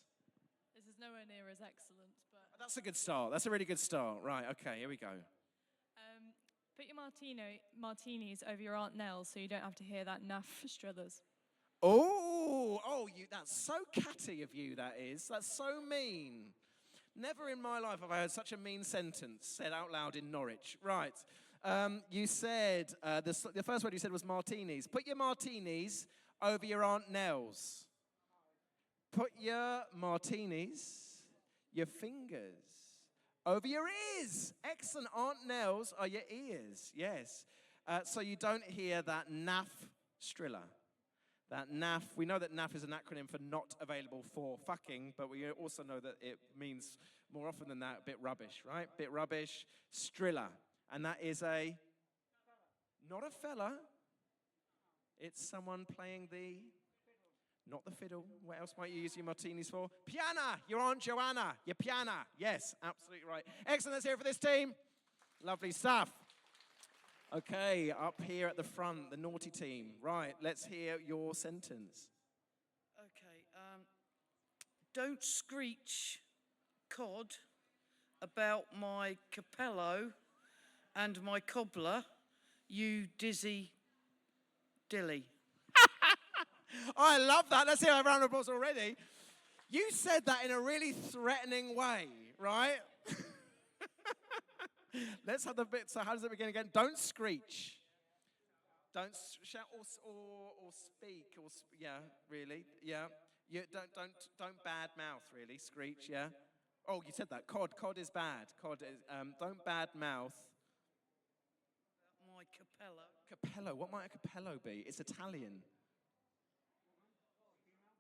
This is nowhere near as excellent, but... That's a good start, that's a really good start. Right, okay, here we go. Put your martinis over your Aunt Nell so you don't have to hear that naff Struthers. That's so catty of you, that is. That's so mean. Never in my life have I heard such a mean sentence said out loud in Norwich. Right. You said, the first word you said was martinis. Put your martinis over your Aunt Nell's. Put your martinis, your fingers, over your ears. Excellent. Aunt Nell's are your ears. Yes. So you don't hear that naff striller. That NAF, we know that NAF is an acronym for not available for fucking, but we also know that it means more often than that, bit rubbish, right? Bit rubbish, striller. And that is not a fella. It's someone playing not the fiddle. What else might you use your martinis for? Piano, your Aunt Joanna, your piano. Yes, absolutely right. Excellent, let's hear it for this team. Lovely stuff. Okay, up here at the front, the naughty team. Right, let's hear your sentence. Okay, don't screech, cod, about my capello and my cobbler, you dizzy dilly. I love that. Let's hear a round of applause already. You said that in a really threatening way, right? Let's have the bit. So how does it begin again? Don't screech. Don't shout or speak yeah, really, yeah. You don't bad mouth really. Screech, yeah. Oh, you said that. Cod is bad. Cod is don't bad mouth. My capello. Capello. What might a capello be? It's Italian.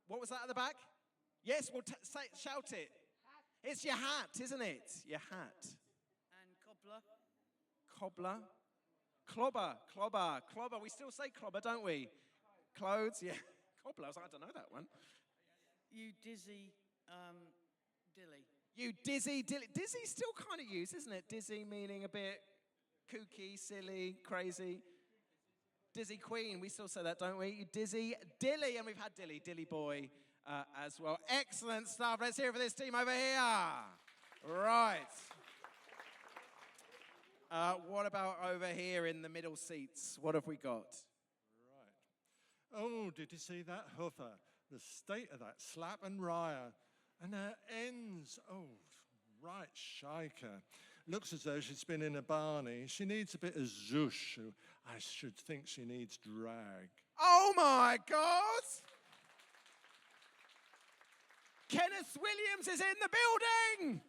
What was that at the back? Yes. Well, shout it. It's your hat, isn't it? Your hat. Cobbler. Clobber. We still say clobber, don't we? Clothes, yeah. Cobbler, I don't know that one. You dizzy dilly. You dizzy dilly. Dizzy still kind of used, isn't it? Dizzy meaning a bit kooky, silly, crazy. Dizzy queen, we still say that, don't we? You dizzy dilly, and we've had dilly boy as well. Excellent stuff. Let's hear it for this team over here. Right. What about over here in the middle seats? What have we got? Right. Oh, did you see that hoofer? The state of that slap and ryer. And her ends, oh, right shiker. Looks as though she's been in a barney. She needs a bit of zhoosh. I should think she needs drag. Oh my God! Kenneth Williams is in the building!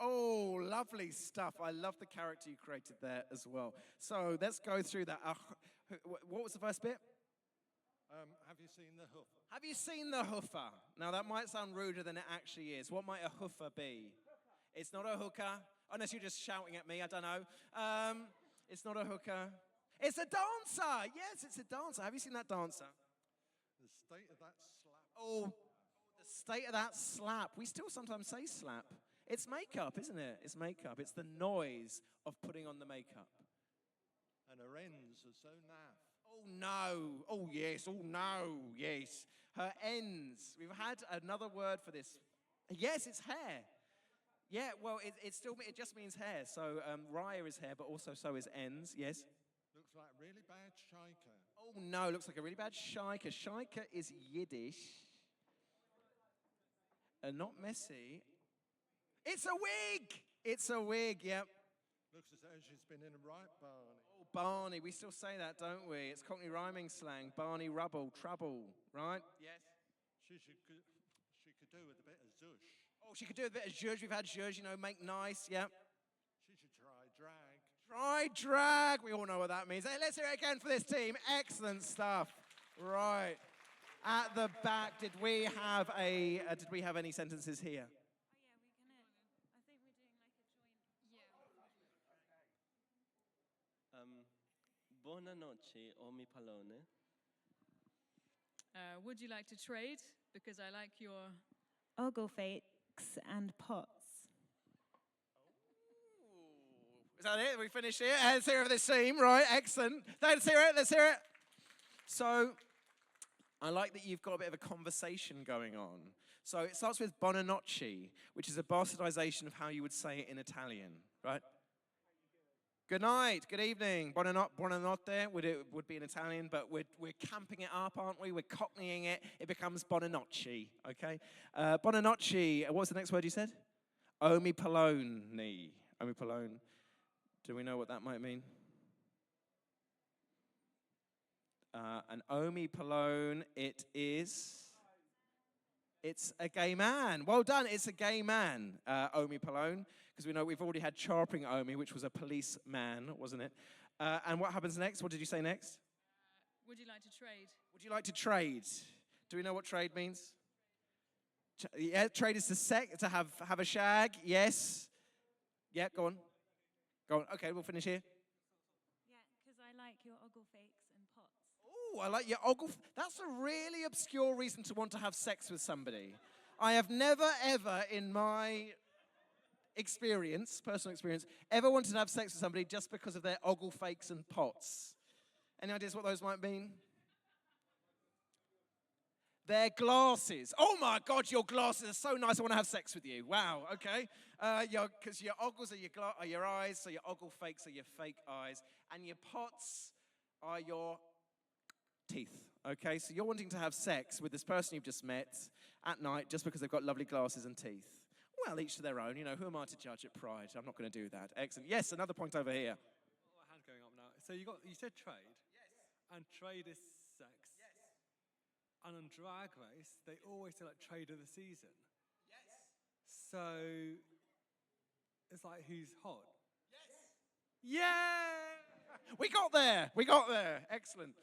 Oh, lovely stuff. I love the character you created there as well. So let's go through that. What was the first bit? Have you seen the hoofer? Have you seen the hoofer? Now, that might sound ruder than it actually is. What might a hoofer be? It's not a hooker. Unless you're just shouting at me, I don't know. It's not a hooker. It's a dancer. Yes, it's a dancer. Have you seen that dancer? The state of that slap. Oh, the state of that slap. We still sometimes say slap. It's makeup, isn't it? It's makeup. It's the noise of putting on the makeup. And her ends are so naff. Oh, no. Oh, yes. Oh, no. Yes. Her ends. We've had another word for this. Yes, it's hair. Yeah, well, it just means hair. So Raya is hair, but also so is ends. Yes. Looks like really bad shika. Oh, no. Looks like a really bad shika. Shika is Yiddish. Not messy. It's a wig. It's a wig, yep. Looks as though she's been in a right Barney. Oh, Barney. We still say that, don't we? It's Cockney rhyming slang. Barney rubble, trouble, right? Yes. She could do with a bit of zhuzh. Oh, she could do a bit of zhuzh. We've had zhuzh, you know, make nice, yep. She should try drag. Try drag. We all know what that means. Hey, let's hear it again for this team. Excellent stuff. Right. At the back, did we have any sentences here? Buonanotte, Omi Palone. Would you like to trade? Because I like your... Ogle fakes and pots. Is that it? We finished here? Let's hear it for this team. Right, excellent. Let's hear it. Let's hear it. So, I like that you've got a bit of a conversation going on. So, it starts with buonanotte, which is a bastardization of how you would say it in Italian, right? Good night, good evening. Buonanotte would be in Italian, but we're camping it up, aren't we? We're cockneying it. It becomes buonanotte, okay? Buonanotte, what was the next word you said? Omi Palone. Omi Palone. Do we know what that might mean? An Omi Palone, it's a gay man. Well done, it's a gay man, Omi Palone, because we know we've already had Charping Omi, which was a policeman, wasn't it? And what happens next? What did you say next? Would you like to trade? Would you like to trade? Do we know what trade means? Yeah, trade is to have a shag, yes. Yeah, go on. Go on. Okay, we'll finish here. Yeah, because I like your ogle fakes and pots. Oh, I like your ogle. That's a really obscure reason to want to have sex with somebody. I have never, ever in my personal experience, ever wanted to have sex with somebody just because of their ogle fakes and pots. Any ideas what those might mean? Their glasses. Oh my God, your glasses are so nice. I want to have sex with you. Wow, okay. Because your ogles are your eyes, so your ogle fakes are your fake eyes. And your pots are your teeth. Okay, so you're wanting to have sex with this person you've just met at night just because they've got lovely glasses and teeth. Well, each to their own. You know, who am I to judge at Pride? I'm not going to do that. Excellent. Yes, another point over here. Oh, hand going up now. So you said trade. Yes. And trade is sex. Yes. And on Drag Race, they always say like trade of the season. Yes. So it's like who's hot? Yes. Yeah. We got there. Excellent.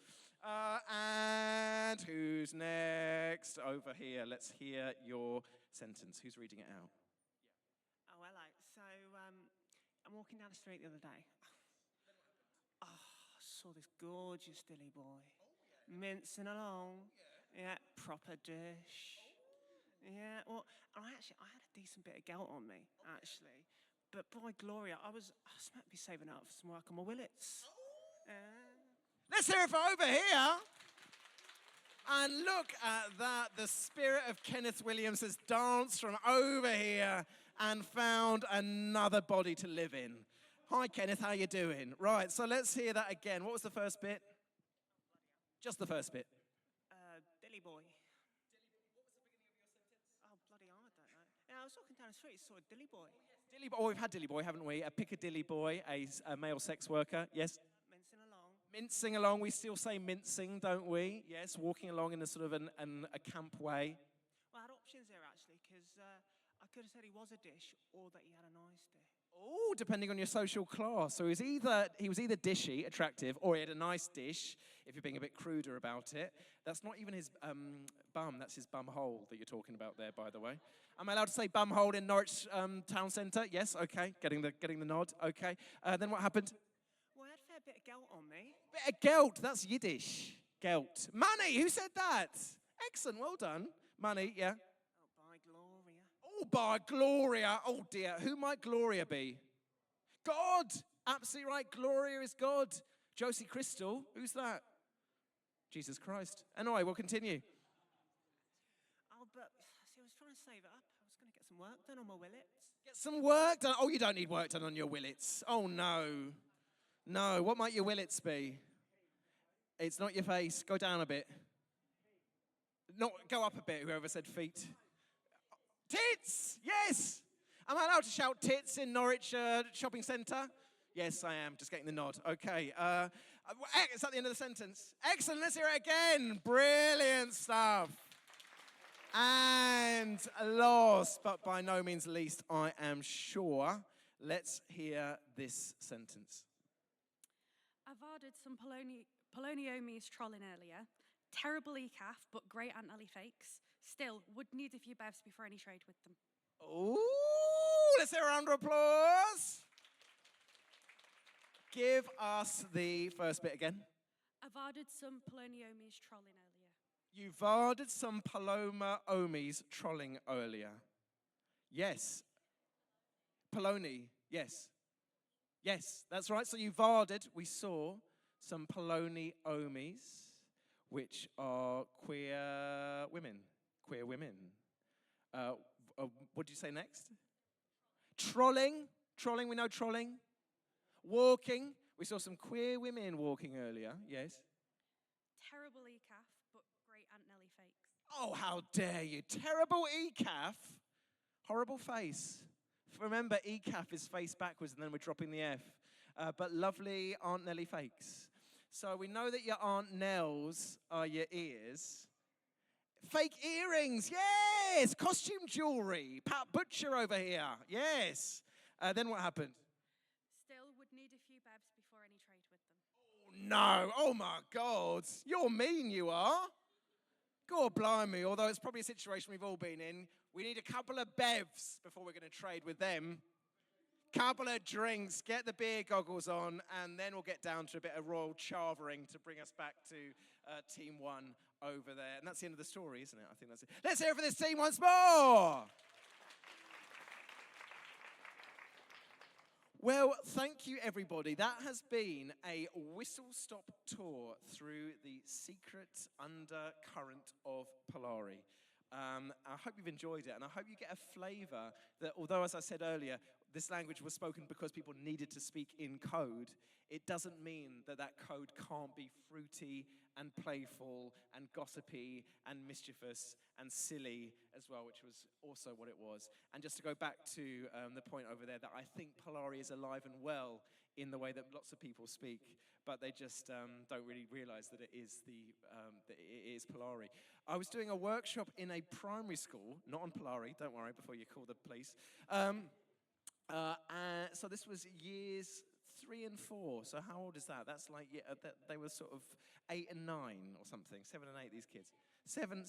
And who's next? Over here. Let's hear your sentence. Who's reading it out? Oh, hello. So, I'm walking down the street the other day. Oh, I saw this gorgeous dilly boy. Mincing along. Yeah, proper dish. Yeah, well, I had a decent bit of gout on me, actually. But by Gloria, I was meant to be saving up for some work on my Willits. Let's hear it for over here. And look at that. The spirit of Kenneth Williams has danced from over here and found another body to live in. Hi, Kenneth. How you doing? Right, so let's hear that again. What was the first bit? Just the first bit. Dilly boy. Oh, bloody hell, I don't know. Yeah, I was walking down the street, saw a dilly boy. Dilly boy. Oh, we've had dilly boy, haven't we? A Piccadilly boy, a male sex worker. Yes? Mincing along. Mincing along. We still say mincing, don't we? Yes, walking along in a sort of a camp way. Well, I had options there, actually, because I could have said he was a dish or that he had a nice dick. Oh, depending on your social class. So he was either dishy, attractive, or he had a nice dish, if you're being a bit cruder about it. That's not even his bum, that's his bum hole that you're talking about there, by the way. Am I allowed to say bum hole in Norwich town centre? Yes, okay, getting the nod, okay. Then what happened? Well, I had a fair bit of gelt on me. Bit of gelt, that's Yiddish. Gelt. Money, who said that? Excellent, well done. Money, yeah. Oh, by Gloria. Oh, by Gloria. Oh, dear. Who might Gloria be? God. Absolutely right. Gloria is God. Josie Crystal. Who's that? Jesus Christ. Anyway, we'll continue. Oh, but, see, I was trying to save it up. I was going to get some work done on my willets. Get some work done. Oh, you don't need work done on your willets. Oh, no. No. What might your willets be? It's not your face. Go down a bit. No, go up a bit, whoever said feet. Tits! Yes! Am I allowed to shout tits in Norwich shopping centre? Yes, I am. Just getting the nod. Okay. It's at the end of the sentence. Excellent. Let's hear it again. Brilliant stuff. And last, but by no means least, I am sure, let's hear this sentence. I've ordered some poloniomes trolling earlier. Terrible ECAF, but great Aunt Ellie fakes. Still, would need a few bevs before any trade with them. Ooh, let's hear a round of applause. Give us the first bit again. I've ordered some poloniomes trolling earlier. You've ordered some Paloma Omis trolling earlier. Yes. Poloni, yes. Yes, that's right. So you've ordered, we saw, some Poloni Omis, which are queer women. Queer women. What did you say next? Trolling. Trolling, we know trolling. Walking. We saw some queer women walking earlier, yes. Terrible ECAF, but great Aunt Nelly fakes. Oh, how dare you. Terrible ECAF. Horrible face. Remember, ECAF is face backwards and then we're dropping the F. But lovely Aunt Nelly fakes. So we know that your Aunt Nell's are your ears. Fake earrings, yes! Costume jewelry. Pat Butcher over here, yes. Then what happened? Still, would need a few bevs before any trade with them. Oh, no, oh my God. You're mean, you are. God blimey, although it's probably a situation we've all been in. We need a couple of bevs before we're going to trade with them. Couple of drinks, get the beer goggles on, and then we'll get down to a bit of royal charvering to bring us back to Team 1 over there. And that's the end of the story, isn't it? I think that's it. Let's hear it for this team once more. Well, thank you, everybody. That has been a whistle-stop tour through the secret undercurrent of Polari. I hope you've enjoyed it, and I hope you get a flavour that, although, as I said earlier, this language was spoken because people needed to speak in code, it doesn't mean that that code can't be fruity and playful and gossipy and mischievous and silly as well, which was also what it was. And just to go back to the point over there, that I think Polari is alive and well in the way that lots of people speak, but they just don't really realize that it is Polari. I was doing a workshop in a primary school, not on Polari, don't worry before you call the police. So this was years 3 and 4. So how old is that? That's like, yeah, they were sort of 8 and 9 or something. 7 and 8, these kids. 7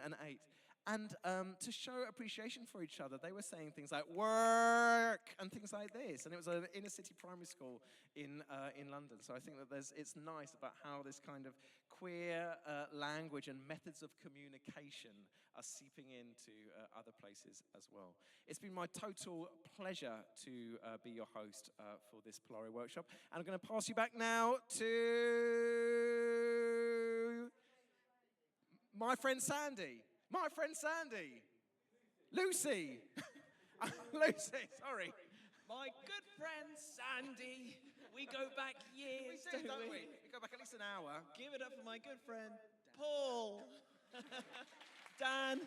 and 8. And to show appreciation for each other, they were saying things like work and things like this. And it was an inner city primary school in London. So I think that it's nice about how this kind of queer language and methods of communication are seeping into other places as well. It's been my total pleasure to be your host for this Polari workshop. And I'm going to pass you back now to my friend Sandy. My friend Sandy. Lucie. Lucie, sorry. My good friend Sandy. We go back years, don't we? We go back at least an hour. Give it up for my good friend Paul. Dan,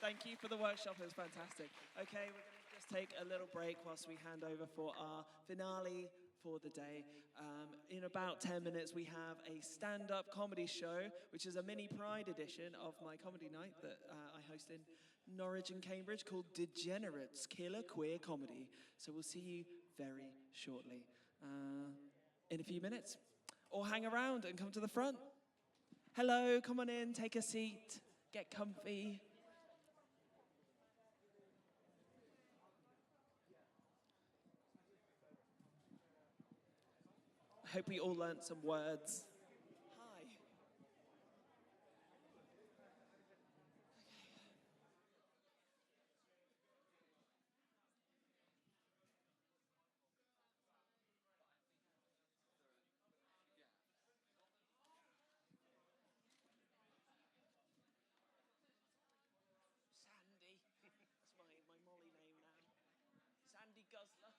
thank you for the workshop. It was fantastic. Okay, we're going to just take a little break whilst we hand over for our finale for the day. In about 10 minutes, we have a stand-up comedy show, which is a mini Pride edition of my comedy night that I host in Norwich and Cambridge called Degenerates Killer Queer Comedy. So we'll see you very shortly in a few minutes. Or hang around and come to the front. Hello, come on in, take a seat, get comfy. I hope we all learnt some words. Hi. Sandy. That's my Molly name now. Sandy Guzzler.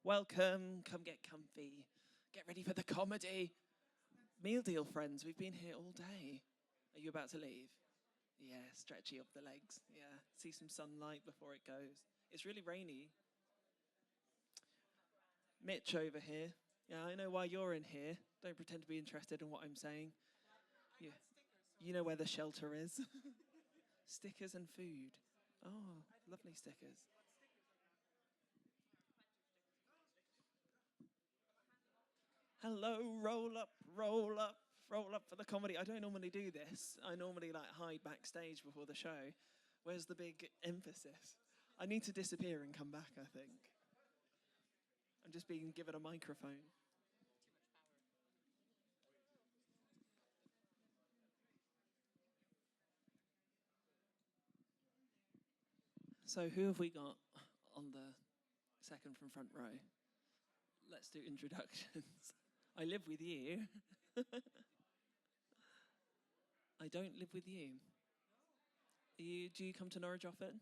Welcome, come get comfy. Get ready for the comedy. Meal deal friends, we've been here all day. Are you about to leave? Yeah, stretchy up the legs. Yeah, see some sunlight before it goes. It's really rainy. Mitch over here. Yeah, I know why you're in here. Don't pretend to be interested in what I'm saying. Yeah. You know where the shelter is. Stickers and food. Oh, lovely stickers. Hello, roll up, roll up, roll up for the comedy. I don't normally do this. I normally hide backstage before the show. Where's the big emphasis? I need to disappear and come back, I think. I'm just being given a microphone. So who have we got on the second from front row? Let's do introductions. I live with you. I don't live with you. Do you come to Norwich often?